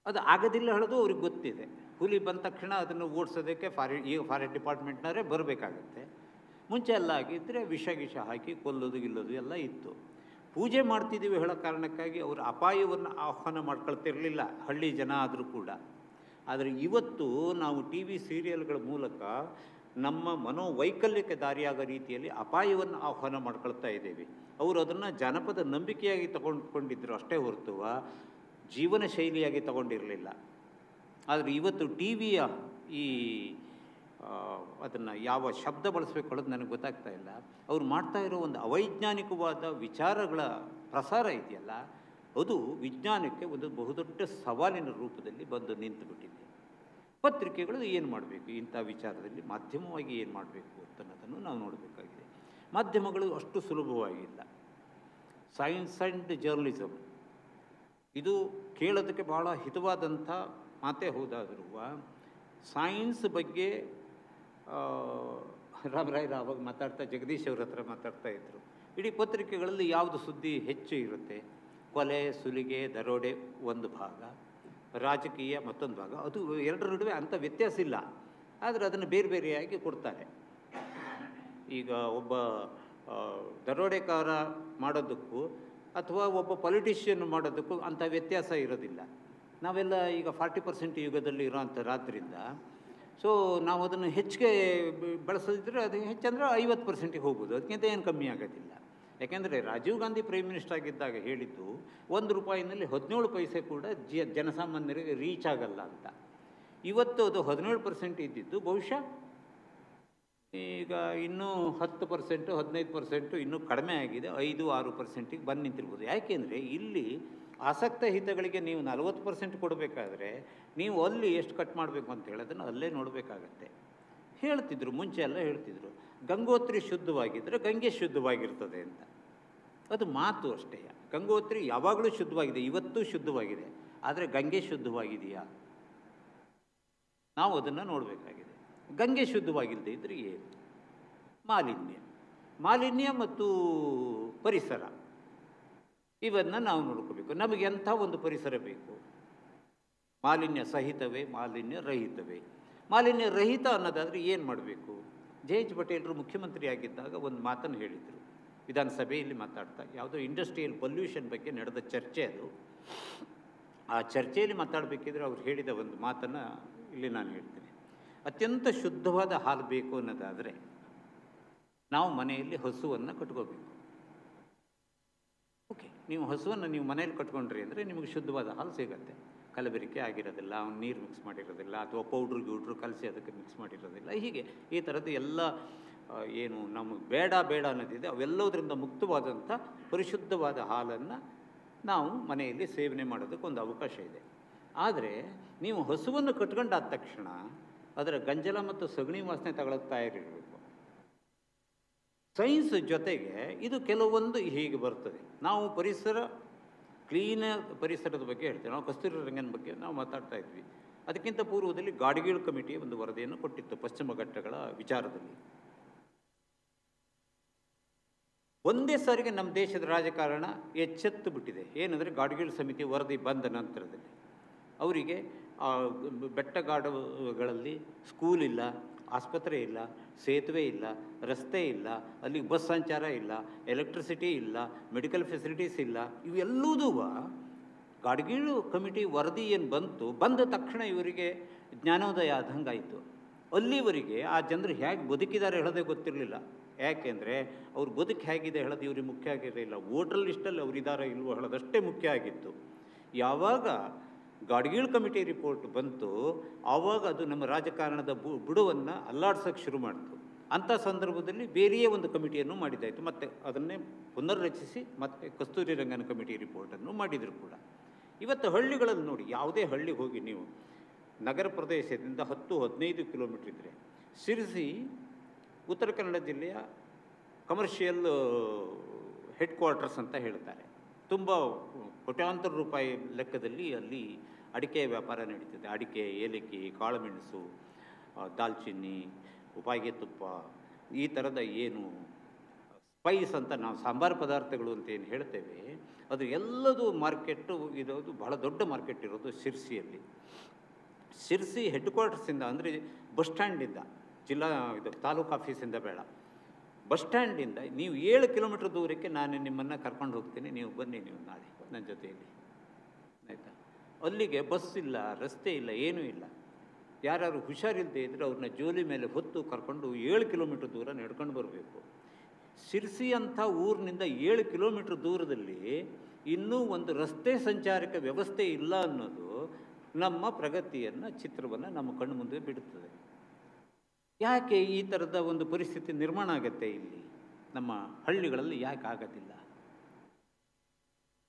S4: ಅದು ಆಗೋದಿಲ್ಲ ಹೇಳೋದು ಅವ್ರಿಗೆ ಗೊತ್ತಿದೆ. ಹುಲಿ ಬಂದ ತಕ್ಷಣ ಅದನ್ನು ಓಡಿಸೋದಕ್ಕೆ ಫಾರೆಸ್ಟ್ ಡಿಪಾರ್ಟ್ಮೆಂಟ್ನವರೇ ಬರಬೇಕಾಗತ್ತೆ. ಮುಂಚೆ ಎಲ್ಲ ಆಗಿದ್ದರೆ ವಿಷ ಹಾಕಿ ಕೊಲ್ಲೋದು ಗಿಲ್ಲೋದು ಎಲ್ಲ ಇತ್ತು. ಪೂಜೆ ಮಾಡ್ತಿದ್ದೀವಿ ಹೇಳೋ ಕಾರಣಕ್ಕಾಗಿ ಅವರು ಅಪಾಯವನ್ನು ಆಹ್ವಾನ ಮಾಡ್ಕೊಳ್ತಿರಲಿಲ್ಲ, ಹಳ್ಳಿ ಜನ ಆದರೂ ಕೂಡ. ಆದರೆ ಇವತ್ತು ನಾವು ಟಿ ವಿ ಸೀರಿಯಲ್ಗಳ ಮೂಲಕ ನಮ್ಮ ಮನೋವೈಕಲ್ಯಕ್ಕೆ ದಾರಿಯಾಗೋ ರೀತಿಯಲ್ಲಿ ಅಪಾಯವನ್ನು ಆಹ್ವಾನ ಮಾಡ್ಕೊಳ್ತಾ ಇದ್ದೇವೆ. ಅವರು ಅದನ್ನು ಜಾನಪದ ನಂಬಿಕೆಯಾಗಿ ತಗೊಂಡ್ಕೊಂಡಿದ್ರು ಅಷ್ಟೇ ಹೊರತು ಜೀವನ ಶೈಲಿಯಾಗಿ ತಗೊಂಡಿರಲಿಲ್ಲ. ಆದರೆ ಇವತ್ತು ಟಿ ವಿಯ ಈ ಅದನ್ನು ಯಾವ ಶಬ್ದ ಬಳಸಬೇಕು ಅನ್ನೋದು ನನಗೆ ಗೊತ್ತಾಗ್ತಾ ಇಲ್ಲ. ಅವ್ರು ಮಾಡ್ತಾ ಇರೋ ಒಂದು ಅವೈಜ್ಞಾನಿಕವಾದ ವಿಚಾರಗಳ ಪ್ರಸಾರ ಇದೆಯಲ್ಲ, ಅದು ವಿಜ್ಞಾನಕ್ಕೆ ಒಂದು ಬಹುದೊಡ್ಡ ಸವಾಲಿನ ರೂಪದಲ್ಲಿ ಬಂದು ನಿಂತು ಬಿಟ್ಟಿದೆ. ಪತ್ರಿಕೆಗಳು ಏನು ಮಾಡಬೇಕು, ಇಂಥ ವಿಚಾರದಲ್ಲಿ ಮಾಧ್ಯಮವಾಗಿ ಏನು ಮಾಡಬೇಕು ಅನ್ನೋದನ್ನು ನಾವು ನೋಡಬೇಕಾಗಿದೆ. ಮಾಧ್ಯಮಗಳು ಅಷ್ಟು ಸುಲಭವಾಗಿಲ್ಲ. ಸೈನ್ಸ್ ಆ್ಯಂಡ್ ಜರ್ನಲಿಸಮ್ ಇದು ಕೇಳೋದಕ್ಕೆ ಭಾಳ ಹಿತವಾದಂಥ ಮಾತೇ ಹೌದಾದರೂ ಸೈನ್ಸ್ ಬಗ್ಗೆ ರಾಮರಾಯರು ಆವಾಗ ಮಾತಾಡ್ತಾ ಜಗದೀಶ್ ಅವ್ರ ಹತ್ರ ಮಾತಾಡ್ತಾ ಇದ್ದರು. ಇಡೀ ಪತ್ರಿಕೆಗಳಲ್ಲಿ ಯಾವುದು ಸುದ್ದಿ ಹೆಚ್ಚು ಇರುತ್ತೆ, ಕೊಲೆ ಸುಲಿಗೆ ದರೋಡೆ ಒಂದು ಭಾಗ, ರಾಜಕೀಯ ಮತ್ತೊಂದು ಭಾಗ, ಅದು ಎರಡರ ನಡುವೆ ಅಂಥ ವ್ಯತ್ಯಾಸ ಇಲ್ಲ. ಆದರೆ ಅದನ್ನು ಬೇರೆ ಬೇರೆಯಾಗಿ ಕೊಡ್ತಾರೆ. ಈಗ ಒಬ್ಬ ದರೋಡೆಕಾರ ಮಾಡೋದಕ್ಕೂ ಅಥವಾ ಒಬ್ಬ ಪೊಲಿಟಿಷಿಯನ್ ಮಾಡೋದಕ್ಕೂ ಅಂಥ ವ್ಯತ್ಯಾಸ ಇರೋದಿಲ್ಲ. ನಾವೆಲ್ಲ ಈಗ 40% ಯುಗದಲ್ಲಿ ಇರೋಂಥರಾದ್ರಿಂದ ಸೊ ನಾವು ಅದನ್ನು ಹೆಚ್ಚಿಗೆ ಬಳಸೋದಿದ್ರೆ ಅದು ಹೆಚ್ಚಂದ್ರೆ 50%ಗೆ ಹೋಗ್ಬೋದು, ಅದಕ್ಕಿಂತ ಏನು ಕಮ್ಮಿ ಆಗೋದಿಲ್ಲ. ಯಾಕೆಂದರೆ ರಾಜೀವ್ ಗಾಂಧಿ ಪ್ರೈಮ್ ಮಿನಿಸ್ಟರ್ ಆಗಿದ್ದಾಗ ಹೇಳಿದ್ದು ₹1 17 ಪೈಸೆ ಕೂಡ ಜನಸಾಮಾನ್ಯರಿಗೆ ರೀಚ್ ಆಗಲ್ಲ ಅಂತ. ಇವತ್ತು ಅದು 17% ಇದ್ದಿದ್ದು ಬಹುಶಃ ಈಗ ಇನ್ನೂ 10% 15% ಇನ್ನೂ ಕಡಿಮೆ ಆಗಿದೆ, 5-6%ಗೆ ಬಂದು ನಿಂತಿರ್ಬೋದು. ಯಾಕೆಂದರೆ ಇಲ್ಲಿ ಆಸಕ್ತ ಹಿತಗಳಿಗೆ ನೀವು 40% ಕೊಡಬೇಕಾದ್ರೆ ನೀವು ಅಲ್ಲಿ ಎಷ್ಟು ಕಟ್ ಮಾಡಬೇಕು ಅಂತ ಹೇಳೋದನ್ನು ಅಲ್ಲೇ ನೋಡಬೇಕಾಗತ್ತೆ. ಹೇಳ್ತಿದ್ರು, ಮುಂಚೆ ಎಲ್ಲ ಹೇಳ್ತಿದ್ರು ಗಂಗೋತ್ರಿ ಶುದ್ಧವಾಗಿದ್ದರೆ ಗಂಗೆ ಶುದ್ಧವಾಗಿರ್ತದೆ ಅಂತ. ಅದು ಮಾತು ಅಷ್ಟೇ. ಗಂಗೋತ್ರಿ ಯಾವಾಗಲೂ ಶುದ್ಧವಾಗಿದೆ, ಇವತ್ತೂ ಶುದ್ಧವಾಗಿದೆ. ಆದರೆ ಗಂಗೆ ಶುದ್ಧವಾಗಿದೆಯಾ, ನಾವು ಅದನ್ನು ನೋಡಬೇಕಾಗಿದೆ. ಗಂಗೆ ಶುದ್ಧವಾಗಿಲ್ಲದೆ ಇದ್ದರೆ ಏನು? ಮಾಲಿನ್ಯ ಮತ್ತು ಪರಿಸರ ಇವನ್ನು ನಾವು ನೋಡ್ಕೋಬೇಕು. ನಮಗೆ ಎಂಥ ಒಂದು ಪರಿಸರ ಬೇಕು? ಮಾಲಿನ್ಯ ಸಹಿತವೇ, ಮಾಲಿನ್ಯ ರಹಿತವೇ? ಮಾಲಿನ್ಯ ರಹಿತ ಅನ್ನೋದಾದರೆ ಏನು ಮಾಡಬೇಕು? ಜೆ.ಎಚ್. ಪಟೇಲರು ಮುಖ್ಯಮಂತ್ರಿ ಆಗಿದ್ದಾಗ ಒಂದು ಮಾತನ್ನು ಹೇಳಿದರು ವಿಧಾನಸಭೆಯಲ್ಲಿ ಮಾತಾಡ್ತಾ. ಯಾವುದೋ ಇಂಡಸ್ಟ್ರಿಯಲ್ ಪೊಲ್ಯೂಷನ್ ಬಗ್ಗೆ ನಡೆದ ಚರ್ಚೆ ಅದು. ಆ ಚರ್ಚೆಯಲ್ಲಿ ಮಾತಾಡಬೇಕಿದ್ರೆ ಅವ್ರು ಹೇಳಿದ ಒಂದು ಮಾತನ್ನು ಇಲ್ಲಿ ನಾನು ಹೇಳ್ತೀನಿ. ಅತ್ಯಂತ ಶುದ್ಧವಾದ ಹಾಲು ಬೇಕು ಅನ್ನೋದಾದರೆ ನಾವು ಮನೆಯಲ್ಲಿ ಹಸುವನ್ನು ಕಟ್ಕೋಬೇಕು. ಓಕೆ, ನೀವು ಹಸುವನ್ನು ನೀವು ಮನೆಯಲ್ಲಿ ಕಟ್ಕೊಂಡ್ರಿ ಅಂದರೆ ನಿಮಗೆ ಶುದ್ಧವಾದ ಹಾಲು ಸಿಗುತ್ತೆ. ಕಲಬೆರಕೆ ಆಗಿರೋದಿಲ್ಲ, ಅವ್ನು ನೀರು ಮಿಕ್ಸ್ ಮಾಡಿರೋದಿಲ್ಲ, ಅಥವಾ ಪೌಡ್ರು ಕಲಸಿ ಅದಕ್ಕೆ ಮಿಕ್ಸ್ ಮಾಡಿರೋದಿಲ್ಲ. ಹೀಗೆ ಈ ಥರದ್ದು ಎಲ್ಲ ಏನು ನಮಗೆ ಬೇಡ ಅನ್ನೋದಿದೆ ಅವೆಲ್ಲದರಿಂದ ಮುಕ್ತವಾದಂಥ ಪರಿಶುದ್ಧವಾದ ಹಾಲನ್ನು ನಾವು ಮನೆಯಲ್ಲಿ ಸೇವನೆ ಮಾಡೋದಕ್ಕೆ ಒಂದು ಅವಕಾಶ ಇದೆ. ಆದರೆ ನೀವು ಹಸುವನ್ನು ಕಟ್ಕೊಂಡಾದ ತಕ್ಷಣ ಅದರ ಗಂಜಲ ಮತ್ತು ಸಗಣಿ ವಾಸನೆ ತಗೊಳ್ಳೋದು ತಯಾರಿರಬೇಕು. ಸೈನ್ಸ್ ಜೊತೆಗೆ ಇದು ಕೆಲವೊಂದು ಹೀಗೆ ಬರ್ತದೆ. ನಾವು ಕ್ಲೀನ್ ಪರಿಸರದ ಬಗ್ಗೆ ಹೇಳ್ತೇವೆ. ನಾವು ಕಸ್ತೂರಿ ರಂಗನ ಬಗ್ಗೆ ನಾವು ಮಾತಾಡ್ತಾ ಇದ್ವಿ. ಅದಕ್ಕಿಂತ ಪೂರ್ವದಲ್ಲಿ ಗಾಡ್ಗೀಳ್ ಕಮಿಟಿ ಒಂದು ವರದಿಯನ್ನು ಕೊಟ್ಟಿತ್ತು ಪಶ್ಚಿಮ ಘಟ್ಟಗಳ ವಿಚಾರದಲ್ಲಿ. ಒಂದೇ ಸಾರಿಗೆ ನಮ್ಮ ದೇಶದ ರಾಜಕಾರಣ ಎಚ್ಚೆತ್ತು ಬಿಟ್ಟಿದೆ. ಏನಂದರೆ ಗಾಡ್ಗೀಳ್ ಸಮಿತಿ ವರದಿ ಬಂದ ನಂತರದಲ್ಲಿ ಅವರಿಗೆ ಬೆಟ್ಟಗಾಡುಗಳಲ್ಲಿ ಸ್ಕೂಲ್ ಇಲ್ಲ, ಆಸ್ಪತ್ರೆ ಇಲ್ಲ, ಸೇತುವೆ ಇಲ್ಲ, ರಸ್ತೆ ಇಲ್ಲ, ಅಲ್ಲಿ ಬಸ್ ಸಂಚಾರ ಇಲ್ಲ, ಎಲೆಕ್ಟ್ರಿಸಿಟಿ ಇಲ್ಲ, ಮೆಡಿಕಲ್ ಫೆಸಿಲಿಟೀಸ್ ಇಲ್ಲ. ಇವೆಲ್ಲದೂ ಗಾಡ್ಗೀಳು ಕಮಿಟಿ ವರದಿ ಏನು ಬಂದ ತಕ್ಷಣ ಇವರಿಗೆ ಜ್ಞಾನೋದಯ ಆದಂಗಾಯಿತು. ಅಲ್ಲಿವರೆಗೆ ಆ ಜನರು ಹೇಗೆ ಬದುಕಿದ್ದಾರೆ ಹೇಳೋದೇ ಗೊತ್ತಿರಲಿಲ್ಲ. ಯಾಕೆಂದರೆ ಅವ್ರ ಬದುಕು ಹೇಗಿದೆ ಹೇಳೋದು ಇವ್ರಿಗೆ ಮುಖ್ಯ ಆಗಿರಲಿಲ್ಲ. ವೋಟರ್ ಲಿಸ್ಟಲ್ಲಿ ಅವರಿದ್ದಾರೆ ಇಲ್ವೋ ಹೇಳೋದಷ್ಟೇ ಮುಖ್ಯ ಆಗಿತ್ತು. ಯಾವಾಗ ಗಾಡ್ಗೀಳ್ ಕಮಿಟಿ ರಿಪೋರ್ಟ್ ಬಂತು ಆವಾಗ ಅದು ನಮ್ಮ ರಾಜಕಾರಣದ ಬುಡವನ್ನು ಅಲ್ಲಾಡ್ಸೋಕ್ಕೆ ಶುರು ಮಾಡಿತು. ಅಂಥ ಸಂದರ್ಭದಲ್ಲಿ ಬೇರೆಯೇ ಒಂದು ಕಮಿಟಿಯನ್ನು ಮಾಡಿದ್ದಾಯಿತು. ಮತ್ತು ಅದನ್ನೇ ಪುನರ್ರಚಿಸಿ ಮತ್ತೆ ಕಸ್ತೂರಿ ರಂಗನ ಕಮಿಟಿ ರಿಪೋರ್ಟನ್ನು ಮಾಡಿದರು ಕೂಡ. ಇವತ್ತು ಹಳ್ಳಿಗಳಲ್ಲಿ ನೋಡಿ, ಯಾವುದೇ ಹಳ್ಳಿಗೆ ಹೋಗಿ ನೀವು ನಗರ ಪ್ರದೇಶದಿಂದ 10-15 ಕಿಲೋಮೀಟ್ರ್ ಇದ್ದರೆ ಶಿರಸಿ ಉತ್ತರ ಕನ್ನಡ ಜಿಲ್ಲೆಯ ಕಮರ್ಷಿಯಲ್ ಹೆಡ್ ಕ್ವಾರ್ಟರ್ಸ್ ಅಂತ ಹೇಳ್ತಾರೆ. ತುಂಬ ಕೋಟ್ಯಾಂತರ ರೂಪಾಯಿ ಲೆಕ್ಕದಲ್ಲಿ ಅಲ್ಲಿ ಅಡಿಕೆ ವ್ಯಾಪಾರ ನಡೀತದೆ. ಅಡಿಕೆ, ಏಲಕ್ಕಿ, ಕಾಳುಮೆಣಸು, ದಾಲ್ಚಿನ್ನಿ, ಉಪಾಯಿಗೆ ತುಪ್ಪ, ಈ ಥರದ ಏನು ಸ್ಪೈಸ್ ಅಂತ ನಾವು ಸಾಂಬಾರು ಪದಾರ್ಥಗಳು ಅಂತ ಏನು ಹೇಳ್ತೇವೆ, ಅದು ಎಲ್ಲದೂ ಮಾರ್ಕೆಟ್ಟು ಇರೋದು ಬಹಳ ದೊಡ್ಡ ಮಾರ್ಕೆಟ್ ಇರೋದು ಶಿರ್ಸಿಯಲ್ಲಿ. ಶಿರ್ಸಿ ಹೆಡ್ ಕ್ವಾರ್ಟರ್ಸಿಂದ ಅಂದರೆ ಬಸ್ ಸ್ಟ್ಯಾಂಡಿಂದ, ತಾಲೂಕು ಆಫೀಸಿಂದ ಬೇಡ, ಬಸ್ ಸ್ಟ್ಯಾಂಡಿಂದ ನೀವು 7 ಕಿಲೋಮೀಟ್ರ್ ದೂರಕ್ಕೆ ನಾನು ನಿಮ್ಮನ್ನು ಕರ್ಕೊಂಡು ಹೋಗ್ತೀನಿ, ನೀವು ಬನ್ನಿ ನೀವು ನಾಳೆ ನನ್ನ ಜೊತೆಯಲ್ಲಿ, ಆಯಿತಾ? ಅಲ್ಲಿಗೆ ಬಸ್ ಇಲ್ಲ, ರಸ್ತೆ ಇಲ್ಲ, ಏನೂ ಇಲ್ಲ. ಯಾರು ಹುಷಾರಿಲ್ಲದೆ ಇದ್ದರೆ ಅವ್ರನ್ನ ಜೋಲಿ ಮೇಲೆ ಹೊತ್ತು ಕರ್ಕೊಂಡು 7 ಕಿಲೋಮೀಟ್ರ್ ದೂರ ನಡ್ಕೊಂಡು ಬರಬೇಕು. ಶಿರ್ಸಿ ಅಂಥ ಊರಿನಿಂದ 7 ಕಿಲೋಮೀಟ್ರ್ ದೂರದಲ್ಲಿ ಇನ್ನೂ ಒಂದು ರಸ್ತೆ ಸಂಚಾರಕ್ಕೆ ವ್ಯವಸ್ಥೆ ಇಲ್ಲ ಅನ್ನೋದು ನಮ್ಮ ಪ್ರಗತಿಯನ್ನು, ಚಿತ್ರವನ್ನು ನಮ್ಮ ಕಣ್ಣು ಮುಂದೆ ಬಿಡುತ್ತದೆ. ಯಾಕೆ ಈ ಥರದ ಒಂದು ಪರಿಸ್ಥಿತಿ ನಿರ್ಮಾಣ ಆಗುತ್ತೆ ಇಲ್ಲಿ ನಮ್ಮ ಹಳ್ಳಿಗಳಲ್ಲಿ? ಯಾಕೆ ಆಗೋದಿಲ್ಲ?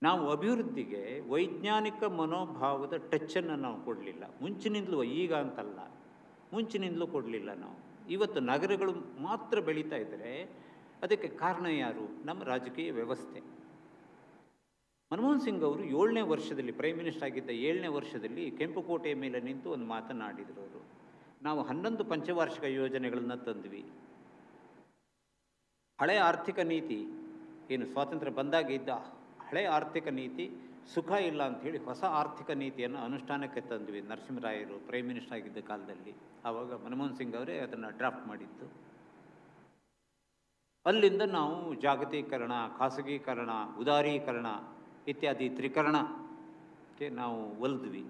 S4: ನಾವು ಅಭಿವೃದ್ಧಿಗೆ ವೈಜ್ಞಾನಿಕ ಮನೋಭಾವದ ಟಚ್ಚನ್ನು ನಾವು ಕೊಡಲಿಲ್ಲ. ಮುಂಚಿನಿಂದಲೂ, ಈಗ ಅಂತಲ್ಲ, ಮುಂಚಿನಿಂದಲೂ ಕೊಡಲಿಲ್ಲ ನಾವು. ಇವತ್ತು ನಗರಗಳು ಮಾತ್ರ ಬೆಳೀತಾ ಇದ್ದರೆ ಅದಕ್ಕೆ ಕಾರಣ ಯಾರು? ನಮ್ಮ ರಾಜಕೀಯ ವ್ಯವಸ್ಥೆ. ಮನಮೋಹನ್ ಸಿಂಗ್ ಅವರು 7ನೇ ವರ್ಷದಲ್ಲಿ, ಪ್ರೈಮ್ ಮಿನಿಸ್ಟರ್ ಆಗಿದ್ದ 7ನೇ ವರ್ಷದಲ್ಲಿ ಕೆಂಪುಕೋಟೆಯ ಮೇಲೆ ನಿಂತು ಒಂದು ಮಾತನಾಡಿದರು. ಅವರು, ನಾವು 11 ಪಂಚವಾರ್ಷಿಕ ಯೋಜನೆಗಳನ್ನು ತಂದ್ವಿ. ಹಳೆಯ ಆರ್ಥಿಕ ನೀತಿ ಏನು ಸ್ವಾತಂತ್ರ್ಯ ಬಂದಾಗ ಇದ್ದ ಹಳೆಯ ಆರ್ಥಿಕ ನೀತಿ ಸುಖ ಇಲ್ಲ ಅಂಥೇಳಿ ಹೊಸ ಆರ್ಥಿಕ ನೀತಿಯನ್ನು ಅನುಷ್ಠಾನಕ್ಕೆ ತಂದ್ವಿ. ನರಸಿಂಹರಾಯರು ಪ್ರೈಮ್ ಮಿನಿಸ್ಟರ್ ಆಗಿದ್ದ ಕಾಲದಲ್ಲಿ, ಆವಾಗ ಮನಮೋಹನ್ ಸಿಂಗ್ ಅವರೇ ಅದನ್ನು ಡ್ರಾಫ್ಟ್ ಮಾಡಿದ್ದು. ಅಲ್ಲಿಂದ ನಾವು ಜಾಗತೀಕರಣ, ಖಾಸಗೀಕರಣ, ಉದಾರೀಕರಣ ಇತ್ಯಾದಿ ತ್ರಿಕರಣಕ್ಕೆ ನಾವು ಒಲಿದ್ವಿ.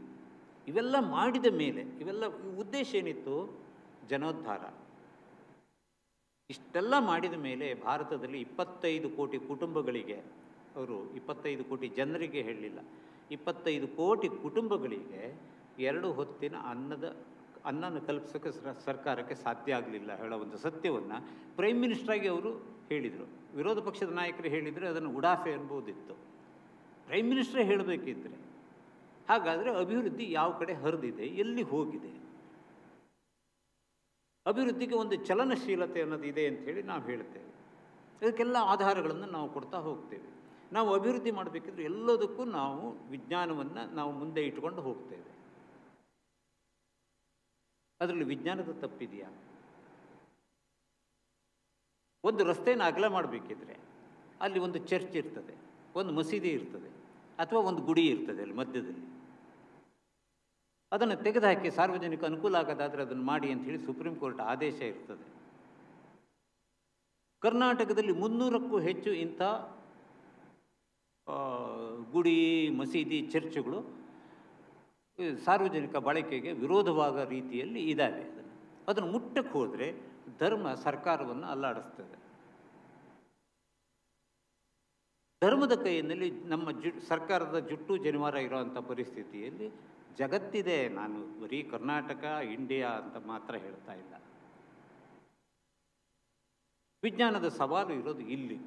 S4: ಇವೆಲ್ಲ ಮಾಡಿದ ಮೇಲೆ ಇವೆಲ್ಲ ಉದ್ದೇಶ ಏನಿತ್ತು? ಜನೋದ್ಧಾರ. ಇಷ್ಟೆಲ್ಲ ಮಾಡಿದ ಮೇಲೆ ಭಾರತದಲ್ಲಿ 25 ಕೋಟಿ ಕುಟುಂಬಗಳಿಗೆ, ಅವರು 25 ಕೋಟಿ ಜನರಿಗೆ ಹೇಳಲಿಲ್ಲ, 25 ಕೋಟಿ ಕುಟುಂಬಗಳಿಗೆ 2 ಹೊತ್ತಿನ ಅನ್ನನ ಕಲ್ಪಿಸೋಕ್ಕೆ ಸರ್ಕಾರಕ್ಕೆ ಸಾಧ್ಯ ಆಗಲಿಲ್ಲ ಹೇಳೋ ಒಂದು ಸತ್ಯವನ್ನು ಪ್ರೈಮ್ ಮಿನಿಸ್ಟ್ರಾಗಿ ಅವರು ಹೇಳಿದರು. ವಿರೋಧ ಪಕ್ಷದ ನಾಯಕರು ಹೇಳಿದರೆ ಅದನ್ನು ಉಡಾಫೆ ಅನ್ಬೋದಿತ್ತು. ಪ್ರೈಮ್ ಮಿನಿಸ್ಟ್ರೇ ಹೇಳಬೇಕಿದ್ರೆ. ಹಾಗಾದರೆ ಅಭಿವೃದ್ಧಿ ಯಾವ ಕಡೆ ಹರಿದಿದೆ, ಎಲ್ಲಿ ಹೋಗಿದೆ? ಅಭಿವೃದ್ಧಿಗೆ ಒಂದು ಚಲನಶೀಲತೆ ಅನ್ನೋದು ಇದೆ ಅಂಥೇಳಿ ನಾವು ಹೇಳ್ತೇವೆ. ಅದಕ್ಕೆಲ್ಲ ಆಧಾರಗಳನ್ನು ನಾವು ಕೊಡ್ತಾ ಹೋಗ್ತೇವೆ. ನಾವು ಅಭಿವೃದ್ಧಿ ಮಾಡಬೇಕಿದ್ರೆ ಎಲ್ಲದಕ್ಕೂ ನಾವು ವಿಜ್ಞಾನವನ್ನು ನಾವು ಮುಂದೆ ಇಟ್ಕೊಂಡು ಹೋಗ್ತೇವೆ. ಅದರಲ್ಲಿ ವಿಜ್ಞಾನದ ತಪ್ಪಿದೆಯಾ? ಒಂದು ರಸ್ತೆಯನ್ನು ಅಗಲ ಮಾಡಬೇಕಿದ್ರೆ ಅಲ್ಲಿ ಒಂದು ಚರ್ಚ್ ಇರ್ತದೆ, ಒಂದು ಮಸೀದಿ ಇರ್ತದೆ, ಅಥವಾ ಒಂದು ಗುಡಿ ಇರ್ತದೆ ಅಲ್ಲಿ ಮಧ್ಯದಲ್ಲಿ. ಅದನ್ನು ತೆಗೆದುಹಾಕಿ ಸಾರ್ವಜನಿಕ ಅನುಕೂಲ ಆಗೋದಾದರೆ ಅದನ್ನು ಮಾಡಿ ಅಂಥೇಳಿ ಸುಪ್ರೀಂ ಕೋರ್ಟ್ ಆದೇಶ ಇರ್ತದೆ. ಕರ್ನಾಟಕದಲ್ಲಿ 300ಕ್ಕೂ ಹೆಚ್ಚು ಇಂಥ ಗುಡಿ, ಮಸೀದಿ, ಚರ್ಚ್ಗಳು ಸಾರ್ವಜನಿಕ ಬಳಕೆಗೆ ವಿರೋಧವಾಗೋ ರೀತಿಯಲ್ಲಿ ಇದ್ದಾವೆ. ಅದನ್ನು ಮುಟ್ಟಕ್ಕೆ ಹೋದರೆ ಧರ್ಮ ಸರ್ಕಾರವನ್ನು ಅಲ್ಲಾಡಿಸ್ತದೆ. ಧರ್ಮದ ಕೈಯಲ್ಲಿ ನಮ್ಮ ಸರ್ಕಾರದ ಜುಟ್ಟು ಜನಿವಾರ ಇರೋವಂಥ ಪರಿಸ್ಥಿತಿಯಲ್ಲಿ ಜಗತ್ತಿದೆ. ನಾನು ಬರೀ ಕರ್ನಾಟಕ, ಇಂಡಿಯಾ ಅಂತ ಮಾತ್ರ ಹೇಳ್ತಾ ಇಲ್ಲ. ವಿಜ್ಞಾನದ ಸವಾಲು ಇರೋದು ಇಲ್ಲಿ.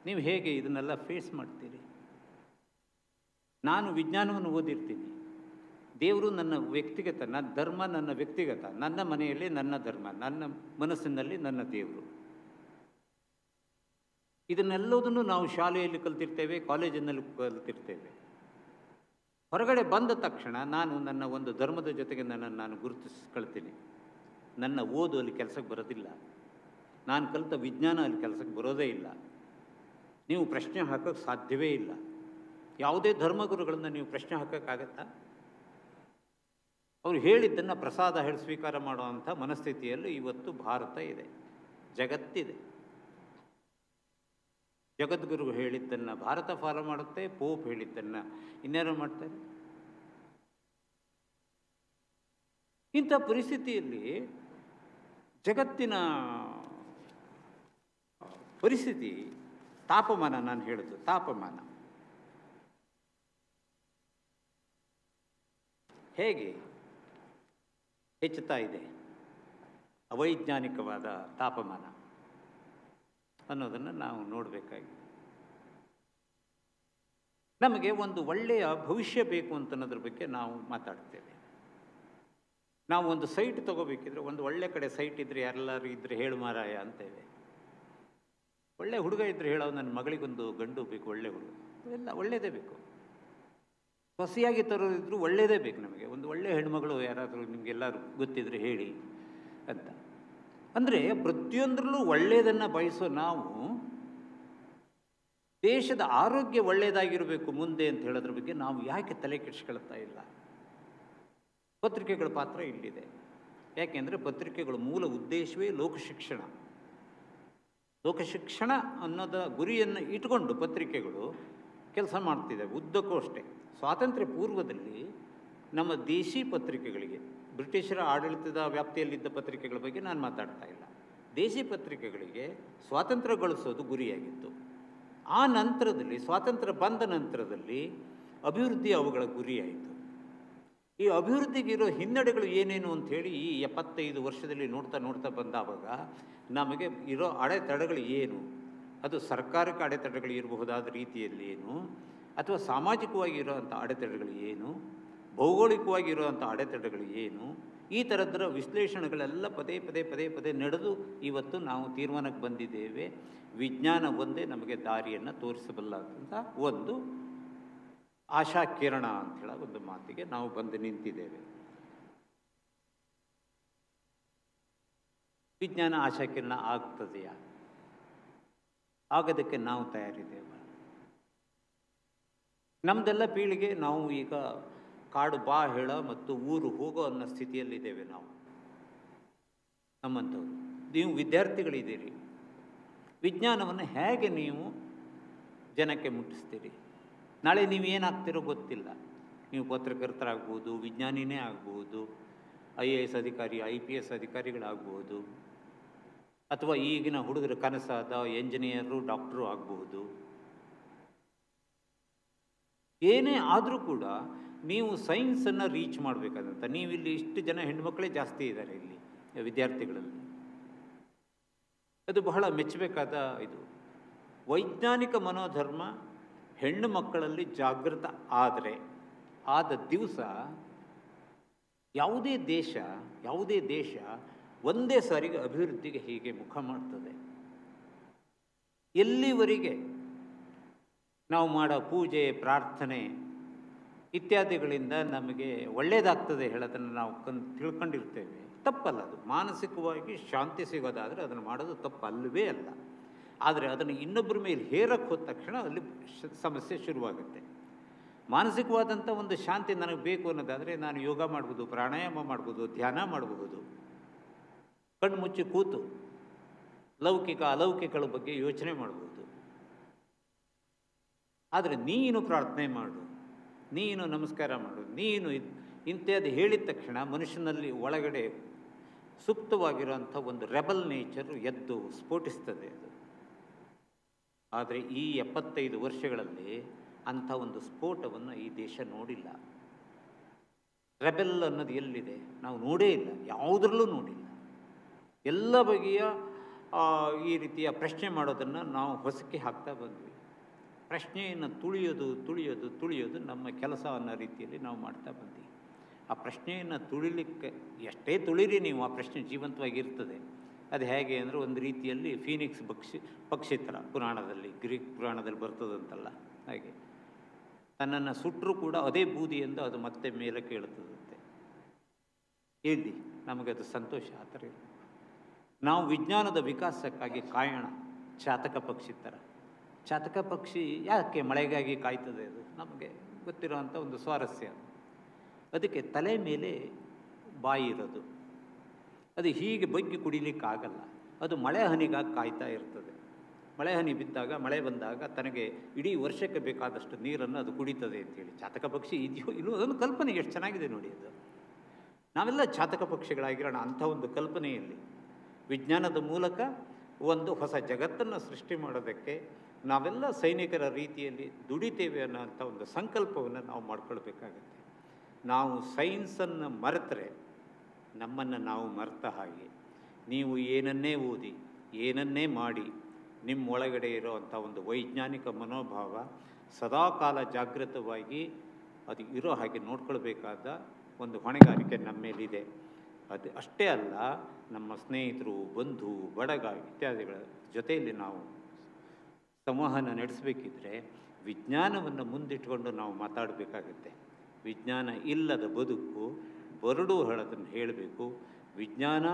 S4: ನೀವು ಹೇಗೆ ಇದನ್ನೆಲ್ಲ ಫೇಸ್ ಮಾಡ್ತೀರಿ? ನಾನು ವಿಜ್ಞಾನವನ್ನು ಓದಿರ್ತೀನಿ. ದೇವರು ನನ್ನ ವ್ಯಕ್ತಿಗತ, ನನ್ನ ಧರ್ಮ ನನ್ನ ವ್ಯಕ್ತಿಗತ, ನನ್ನ ಮನೆಯಲ್ಲಿ ನನ್ನ ಧರ್ಮ, ನನ್ನ ಮನಸ್ಸಿನಲ್ಲಿ ನನ್ನ ದೇವರು. ಇದನ್ನೆಲ್ಲದನ್ನು ನಾವು ಶಾಲೆಯಲ್ಲಿ ಕಲ್ತಿರ್ತೇವೆ, ಕಾಲೇಜಿನಲ್ಲಿ ಕಲ್ತಿರ್ತೇವೆ. ಹೊರಗಡೆ ಬಂದ ತಕ್ಷಣ ನಾನು ನನ್ನ ಒಂದು ಧರ್ಮದ ಜೊತೆಗೆ ನನ್ನನ್ನು ನಾನು ಗುರುತಿಸ್ಕೊಳ್ತೀನಿ. ನನ್ನ ಓದು ಅಲ್ಲಿ ಕೆಲಸಕ್ಕೆ ಬರೋದಿಲ್ಲ, ನಾನು ಕಲಿತ ವಿಜ್ಞಾನ ಅಲ್ಲಿ ಕೆಲಸಕ್ಕೆ ಬರೋದೇ ಇಲ್ಲ. ನೀವು ಪ್ರಶ್ನೆ ಹಾಕೋಕ್ಕೆ ಸಾಧ್ಯವೇ ಇಲ್ಲ. ಯಾವುದೇ ಧರ್ಮಗುರುಗಳನ್ನು ನೀವು ಪ್ರಶ್ನೆ ಹಾಕೋಕ್ಕಾಗತ್ತಾ? ಅವರು ಹೇಳಿದ್ದನ್ನು ಪ್ರಸಾದ ಹೇಳಿ ಸ್ವೀಕಾರ ಮಾಡುವಂಥ ಮನಸ್ಥಿತಿಯಲ್ಲಿ ಇವತ್ತು ಭಾರತ ಇದೆ, ಜಗತ್ತಿದೆ. ಜಗದ್ಗುರು ಹೇಳಿದ್ದನ್ನು ಭಾರತ ಫಾಲೋ ಮಾಡುತ್ತೆ, ಪೋಪ್ ಹೇಳಿದ್ದನ್ನು ಇನ್ಯಾರು ಮಾಡ್ತಾರೆ. ಇಂಥ ಪರಿಸ್ಥಿತಿಯಲ್ಲಿ ಜಗತ್ತಿನ ಪರಿಸ್ಥಿತಿ, ತಾಪಮಾನ, ನಾನು ಹೇಳೋದು ತಾಪಮಾನ ಹೇಗೆ ಹೆಚ್ಚುತ್ತಾ ಇದೆ, ಅವೈಜ್ಞಾನಿಕವಾದ ತಾಪಮಾನ ಅನ್ನೋದನ್ನು ನಾವು ನೋಡಬೇಕಾಗಿದೆ. ನಮಗೆ ಒಂದು ಒಳ್ಳೆಯ ಭವಿಷ್ಯ ಬೇಕು ಅಂತನ್ನೋದ್ರ ಬಗ್ಗೆ ನಾವು ಮಾತಾಡ್ತೇವೆ. ನಾವು ಒಂದು ಸೈಟ್ ತೊಗೋಬೇಕಿದ್ರೆ ಒಂದು ಒಳ್ಳೆ ಕಡೆ ಸೈಟ್ ಇದ್ದರೆ, ಎಲ್ಲರೂ ಇದ್ದರೆ ಹೇಳು ಮಾರಾಯ ಅಂತೇವೆ. ಒಳ್ಳೆ ಹುಡುಗ ಇದ್ದರೆ ಹೇಳೋ ನನ್ನ ಮಗಳಿಗೊಂದು ಗಂಡು ಬೇಕು, ಒಳ್ಳೆ ಹುಡುಗ, ಎಲ್ಲ ಒಳ್ಳೆಯದೇ ಬೇಕು. ಹೊಸಿಯಾಗಿ ತರೋರಿದ್ರು ಒಳ್ಳೆಯದೇ ಬೇಕು ನಮಗೆ. ಒಂದು ಒಳ್ಳೆ ಹೆಣ್ಮಗಳು ಯಾರಾದರೂ ನಿಮಗೆಲ್ಲರೂ ಗೊತ್ತಿದ್ರೆ ಹೇಳಿ ಅಂತ. ಅಂದರೆ ಪ್ರತಿಯೊಂದರಲ್ಲೂ ಒಳ್ಳೆಯದನ್ನು ಬಯಸೋ ನಾವು ದೇಶದ ಆರೋಗ್ಯ ಒಳ್ಳೆಯದಾಗಿರಬೇಕು ಮುಂದೆ ಅಂತ ಹೇಳೋದ್ರ ಬಗ್ಗೆ ನಾವು ಯಾಕೆ ತಲೆ ಕೆಡಿಸ್ಕೊಳ್ತಾ ಇಲ್ಲ? ಪತ್ರಿಕೆಗಳ ಪಾತ್ರ ಇಲ್ಲಿದೆ. ಯಾಕೆಂದರೆ ಪತ್ರಿಕೆಗಳ ಮೂಲ ಉದ್ದೇಶವೇ ಲೋಕಶಿಕ್ಷಣ. ಲೋಕಶಿಕ್ಷಣ ಅನ್ನೋದ ಗುರಿಯನ್ನು ಇಟ್ಕೊಂಡು ಪತ್ರಿಕೆಗಳು ಕೆಲಸ ಮಾಡ್ತಿದ್ದಾವೆ ಉದ್ದಕ್ಕೂ ಅಷ್ಟೇ. ಸ್ವಾತಂತ್ರ್ಯ ಪೂರ್ವದಲ್ಲಿ ನಮ್ಮ ದೇಶಿ ಪತ್ರಿಕೆಗಳಿಗೆ, ಬ್ರಿಟಿಷರ ಆಡಳಿತದ ವ್ಯಾಪ್ತಿಯಲ್ಲಿದ್ದ ಪತ್ರಿಕೆಗಳ ಬಗ್ಗೆ ನಾನು ಮಾತಾಡ್ತಾ ಇಲ್ಲ. ದೇಶಿ ಪತ್ರಿಕೆಗಳಿಗೆ ಸ್ವಾತಂತ್ರ್ಯ ಗಳಿಸೋದು ಗುರಿಯಾಗಿತ್ತು. ಆ ನಂತರದಲ್ಲಿ, ಸ್ವಾತಂತ್ರ್ಯ ಬಂದ ನಂತರದಲ್ಲಿ ಅಭಿವೃದ್ಧಿ ಅವುಗಳ ಗುರಿಯಾಯಿತು. ಈ ಅಭಿವೃದ್ಧಿಗಿರೋ ಹಿನ್ನಡೆಗಳು ಏನೇನು ಅಂಥೇಳಿ ಈ 75 ವರ್ಷದಲ್ಲಿ ನೋಡ್ತಾ ಬಂದಾವಾಗ ನಮಗೆ ಇರೋ ಅಡೆತಡೆಗಳು ಏನು, ಅದು ಸರ್ಕಾರಕ್ಕೆ ಅಡೆತಡೆಗಳು ಇರಬಹುದಾದ ರೀತಿಯಲ್ಲಿ ಏನು, ಅಥವಾ ಸಾಮಾಜಿಕವಾಗಿ ಇರೋವಂಥ ಅಡೆತಡೆಗಳು ಏನು, ಭೌಗೋಳಿಕವಾಗಿ ಇರುವಂಥ ಅಡೆತಡೆಗಳು ಏನು, ಈ ಥರದ್ರ ವಿಶ್ಲೇಷಣೆಗಳೆಲ್ಲ ಪದೇ ಪದೇ ಪದೇ ಪದೇ ನಡೆದು ಇವತ್ತು ನಾವು ತೀರ್ಮಾನಕ್ಕೆ ಬಂದಿದ್ದೇವೆ. ವಿಜ್ಞಾನ ಒಂದೇ ನಮಗೆ ದಾರಿಯನ್ನು ತೋರಿಸಬಲ್ಲಂಥ ಒಂದು ಆಶಾ ಕಿರಣ ಅಂಥೇಳೋ ಒಂದು ಮಾತಿಗೆ ನಾವು ಬಂದು ನಿಂತಿದ್ದೇವೆ. ವಿಜ್ಞಾನ ಆಶಾ ಕಿರಣ ಆಗ್ತದೆಯಾ? ಆಗೋದಕ್ಕೆ ನಾವು ತಯಾರಿದ್ದೇವೆ. ನಮ್ಮದೆಲ್ಲ ಪೀಳಿಗೆ ನಾವು ಈಗ ಕಾಡು ಬಾ ಹೇಳ ಮತ್ತು ಊರು ಹೋಗೋ ಅನ್ನೋ ಸ್ಥಿತಿಯಲ್ಲಿದ್ದೇವೆ ನಾವು. ನಮ್ಮಂಥವ್ರು ನೀವು ವಿದ್ಯಾರ್ಥಿಗಳಿದ್ದೀರಿ, ವಿಜ್ಞಾನವನ್ನು ಹೇಗೆ ನೀವು ಜನಕ್ಕೆ ಮುಟ್ಟಿಸ್ತೀರಿ? ನಾಳೆ ನೀವು ಏನಾಗ್ತಿರೋ ಗೊತ್ತಿಲ್ಲ. ನೀವು ಪತ್ರಕರ್ತರಾಗ್ಬೋದು, ವಿಜ್ಞಾನಿನೇ ಆಗ್ಬೋದು, IAS ಅಧಿಕಾರಿ, IPS ಅಧಿಕಾರಿಗಳಾಗ್ಬೋದು, ಅಥವಾ ಈಗಿನ ಹುಡುಗರ ಕನಸಾದ ಎಂಜಿನಿಯರು, ಡಾಕ್ಟ್ರು ಆಗಬಹುದು. ಏನೇ ಆದರೂ ಕೂಡ ನೀವು ಸೈನ್ಸನ್ನು ರೀಚ್ ಮಾಡಬೇಕಾದಂಥ, ನೀವಿಲ್ಲಿ ಇಷ್ಟು ಜನ ಹೆಣ್ಮಕ್ಳೇ ಜಾಸ್ತಿ ಇದ್ದಾರೆ ಇಲ್ಲಿ ವಿದ್ಯಾರ್ಥಿಗಳಲ್ಲಿ. ಅದು ಬಹಳ ಮೆಚ್ಚಬೇಕಾದ ಇದು. ವೈಜ್ಞಾನಿಕ ಮನೋಧರ್ಮ ಹೆಣ್ಣು ಮಕ್ಕಳಲ್ಲಿ ಜಾಗೃತ ಆದ ದಿವಸ ಯಾವುದೇ ದೇಶ ಒಂದೇ ಸಾರಿಗೆ ಅಭಿವೃದ್ಧಿಗೆ ಹೀಗೆ ಮುಖ ಮಾಡ್ತದೆ. ಎಲ್ಲಿವರೆಗೆ ನಾವು ಮಾಡೋ ಪೂಜೆ, ಪ್ರಾರ್ಥನೆ ಇತ್ಯಾದಿಗಳಿಂದ ನಮಗೆ ಒಳ್ಳೆಯದಾಗ್ತದೆ ಹೇಳೋದನ್ನು ನಾವು ತಿಳ್ಕೊಂಡಿರ್ತೇವೆ. ತಪ್ಪಲ್ಲ ಅದು. ಮಾನಸಿಕವಾಗಿ ಶಾಂತಿ ಸಿಗೋದಾದರೆ ಅದನ್ನು ಮಾಡೋದು ತಪ್ಪಲ್ಲವೇ ಅಲ್ಲ. ಆದರೆ ಅದನ್ನು ಇನ್ನೊಬ್ಬರ ಮೇಲೆ ಹೇರಕ್ಕೆ ಹೋದ ತಕ್ಷಣ ಅಲ್ಲಿ ಸಮಸ್ಯೆ ಶುರುವಾಗುತ್ತೆ. ಮಾನಸಿಕವಾದಂಥ ಒಂದು ಶಾಂತಿ ನನಗೆ ಬೇಕು ಅನ್ನೋದಾದರೆ ನಾನು ಯೋಗ ಮಾಡ್ಬೋದು, ಪ್ರಾಣಾಯಾಮ ಮಾಡ್ಬೋದು, ಧ್ಯಾನ ಮಾಡಬಹುದು, ಕಣ್ಣು ಮುಚ್ಚಿ ಕೂತು ಲೌಕಿಕ ಅಲೌಕಿಕಗಳ ಬಗ್ಗೆ ಯೋಚನೆ ಮಾಡ್ಬೋದು. ಆದರೆ ನೀನು ಪ್ರಾರ್ಥನೆ ಮಾಡು, ನೀನು ನಮಸ್ಕಾರ ಮಾಡು, ನೀನು ಇಂಥದ್ದು ಹೇಳಿದ ತಕ್ಷಣ ಮನುಷ್ಯನಲ್ಲಿ ಒಳಗಡೆ ಸುಪ್ತವಾಗಿರುವಂಥ ಒಂದು ರೆಬಲ್ ನೇಚರು ಎದ್ದು ಸ್ಫೋಟಿಸ್ತದೆ ಅದು. ಆದರೆ ಈ 75 ವರ್ಷಗಳಲ್ಲಿ ಅಂಥ ಒಂದು ಸ್ಫೋಟವನ್ನು ಈ ದೇಶ ನೋಡಿಲ್ಲ. ರೆಬೆಲ್ ಅನ್ನೋದು ಎಲ್ಲಿದೆ? ನಾವು ನೋಡೇ ಇಲ್ಲ, ಯಾವುದರಲ್ಲೂ ನೋಡಿಲ್ಲ. ಎಲ್ಲ ಬಗೆಯ ಈ ರೀತಿಯ ಪ್ರಶ್ನೆ ಮಾಡೋದನ್ನು ನಾವು ಹೊಸಕ್ಕೆ ಹಾಕ್ತಾ ಬಂದ್ವಿ. ಪ್ರಶ್ನೆಯನ್ನು ತುಳಿಯೋದು ನಮ್ಮ ಕೆಲಸ ಅನ್ನೋ ರೀತಿಯಲ್ಲಿ ನಾವು ಮಾಡ್ತಾ ಬಂದ್ವಿ. ಆ ಪ್ರಶ್ನೆಯನ್ನು ತುಳಿಲಿಕ್ಕೆ ಎಷ್ಟೇ ತುಳಿರಿ ನೀವು, ಆ ಪ್ರಶ್ನೆ ಜೀವಂತವಾಗಿರ್ತದೆ. ಅದು ಹೇಗೆ ಅಂದರೆ ಒಂದು ರೀತಿಯಲ್ಲಿ ಫೀನಿಕ್ಸ್ ಪಕ್ಷಿ ಥರ ಪುರಾಣದಲ್ಲಿ, ಗ್ರೀಕ್ ಪುರಾಣದಲ್ಲಿ ಬರ್ತದಂತಲ್ಲ, ಹಾಗೆ ತನ್ನನ್ನು ಸುಟ್ಟರೂ ಕೂಡ ಅದೇ ಬೂದಿಯಿಂದ ಅದು ಮತ್ತೆ ಮೇಲೆ ಕೇಳುತ್ತದಂತೆ. ಇಲ್ಲಿ ನಮಗದು ಸಂತೋಷ. ಆ ಥರ ನಾವು ವಿಜ್ಞಾನದ ವಿಕಾಸಕ್ಕಾಗಿ ಕಾಯೋಣ. ಚಾತಕ ಪಕ್ಷಿ ಥರ. ಚಾತಕ ಪಕ್ಷಿ ಯಾಕೆ ಮಳೆಗಾಗಿ ಕಾಯ್ತದೆ? ಅದು ನಮಗೆ ಗೊತ್ತಿರೋವಂಥ ಒಂದು ಸ್ವಾರಸ್ಯ. ಅದಕ್ಕೆ ತಲೆ ಮೇಲೆ ಬಾಯಿ ಇರೋದು, ಅದು ಹೀಗೆ ಬಗ್ಗಿ ಕುಡಿಲಿಕ್ಕಾಗಲ್ಲ. ಅದು ಮಳೆ ಹನಿಗಾಗಿ ಕಾಯ್ತಾ ಇರ್ತದೆ. ಮಳೆ ಹನಿ ಬಿದ್ದಾಗ, ಮಳೆ ಬಂದಾಗ ತನಗೆ ಇಡೀ ವರ್ಷಕ್ಕೆ ಬೇಕಾದಷ್ಟು ನೀರನ್ನು ಅದು ಕುಡಿತದೆ ಅಂತೇಳಿ. ಚಾತಕ ಪಕ್ಷಿ ಇದೆಯೋ ಇಲ್ಲೋ ಅದೊಂದು ಕಲ್ಪನೆ ಎಷ್ಟು ಚೆನ್ನಾಗಿದೆ ನೋಡಿ. ಅದು ನಾವೆಲ್ಲ ಚಾತಕ ಪಕ್ಷಿಗಳಾಗಿರೋಣ. ಅಂಥ ಒಂದು ಕಲ್ಪನೆಯಲ್ಲಿ ವಿಜ್ಞಾನದ ಮೂಲಕ ಒಂದು ಹೊಸ ಜಗತ್ತನ್ನು ಸೃಷ್ಟಿ ಮಾಡೋದಕ್ಕೆ ನಾವೆಲ್ಲ ಸೈನಿಕರ ರೀತಿಯಲ್ಲಿ ದುಡಿತೇವೆ ಅನ್ನೋಂಥ ಒಂದು ಸಂಕಲ್ಪವನ್ನು ನಾವು ಮಾಡ್ಕೊಳ್ಬೇಕಾಗತ್ತೆ. ನಾವು ಸೈನ್ಸನ್ನು ಮರೆತರೆ ನಮ್ಮನ್ನು ನಾವು ಮರೆತ ಹಾಗೆ. ನೀವು ಏನನ್ನೇ ಓದಿ, ಏನನ್ನೇ ಮಾಡಿ, ನಿಮ್ಮ ಒಳಗಡೆ ಇರೋವಂಥ ಒಂದು ವೈಜ್ಞಾನಿಕ ಮನೋಭಾವ ಸದಾಕಾಲ ಜಾಗೃತವಾಗಿ ಅದು ಇರೋ ಹಾಗೆ ನೋಡ್ಕೊಳ್ಬೇಕಾದ ಒಂದು ಹೊಣೆಗಾರಿಕೆ ನಮ್ಮ ಮೇಲಿದೆ. ಅದು ಅಷ್ಟೇ ಅಲ್ಲ, ನಮ್ಮ ಸ್ನೇಹಿತರು, ಬಂಧು, ಬಡಗ ಇತ್ಯಾದಿಗಳ ಜೊತೆಯಲ್ಲಿ ನಾವು ಸಂವಹನ ನಡೆಸಬೇಕಿದ್ರೆ ವಿಜ್ಞಾನವನ್ನು ಮುಂದಿಟ್ಕೊಂಡು ನಾವು ಮಾತಾಡಬೇಕಾಗತ್ತೆ. ವಿಜ್ಞಾನ ಇಲ್ಲದ ಬದುಕು ಬರಡು ಹೇಳೋದನ್ನು ಹೇಳಬೇಕು. ಜ್ಞಾನ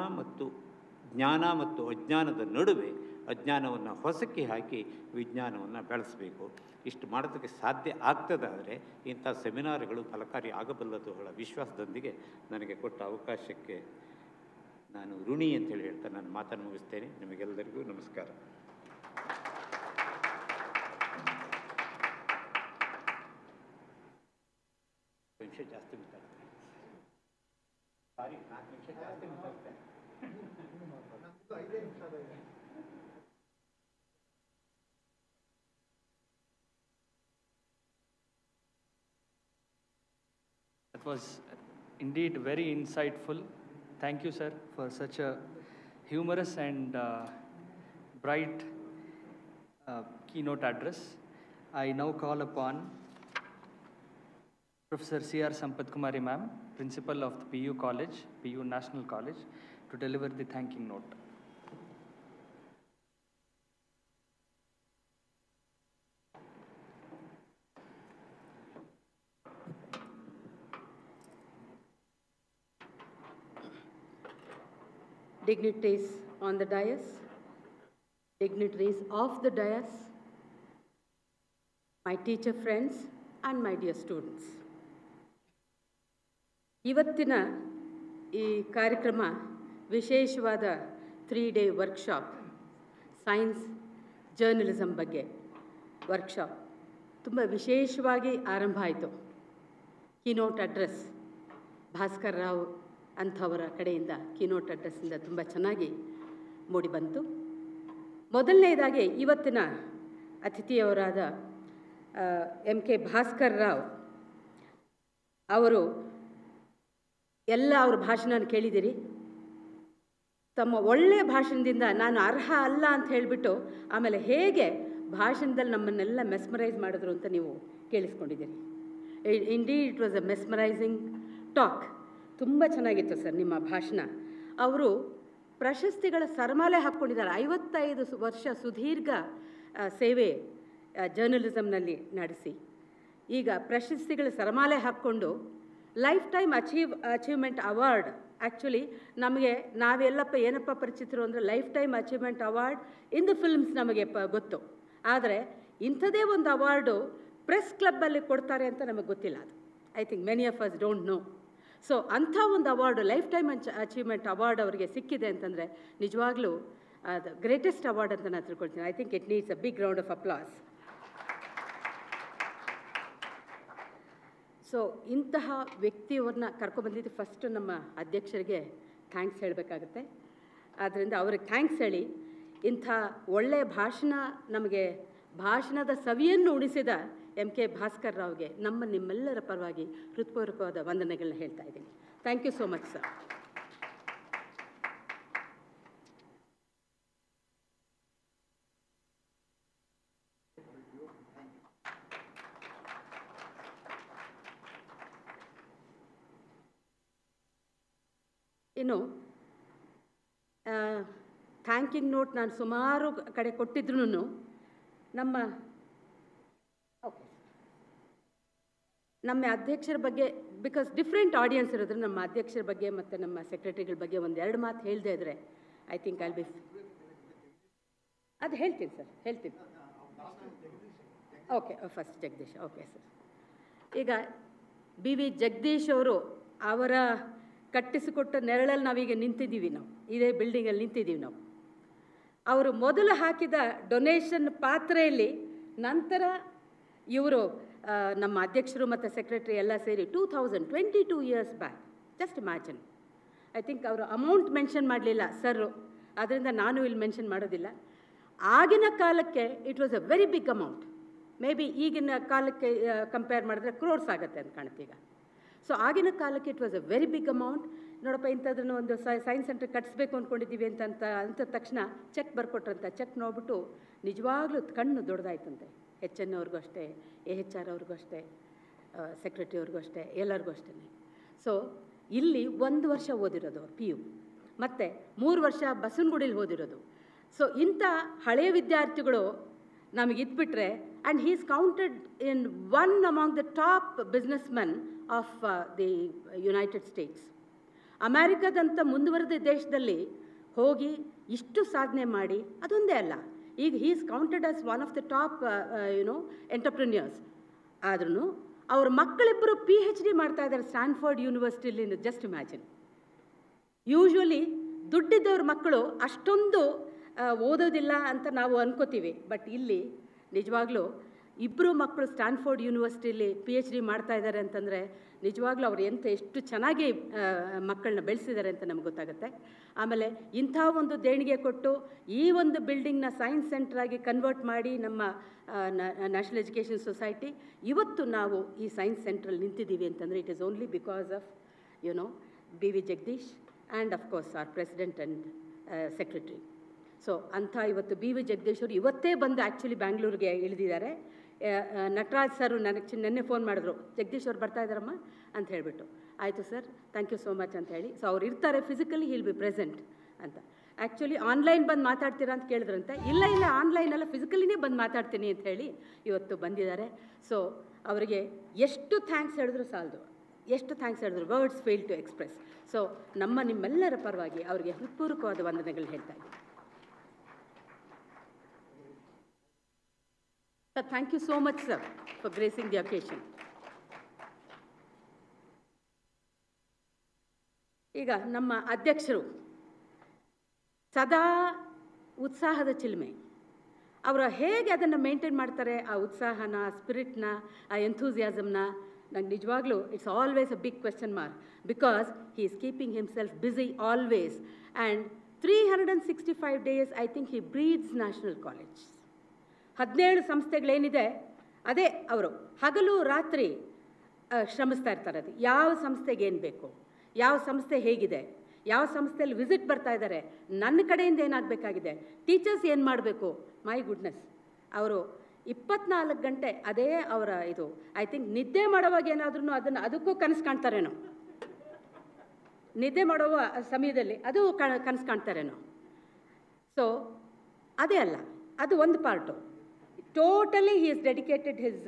S4: ಮತ್ತು ಅಜ್ಞಾನದ ನಡುವೆ ಅಜ್ಞಾನವನ್ನು ಹೊಸಕ್ಕೆ ಹಾಕಿ ವಿಜ್ಞಾನವನ್ನು ಬೆಳೆಸಬೇಕು. ಇಷ್ಟು ಮಾಡೋದಕ್ಕೆ ಸಾಧ್ಯ ಆಗ್ತದಾದರೆ ಇಂಥ ಸೆಮಿನಾರ್ಗಳು ಫಲಕಾರಿ ಆಗಬಲ್ಲದು ಹೇಳೋ ವಿಶ್ವಾಸದೊಂದಿಗೆ ನನಗೆ ಕೊಟ್ಟ ಅವಕಾಶಕ್ಕೆ ನಾನು ಋಣಿ ಅಂತೇಳಿ ಹೇಳ್ತಾ ನಾನು ಮಾತನ್ನು ಮುಗಿಸ್ತೇನೆ. ನಿಮಗೆಲ್ಲರಿಗೂ ನಮಸ್ಕಾರ. ನಿಮಿಷ ಜಾಸ್ತಿ ಮಾತಾಡ್ತೇನೆ. ಸಾರಿ, 4 ನಿಮಿಷ ಜಾಸ್ತಿ ಮಾತಾಡ್ತೇನೆ.
S1: That was indeed very insightful. Thank you, sir, for such a humorous and bright keynote address. I now call upon Professor C.R. Sampath Kumari ma'am, Principal of the PU College, PU National College, to deliver the thanking note.
S5: Dignitaries on the dais, dignitaries of the dais, my teacher friends, and my dear students. ಇವತ್ತಿನ ಈ ಕಾರ್ಯಕ್ರಮ ವಿಶೇಷವಾದ 3-day workshop, science journalism ಬಗ್ಗೆ workshop ತುಂಬ ವಿಶೇಷವಾಗಿ ಆರಂಭ ಆಯಿತು. Keynote address Bhaskar Rao ಅಂಥವರ ಕಡೆಯಿಂದ ಕೀನೋಟ್ ಅಡ್ರೆಸ್ಸಿಂದ ತುಂಬ ಚೆನ್ನಾಗಿ ಮೂಡಿಬಂತು. ಮೊದಲನೇದಾಗಿ ಇವತ್ತಿನ ಅತಿಥಿಯವರಾದ ಕೆ ಭಾಸ್ಕರ್ ರಾವ್ ಅವರು ಎಲ್ಲ ಅವ್ರ ಭಾಷಣ ಕೇಳಿದಿರಿ. ತಮ್ಮ ಒಳ್ಳೆಯ ಭಾಷಣದಿಂದ ನಾನು ಅರ್ಹ ಅಲ್ಲ ಅಂತ ಹೇಳಿಬಿಟ್ಟು ಆಮೇಲೆ ಹೇಗೆ ಭಾಷಣದಲ್ಲಿ ನಮ್ಮನ್ನೆಲ್ಲ ಮೆಸ್ಮರೈಸ್ ಮಾಡಿದ್ರು ಅಂತ ನೀವು ಕೇಳಿಸ್ಕೊಂಡಿದ್ದೀರಿ. Indeed it was a mesmerising talk. ತುಂಬ ಚೆನ್ನಾಗಿತ್ತು ಸರ್ ನಿಮ್ಮ ಭಾಷಣ. ಅವರು ಪ್ರಶಸ್ತಿಗಳ ಸರಮಾಲೆ ಹಾಕ್ಕೊಂಡಿದ್ದಾರೆ. 55 ವರ್ಷ ಸುದೀರ್ಘ ಸೇವೆ ಜರ್ನಲಿಸಮ್ನಲ್ಲಿ ನಡೆಸಿ ಈಗ ಪ್ರಶಸ್ತಿಗಳ ಸರಮಾಲೆ ಹಾಕ್ಕೊಂಡು life time achievement award. Actually ನಮಗೆ ಏನಪ್ಪ ಪರಿಚಿತರು ಅಂದರೆ life time achievement award in the films ನಮಗೆ ಗೊತ್ತು. ಆದರೆ ಇಂಥದೇ ಒಂದು ಅವಾರ್ಡು ಪ್ರೆಸ್ ಕ್ಲಬ್ಬಲ್ಲಿ ಕೊಡ್ತಾರೆ ಅಂತ ನಮಗೆ ಗೊತ್ತಿಲ್ಲ. ಅದು I think many of us don't know. So ಅಂಥ ಒಂದು award lifetime achievement award ಅವರಿಗೆ ಸಿಕ್ಕಿದೆ ಅಂತಂದರೆ ನಿಜವಾಗ್ಲೂ ಅದು ಗ್ರೇಟೆಸ್ಟ್ ಅವಾರ್ಡ್ ಅಂತ ನಾನು ತಿಳ್ಕೊಳ್ತೀನಿ. I think it needs a big round of applause. So ಇಂತಹ ವ್ಯಕ್ತಿಯವ್ರನ್ನ ಕರ್ಕೊಬಂದಿದ್ದು ಫಸ್ಟು ನಮ್ಮ ಅಧ್ಯಕ್ಷರಿಗೆ ಥ್ಯಾಂಕ್ಸ್ ಹೇಳಬೇಕಾಗತ್ತೆ. ಆದ್ದರಿಂದ ಅವ್ರಿಗೆ ಥ್ಯಾಂಕ್ಸ್ ಹೇಳಿ ಇಂಥ ಒಳ್ಳೆಯ ಭಾಷಣ ನಮಗೆ ಭಾಷಣದ ಸವಿಯನ್ನು ಉಣಿಸಿದ ಕೆ ಭಾಸ್ಕರ್ ರಾವ್ಗೆ ನಿಮ್ಮೆಲ್ಲರ ಪರವಾಗಿ ಹೃತ್ಪೂರ್ವಕವಾದ ವಂದನೆಗಳನ್ನ ಹೇಳ್ತಾ ಇದ್ದೀನಿ. Thank you so much sir. ಇನ್ನು ಥ್ಯಾಂಕಿಂಗ್ ನೋಟ್ ನಾನು ಸುಮಾರು ಕಡೆ ಕೊಟ್ಟಿದ್ರು ನಮ್ಮ ಅಧ್ಯಕ್ಷರ ಬಗ್ಗೆ ಬಿಕಾಸ್ ಡಿಫ್ರೆಂಟ್ ಆಡಿಯನ್ಸ್ ಇರೋದ್ರೆ ನಮ್ಮ ಅಧ್ಯಕ್ಷರ ಬಗ್ಗೆ ಮತ್ತು ನಮ್ಮ ಸೆಕ್ರೆಟರಿಗಳ ಬಗ್ಗೆ ಒಂದೆರಡು ಮಾತು ಹೇಳದೇ ಇದ್ದರೆ ಐ ಥಿಂಕ್ ಐಲ್ ಬಿ ಅದು ಹೇಳ್ತೀನಿ ಸರ್, ಹೇಳ್ತೀನಿ. Okay, first Jagadish. Okay sir. ಈಗ ವಿ ಜಗದೀಶ್ ಅವರು ಅವರ ಕಟ್ಟಿಸಿಕೊಟ್ಟ ನೆರಳಲ್ಲಿ ನಾವೀಗ ನಿಂತಿದ್ದೀವಿ. ನಾವು ಇದೇ ಬಿಲ್ಡಿಂಗಲ್ಲಿ ನಿಂತಿದ್ದೀವಿ. ನಾವು ಅವರು ಮೊದಲು ಹಾಕಿದ ಡೊನೇಷನ್ ಪಾತ್ರೆಯಲ್ಲಿ ನಂತರ ಇವರು ನಮ್ಮ ಅಧ್ಯಕ್ಷರು ಮತ್ತು ಸೆಕ್ರೆಟರಿ ಎಲ್ಲ ಸೇರಿ 22 years back. Just imagine. I think ಅವರು ಅಮೌಂಟ್ ಮೆನ್ಷನ್ ಮಾಡಲಿಲ್ಲ ಸರ್, ಆದ್ದರಿಂದ ನಾನು ಇಲ್ಲಿ ಮೆನ್ಷನ್ ಮಾಡೋದಿಲ್ಲ. ಆಗಿನ ಕಾಲಕ್ಕೆ it was a very big amount. Maybe ಈಗಿನ ಕಾಲಕ್ಕೆ ಕಂಪೇರ್ ಮಾಡಿದ್ರೆ ಕ್ರೋರ್ಸ್ ಆಗುತ್ತೆ ಅಂತ ಕಾಣುತ್ತೆ ಈಗ. ಸೊ ಆಗಿನ ಕಾಲಕ್ಕೆ it was a very big amount. ನೋಡಪ್ಪ ಇಂಥದ್ದನ್ನು ಒಂದು ಸೈನ್ಸ್ ಸೆಂಟರ್ ಕಟ್ಟಿಸ್ಬೇಕು ಅಂದ್ಕೊಂಡಿದ್ದೀವಿ ಅಂದ ತಕ್ಷಣ ಚೆಕ್ ಬರ್ಕೊಟ್ರಂತ. ಚೆಕ್ ನೋಡ್ಬಿಟ್ಟು ನಿಜವಾಗ್ಲೂ ಕಣ್ಣು ದೊಡ್ಡದಾಯ್ತಂತೆ. HN ಅವ್ರಿಗೂ ಅಷ್ಟೇ, AHR ಅವ್ರಿಗೂ ಅಷ್ಟೇ, ಸೆಕ್ರೆಟರಿ ಅವ್ರಿಗೂ ಅಷ್ಟೇ, ಎಲ್ಲರಿಗೂ ಅಷ್ಟೇ. ಸೊ ಇಲ್ಲಿ 1 ವರ್ಷ ಓದಿರೋದು ಅವ್ರು PU, ಮತ್ತು 3 ವರ್ಷ ಬಸವನಗುಡಿಲಿ ಓದಿರೋದು. ಸೊ ಇಂಥ ಹಳೆಯ ವಿದ್ಯಾರ್ಥಿಗಳು ನಮಗೆ ಇದ್ಬಿಟ್ರೆ, and he is counted in one among the top business men of the United States. ಅಮೇರಿಕಾದಂಥ ಮುಂದುವರೆದ ದೇಶದಲ್ಲಿ ಹೋಗಿ ಇಷ್ಟು ಸಾಧನೆ ಮಾಡಿ ಅದೊಂದೇ ಅಲ್ಲ, ಈಗ he is counted as one of the top entrepreneurs. ಆದ್ರೂ ಅವ್ರ ಮಕ್ಕಳಿಬ್ಬರು PhD ಮಾಡ್ತಾ ಇದ್ದಾರೆ ಸ್ಟ್ಯಾನ್ಫೋರ್ಡ್ ಯೂನಿವರ್ಸಿಟಿಲಿ. Just imagine. ಯೂಶ್ವಲಿ ದುಡ್ಡಿದ್ದವ್ರ ಮಕ್ಕಳು ಅಷ್ಟೊಂದು ಓದೋದಿಲ್ಲ ಅಂತ ನಾವು ಅನ್ಕೋತೀವಿ. ಬಟ್ ಇಲ್ಲಿ ನಿಜವಾಗ್ಲೂ ಇಬ್ಬರು ಮಕ್ಕಳು ಸ್ಟ್ಯಾನ್ಫೋರ್ಡ್ ಯೂನಿವರ್ಸಿಟಿಲಿ PhD ಮಾಡ್ತಾ ಇದ್ದಾರೆ ಅಂತಂದರೆ ನಿಜವಾಗ್ಲೂ ಅವ್ರು ಎಷ್ಟು ಚೆನ್ನಾಗಿ ಮಕ್ಕಳನ್ನ ಬೆಳೆಸಿದ್ದಾರೆ ಅಂತ ನಮ್ಗೆ ಗೊತ್ತಾಗುತ್ತೆ. ಆಮೇಲೆ ಇಂಥ ಒಂದು ದೇಣಿಗೆ ಕೊಟ್ಟು ಈ ಒಂದು ಬಿಲ್ಡಿಂಗ್ನ ಸೈನ್ಸ್ ಸೆಂಟ್ರಾಗಿ ಕನ್ವರ್ಟ್ ಮಾಡಿ ನಮ್ಮ ನ್ಯಾಷನಲ್ ಎಜುಕೇಷನ್ ಸೊಸೈಟಿ ಇವತ್ತು ನಾವು ಈ ಸೈನ್ಸ್ ಸೆಂಟ್ರಲ್ಲಿ ನಿಂತಿದ್ದೀವಿ ಅಂತಂದರೆ it is only because of BV Jagadish and of course our president and secretary. So ಅಂಥ ಇವತ್ತು BV ಜಗದೀಶ್ ಅವರು ಇವತ್ತೇ ಬಂದು ಆ್ಯಕ್ಚುಲಿ ಬ್ಯಾಂಗ್ಳೂರಿಗೆ ಇಳಿದಿದ್ದಾರೆ. ನಟರಾಜ್ ಸರ್ ನನಗೆ ನೆನ್ನೆ ಫೋನ್ ಮಾಡಿದ್ರು, ಜಗದೀಶ್ ಅವ್ರು ಬರ್ತಾ ಇದ್ದಾರಮ್ಮ ಅಂತ ಹೇಳಿಬಿಟ್ಟು. ಆಯಿತು sir, thank you so much ಅಂತ ಹೇಳಿ. ಸೊ ಅವ್ರು ಇರ್ತಾರೆ, ಫಿಸಿಕಲಿ ಹಿಲ್ ಬಿ ಪ್ರೆಸೆಂಟ್ ಅಂತ. ಆ್ಯಕ್ಚುಲಿ ಆನ್ಲೈನ್ ಬಂದು ಮಾತಾಡ್ತೀರಾ ಅಂತ ಕೇಳಿದ್ರಂತೆ. ಇಲ್ಲ ಆನ್ಲೈನೆಲ್ಲ ಫಿಸಿಕಲಿನೇ ಬಂದು ಮಾತಾಡ್ತೀನಿ ಅಂತ ಹೇಳಿ ಇವತ್ತು ಬಂದಿದ್ದಾರೆ. ಸೊ ಅವರಿಗೆ ಎಷ್ಟು ಥ್ಯಾಂಕ್ಸ್ ಹೇಳಿದ್ರು ಸಾಲದು, ಎಷ್ಟು ಥ್ಯಾಂಕ್ಸ್ ಹೇಳಿದ್ರು, words fail to express. So ನಿಮ್ಮೆಲ್ಲರ ಪರವಾಗಿ ಅವರಿಗೆ ಹೃತ್ಪೂರ್ವಕವಾದ ವಂದನೆಗಳು ಹೇಳ್ತಾ ಇದ್ದೀನಿ. Sir, thank you so much sir for gracing the occasion. ಈಗ ನಮ್ಮ ಅಧ್ಯಕ್ಷರು ಸದಾ ಉತ್ಸಾಹದ ಚಿಲ್ಮೆ. ಅವರು ಹೇಗೆ ಅದನ್ನು ಮೇಂಟೈನ್ ಮಾಡ್ತಾರೆ, ಆ ಉತ್ಸಾಹನ, ಆ ಸ್ಪಿರಿಟ್ನ, ಆ ಎಂಥೂಸಿಯಾಸಮ್ನ, ನಂಗೆ ನಿಜವಾಗ್ಲೂ it's always a big question mark, because he is keeping himself busy always. And 365 days I think he breeds national college. 17 ಸಂಸ್ಥೆಗಳೇನಿದೆ ಅದೇ ಅವರು ಹಗಲು ರಾತ್ರಿ ಶ್ರಮಿಸ್ತಾ ಇರ್ತಾರೆ. ಅದು ಯಾವ ಸಂಸ್ಥೆಗೆ ಏನು ಬೇಕು, ಯಾವ ಸಂಸ್ಥೆ ಹೇಗಿದೆ, ಯಾವ ಸಂಸ್ಥೆಯಲ್ಲಿ ವಿಸಿಟ್ ಬರ್ತಾ ಇದ್ದಾರೆ, ನನ್ನ ಕಡೆಯಿಂದ ಏನಾಗಬೇಕಾಗಿದೆ, ಟೀಚರ್ಸ್ ಏನು ಮಾಡಬೇಕು. ಮೈ ಗುಡ್ನೆಸ್, ಅವರು 24 ಗಂಟೆ ಅದೇ ಅವರ ಇದು. ಐ ಥಿಂಕ್ ನಿದ್ದೆ ಮಾಡೋವಾಗ ಏನಾದ್ರೂ ಅದಕ್ಕೂ ಕನಸು ಕಾಣ್ತಾರೇನೋ, ನಿದ್ದೆ ಮಾಡುವ ಸಮಯದಲ್ಲಿ ಅದು ಕನಸು ಕಾಣ್ತಾರೇನೋ. ಸೊ ಅದೇ ಅಲ್ಲ, ಅದು ಒಂದು part. Totally he is dedicated his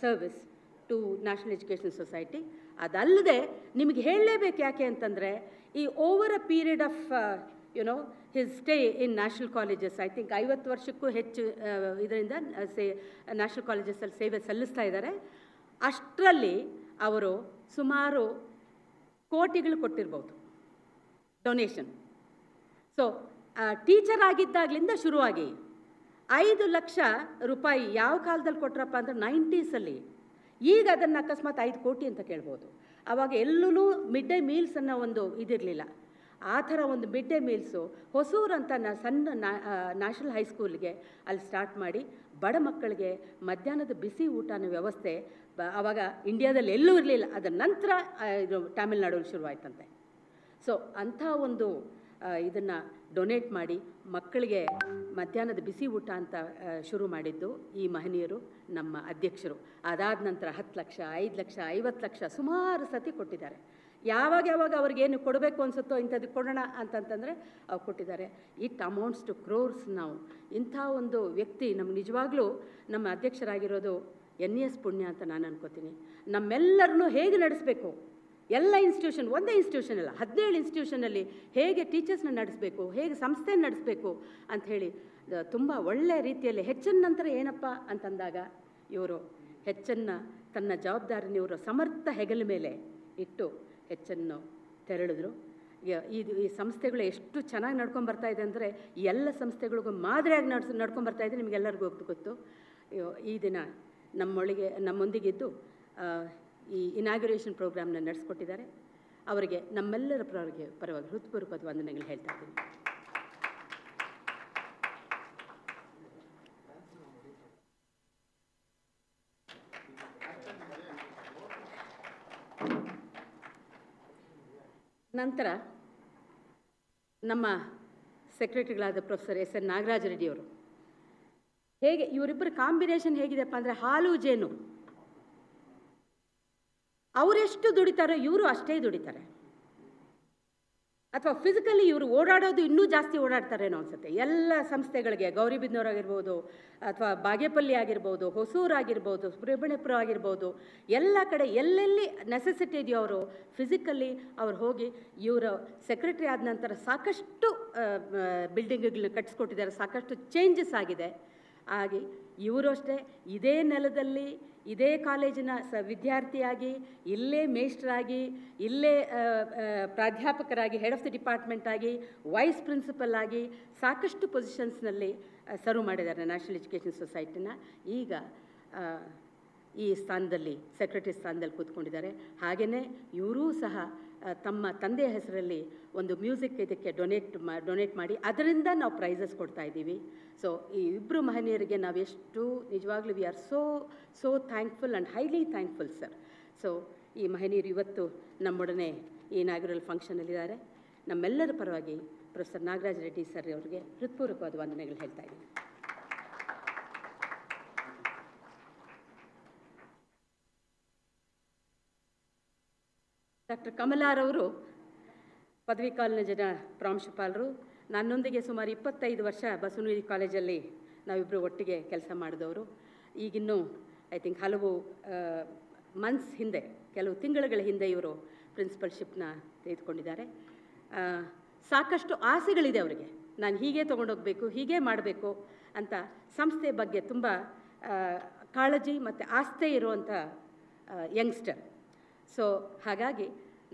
S5: service to national education society. ಅದಲ್ಲದೆ ನಿಮಗೆ ಹೇಳಲೇಬೇಕು, ಯಾಕೆ ಅಂತಂದರೆ ಈ over a period of his stay in national colleges, I think 50 ವರ್ಷಕ್ಕೂ ಹೆಚ್ಚು ಇದರಿಂದ ನ್ಯಾಷನಲ್ ಕಾಲೇಜಸಲ್ಲಿ ಸೇವೆ ಸಲ್ಲಿಸ್ತಾ ಇದ್ದಾರೆ. ಅಷ್ಟರಲ್ಲಿ ಅವರು ಸುಮಾರು ಕೋಟಿಗಳು ಕೊಟ್ಟಿರ್ಬೋದು ಡೊನೇಷನ್. ಸೊ ಟೀಚರ್ ಆಗಿದ್ದಾಗಲಿಂದ ಶುರುವಾಗಿ 5 ಲಕ್ಷ ರೂಪಾಯಿ ಯಾವ ಕಾಲದಲ್ಲಿ ಕೊಟ್ರಪ್ಪ ಅಂದರೆ 90s. ಈಗ ಅದನ್ನು ಅಕಸ್ಮಾತ್ 5 ಕೋಟಿ ಅಂತ ಕೇಳ್ಬೋದು. ಆವಾಗ ಎಲ್ಲೂ ಮಿಡ್ ಡೇ ಮೀಲ್ಸ್ ಅನ್ನೋ ಒಂದು ಇದಿರಲಿಲ್ಲ. ಆ ಥರ ಒಂದು ಮಿಡ್ ಡೇ ಮೀಲ್ಸು ಹೊಸೂರು ಅಂತ ಸಣ್ಣ ನ್ಯಾಷನಲ್ ಹೈಸ್ಕೂಲ್ಗೆ ಅಲ್ಲಿ ಸ್ಟಾರ್ಟ್ ಮಾಡಿ ಬಡ ಮಕ್ಕಳಿಗೆ ಮಧ್ಯಾಹ್ನದ ಬಿಸಿ ಊಟನ ವ್ಯವಸ್ಥೆ ಆವಾಗ ಇಂಡಿಯಾದಲ್ಲಿ ಎಲ್ಲೂ ಇರಲಿಲ್ಲ. ಅದರ ನಂತರ ಇದು ತಮಿಳ್ನಾಡಲ್ಲಿ ಶುರುವಾಯ್ತಂತೆ. ಸೊ ಅಂಥ ಒಂದು ಇದನ್ನು ಡೊನೇಟ್ ಮಾಡಿ ಮಕ್ಕಳಿಗೆ ಮಧ್ಯಾಹ್ನದ ಬಿಸಿ ಊಟ ಅಂತ ಶುರು ಮಾಡಿದ್ದು ಈ ಮಹನೀಯರು, ನಮ್ಮ ಅಧ್ಯಕ್ಷರು. ಅದಾದ ನಂತರ 10 ಲಕ್ಷ, 5 ಲಕ್ಷ, 50 ಲಕ್ಷ ಸುಮಾರು ಸತಿ ಕೊಟ್ಟಿದ್ದಾರೆ. ಯಾವಾಗ ಅವ್ರಿಗೇನು ಕೊಡಬೇಕು ಅನಿಸುತ್ತೋ ಇಂಥದ್ದು ಕೊಡೋಣ ಅಂತಂತಂದರೆ ಅವ್ರು ಕೊಟ್ಟಿದ್ದಾರೆ. It amounts to crores. ನಾವು ಇಂಥ ಒಂದು ವ್ಯಕ್ತಿ ನಮ್ಗೆ ನಿಜವಾಗ್ಲೂ ನಮ್ಮ ಅಧ್ಯಕ್ಷರಾಗಿರೋದು NES ಪುಣ್ಯ ಅಂತ ನಾನು ಅನ್ಕೋತೀನಿ. ನಮ್ಮೆಲ್ಲರನ್ನೂ ಹೇಗೆ ನಡೆಸಬೇಕು, ಎಲ್ಲ ಇನ್ಸ್ಟಿಟ್ಯೂಷನ್, ಒಂದೇ ಇನ್ಸ್ಟಿಟ್ಯೂಷನ್ ಅಲ್ಲ, 17 ಇನ್ಸ್ಟಿಟ್ಯೂಷನಲ್ಲಿ ಹೇಗೆ ಟೀಚರ್ಸ್ನ ನಡೆಸಬೇಕು, ಹೇಗೆ ಸಂಸ್ಥೆ ನಡೆಸಬೇಕು ಅಂಥೇಳಿ ತುಂಬ ಒಳ್ಳೆಯ ರೀತಿಯಲ್ಲಿ ಹೆಚ್ಚಿನ ನಂತರ ಏನಪ್ಪ ಅಂತಂದಾಗ ಇವರು ಹೆಚ್ಚನ್ನು ತನ್ನ ಜವಾಬ್ದಾರಿನ ಇವರು ಸಮರ್ಥ ಹೆಗಲ ಮೇಲೆ ಇಟ್ಟು ಹೆಚ್ಚನ್ನು ತೆರಳಿದ್ರು. ಈ ಸಂಸ್ಥೆಗಳು ಎಷ್ಟು ಚೆನ್ನಾಗಿ ನಡ್ಕೊಂಬರ್ತಾ ಇದೆ ಅಂದರೆ ಎಲ್ಲ ಸಂಸ್ಥೆಗಳಿಗೂ ಮಾದರಿಯಾಗಿ ನಡ್ಕೊಂಬರ್ತಾ ಇದೆ. ನಿಮಗೆಲ್ಲರಿಗೂ ಗೊತ್ತು. ಈ ದಿನ ನಮ್ಮೊಂದಿಗಿದ್ದು ಈ ಇನಾಗ್ಯುರೇಷನ್ ಪ್ರೋಗ್ರಾಮ್ನ ನಡೆಸ್ಕೊಟ್ಟಿದ್ದಾರೆ. ಅವರಿಗೆ ನಮ್ಮೆಲ್ಲರ ಪರವಾಗಿ ಹೃತ್ಪೂರ್ವಕವಾದ ವಂದನೆಗಳು ಹೇಳ್ತಾ ಇದ್ದೀನಿ. ನಂತರ ನಮ್ಮ ಸೆಕ್ರೆಟರಿಗಳಾದ ಪ್ರೊಫೆಸರ್ SN ನಾಗರಾಜ ರೆಡ್ಡಿಯವರು ಹೇಗೆ ಇವರಿಬ್ಬರ ಕಾಂಬಿನೇಷನ್ ಹೇಗಿದೆಪ್ಪ ಅಂದರೆ ಹಾಲು ಜೇನು. ಅವರೆಷ್ಟು ದುಡಿತಾರೋ ಇವರು ಅಷ್ಟೇ ದುಡಿತಾರೆ. ಅಥವಾ ಫಿಸಿಕಲಿ ಇವರು ಓಡಾಡೋದು ಇನ್ನೂ ಜಾಸ್ತಿ ಓಡಾಡ್ತಾರೇನೋ ಅನ್ಸುತ್ತೆ. ಎಲ್ಲ ಸಂಸ್ಥೆಗಳಿಗೆ ಗೌರಿಬಿದನೂರಾಗಿರ್ಬೋದು, ಅಥವಾ ಬಾಗೇಪಲ್ಲಿ ಆಗಿರ್ಬೋದು, ಹೊಸೂರು ಆಗಿರ್ಬೋದು, ಸುಬ್ರಹ್ಮಣ್ಯಪುರ ಆಗಿರ್ಬೋದು, ಎಲ್ಲ ಕಡೆ ಎಲ್ಲೆಲ್ಲಿ ನೆಸೆಸಿಟಿ ಇದೆಯೋ ಅವರು ಫಿಸಿಕಲಿ ಅವ್ರು ಹೋಗಿ ಇವರು ಸೆಕ್ರೆಟರಿ ಆದ ನಂತರ ಸಾಕಷ್ಟು ಬಿಲ್ಡಿಂಗ್ಗಳನ್ನ ಕಟ್ಟಿಸ್ಕೊಟ್ಟಿದ್ದಾರೆ, ಸಾಕಷ್ಟು ಚೇಂಜಸ್ ಆಗಿದೆ. ಹಾಗೆ ಇವರು ಅಷ್ಟೇ ಇದೇ ನೆಲದಲ್ಲಿ ಇದೇ ಕಾಲೇಜಿನ ವಿದ್ಯಾರ್ಥಿಯಾಗಿ, ಇಲ್ಲೇ ಮೇಸ್ಟ್ರಾಗಿ, ಇಲ್ಲೇ ಪ್ರಾಧ್ಯಾಪಕರಾಗಿ, ಹೆಡ್ ಆಫ್ ದಿ ಡಿಪಾರ್ಟ್ಮೆಂಟ್ ಆಗಿ, ವೈಸ್ ಪ್ರಿನ್ಸಿಪಲ್ ಆಗಿ ಸಾಕಷ್ಟು ಪೊಸಿಷನ್ಸ್ನಲ್ಲಿ ಸರ್ವ್ ಮಾಡಿದ್ದಾರೆ ನ್ಯಾಷನಲ್ ಎಜುಕೇಷನ್ ಸೊಸೈಟಿನ. ಈಗ ಈ ಸ್ಥಾನದಲ್ಲಿ ಸೆಕ್ರೆಟರಿ ಸ್ಥಾನದಲ್ಲಿ ಕೂತ್ಕೊಂಡಿದ್ದಾರೆ. ಹಾಗೆಯೇ ಇವರೂ ಸಹ ತಮ್ಮ ತಂದೆಯ ಹೆಸರಲ್ಲಿ ಒಂದು ಮ್ಯೂಸಿಕ್ ಇದಕ್ಕೆ ಡೊನೇಟ್ ಮಾಡಿ ಅದರಿಂದ ನಾವು ಪ್ರೈಸಸ್ ಕೊಡ್ತಾ ಇದ್ದೀವಿ. ಸೊ ಈ ಇಬ್ಬರು ಮಹನೀಯರಿಗೆ ನಾವು ಎಷ್ಟು ನಿಜವಾಗ್ಲೂ we are so thankful and highly thankful sir. So ಈ ಮಹನೀಯರು ಇವತ್ತು ನಮ್ಮೊಡನೆ ಈ ಇನಾಗ್ಯುರಲ್ ಫಂಕ್ಷನಲ್ಲಿದ್ದಾರೆ. ನಮ್ಮೆಲ್ಲರ ಪರವಾಗಿ ಪ್ರೊಫೆಸರ್ ನಾಗರಾಜ ರೆಡ್ಡಿ ಸರ್ ಅವರಿಗೆ ಹೃತ್ಪೂರ್ವಕವಾದ ವಂದನೆಗಳು ಹೇಳ್ತಾ ಇದ್ದೀನಿ. ಡಾಕ್ಟರ್ ಕಮಲಾರವರು ಪದವಿ ಕಾಲೇಜಿನ ಪ್ರಾಂಶುಪಾಲರು. ನನ್ನೊಂದಿಗೆ ಸುಮಾರು 25 ವರ್ಷ ಬಸವನಗುಡಿ ಕಾಲೇಜಲ್ಲಿ ನಾವಿಬ್ಬರು ಒಟ್ಟಿಗೆ ಕೆಲಸ ಮಾಡಿದವರು. ಈಗಿನ್ನೂ ಐ ಥಿಂಕ್ ಹಲವು ಮಂತ್ಸ್ ಹಿಂದೆ, ಕೆಲವು ತಿಂಗಳುಗಳ ಹಿಂದೆ ಇವರು ಪ್ರಿನ್ಸಿಪಲ್ಶಿಪ್ನ ತೆಗೆದುಕೊಂಡಿದ್ದಾರೆ. ಸಾಕಷ್ಟು ಆಸೆಗಳಿದೆ ಅವರಿಗೆ, ನಾನು ಹೀಗೆ ತೊಗೊಂಡೋಗಬೇಕು, ಹೀಗೆ ಮಾಡಬೇಕು ಅಂತ. ಸಂಸ್ಥೆ ಬಗ್ಗೆ ತುಂಬ ಕಾಳಜಿ ಮತ್ತು ಆಸ್ಥೆ ಇರುವಂಥ ಯಂಗ್ಸ್ಟರ್. ಸೊ ಹಾಗಾಗಿ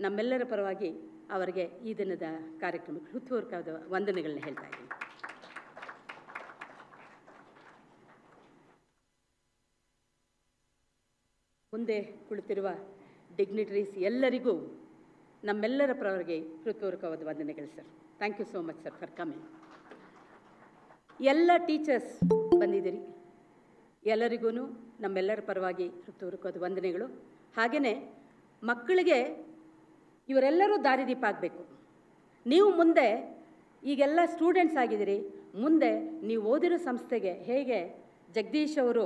S5: ನಮ್ಮೆಲ್ಲರ ಪರವಾಗಿ ಅವರಿಗೆ ಈ ದಿನದ ಕಾರ್ಯಕ್ರಮಕ್ಕೆ ಹೃತ್ಪೂರ್ವಕವಾದ ವಂದನೆಗಳನ್ನ ಹೇಳ್ತಾ ಇದ್ದೀನಿ. ಮುಂದೆ ಕುಳಿತಿರುವ ಡಿಗ್ನಿಟರೀಸ್ ಎಲ್ಲರಿಗೂ ನಮ್ಮೆಲ್ಲರ ಪರವಾಗಿ ಹೃತ್ಪೂರ್ವಕವಾದ ವಂದನೆಗಳು sir. Thank you so much sir for coming. ಎಲ್ಲ ಟೀಚರ್ಸ್ ಬಂದಿದ್ದೀರಿ, ಎಲ್ಲರಿಗೂ ನಮ್ಮೆಲ್ಲರ ಪರವಾಗಿ ಹೃತ್ಪೂರ್ವಕವಾದ ವಂದನೆಗಳು. ಹಾಗೆಯೇ ಮಕ್ಕಳಿಗೆ ಇವರೆಲ್ಲರೂ ದಾರಿದೀಪ ಆಗಬೇಕು. ನೀವು ಮುಂದೆ ಈಗೆಲ್ಲ ಸ್ಟೂಡೆಂಟ್ಸ್ ಆಗಿದ್ದೀರಿ, ಮುಂದೆ ನೀವು ಓದಿರೋ ಸಂಸ್ಥೆಗೆ ಹೇಗೆ ಜಗದೀಶ್ ಅವರು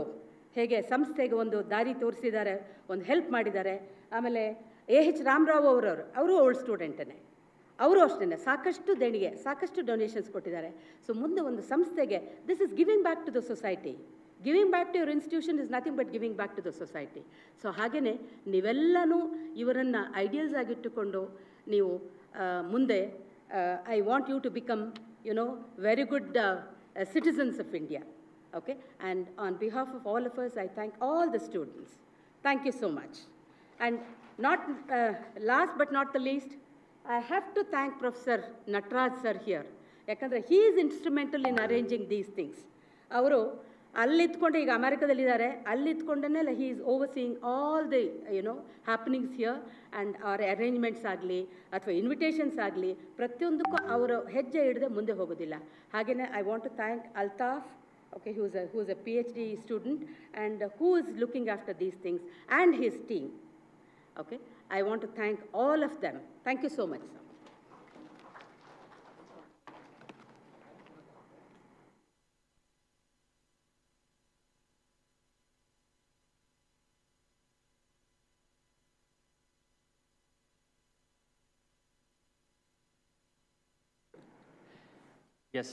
S5: ಹೇಗೆ ಸಂಸ್ಥೆಗೆ ಒಂದು ದಾರಿ ತೋರಿಸಿದ್ದಾರೆ, ಒಂದು ಹೆಲ್ಪ್ ಮಾಡಿದ್ದಾರೆ. ಆಮೇಲೆ ಎಚ್ ರಾಮರಾವ್ ಅವರು ಓಲ್ಡ್ ಸ್ಟೂಡೆಂಟೇ, ಅವರು ಅಷ್ಟೇ ಸಾಕಷ್ಟು ದೇಣಿಗೆ, ಸಾಕಷ್ಟು ಡೊನೇಷನ್ಸ್ ಕೊಟ್ಟಿದ್ದಾರೆ. ಸೊ ಮುಂದೆ ಒಂದು ಸಂಸ್ಥೆಗೆ this is giving back to the society. Giving back to your institution is nothing but giving back to the society. So ಹಾಗೆಯೇ ನೀವೆಲ್ಲನೂ ಇವರನ್ನು ಐಡಿಯಲ್ಸ್ ಆಗಿಟ್ಟುಕೊಂಡು ನೀವು ಮುಂದೆ I want you to become very good citizens of India. Okay, and on behalf of all of us, I thank all the students. Thank you so much. And not last but not the least, I have to thank Professor Nataraj sir here. ಯಾಕಂದರೆ he is instrumental in arranging these things. ಅವರು ಅಲ್ಲಿತ್ಕೊಂಡು, ಈಗ ಅಮೆರಿಕದಲ್ಲಿದ್ದಾರೆ, ಅಲ್ಲಿತ್ಕೊಂಡೇ he is overseeing all the happenings here, and our arrangements ಆಗಲಿ ಅಥವಾ invitations ಆಗಲಿ ಪ್ರತಿಯೊಂದಕ್ಕೂ ಅವರು ಹೆಜ್ಜೆ ಹಿಡಿದು ಮುಂದೆ ಹೋಗೋದಿಲ್ಲ. ಹಾಗೆಯೇ I want to thank Altaf, okay, who is a PhD student and who is looking after these things, and his team. Okay, I want to thank all of them. Thank you so much, sir.
S1: Yes.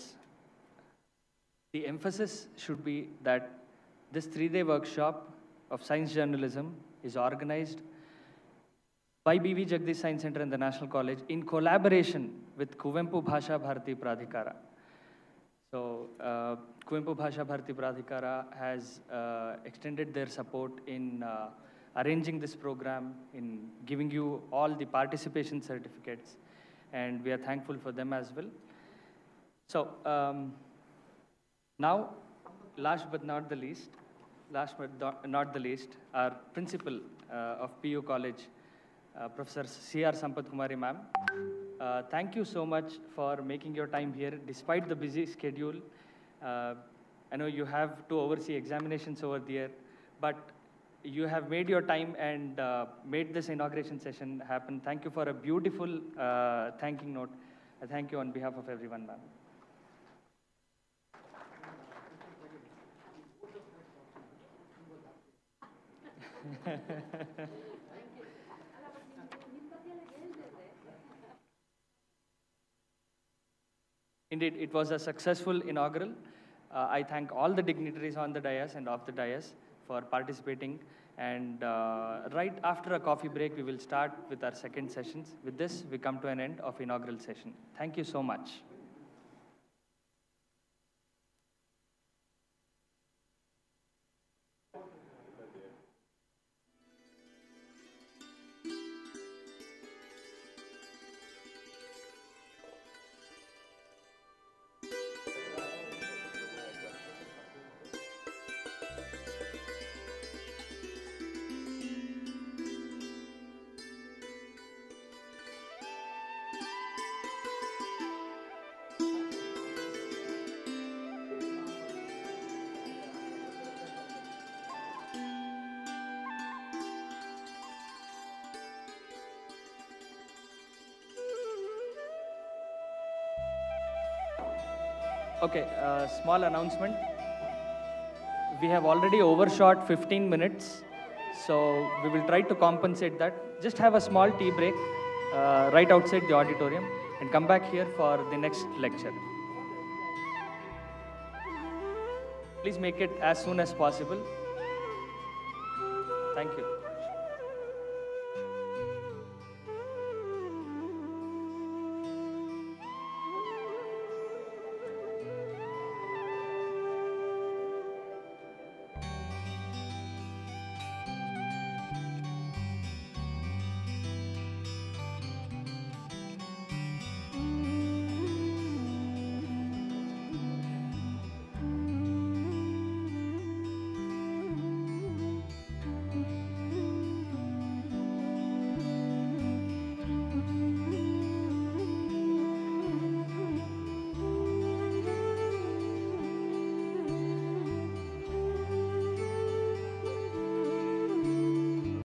S1: The emphasis should be that this 3-day workshop of science journalism is organized by B.V. Jagdish Science Center and the National College in collaboration with Kuvempu Bhasha Bharati Pradhikara. So, Kuvempu Bhasha Bharati Pradhikara has extended their support in arranging this program, in giving you all the participation certificates, and we are thankful for them as well. So, now, last but not the least, our principal of PU College, Professor C.R. Sampath Kumari ma'am. Thank you so much for making your time here despite the busy schedule. I know you have to oversee examinations over there, but you have made your time and made this inauguration session happen. Thank you for a beautiful thanking note. I thank you on behalf of everyone, ma'am. Indeed, it was a successful inaugural. I thank all the dignitaries on the dais and off the dais for participating. And right after a coffee break, we will start with our second sessions. With this, we come to an end of inaugural session. Thank you so much. Okay, small announcement. We have already overshot 15 minutes. So we will try to compensate that. Just have a small tea break right outside the auditorium and come back here for the next lecture. Please make it as soon as possible. Thank you.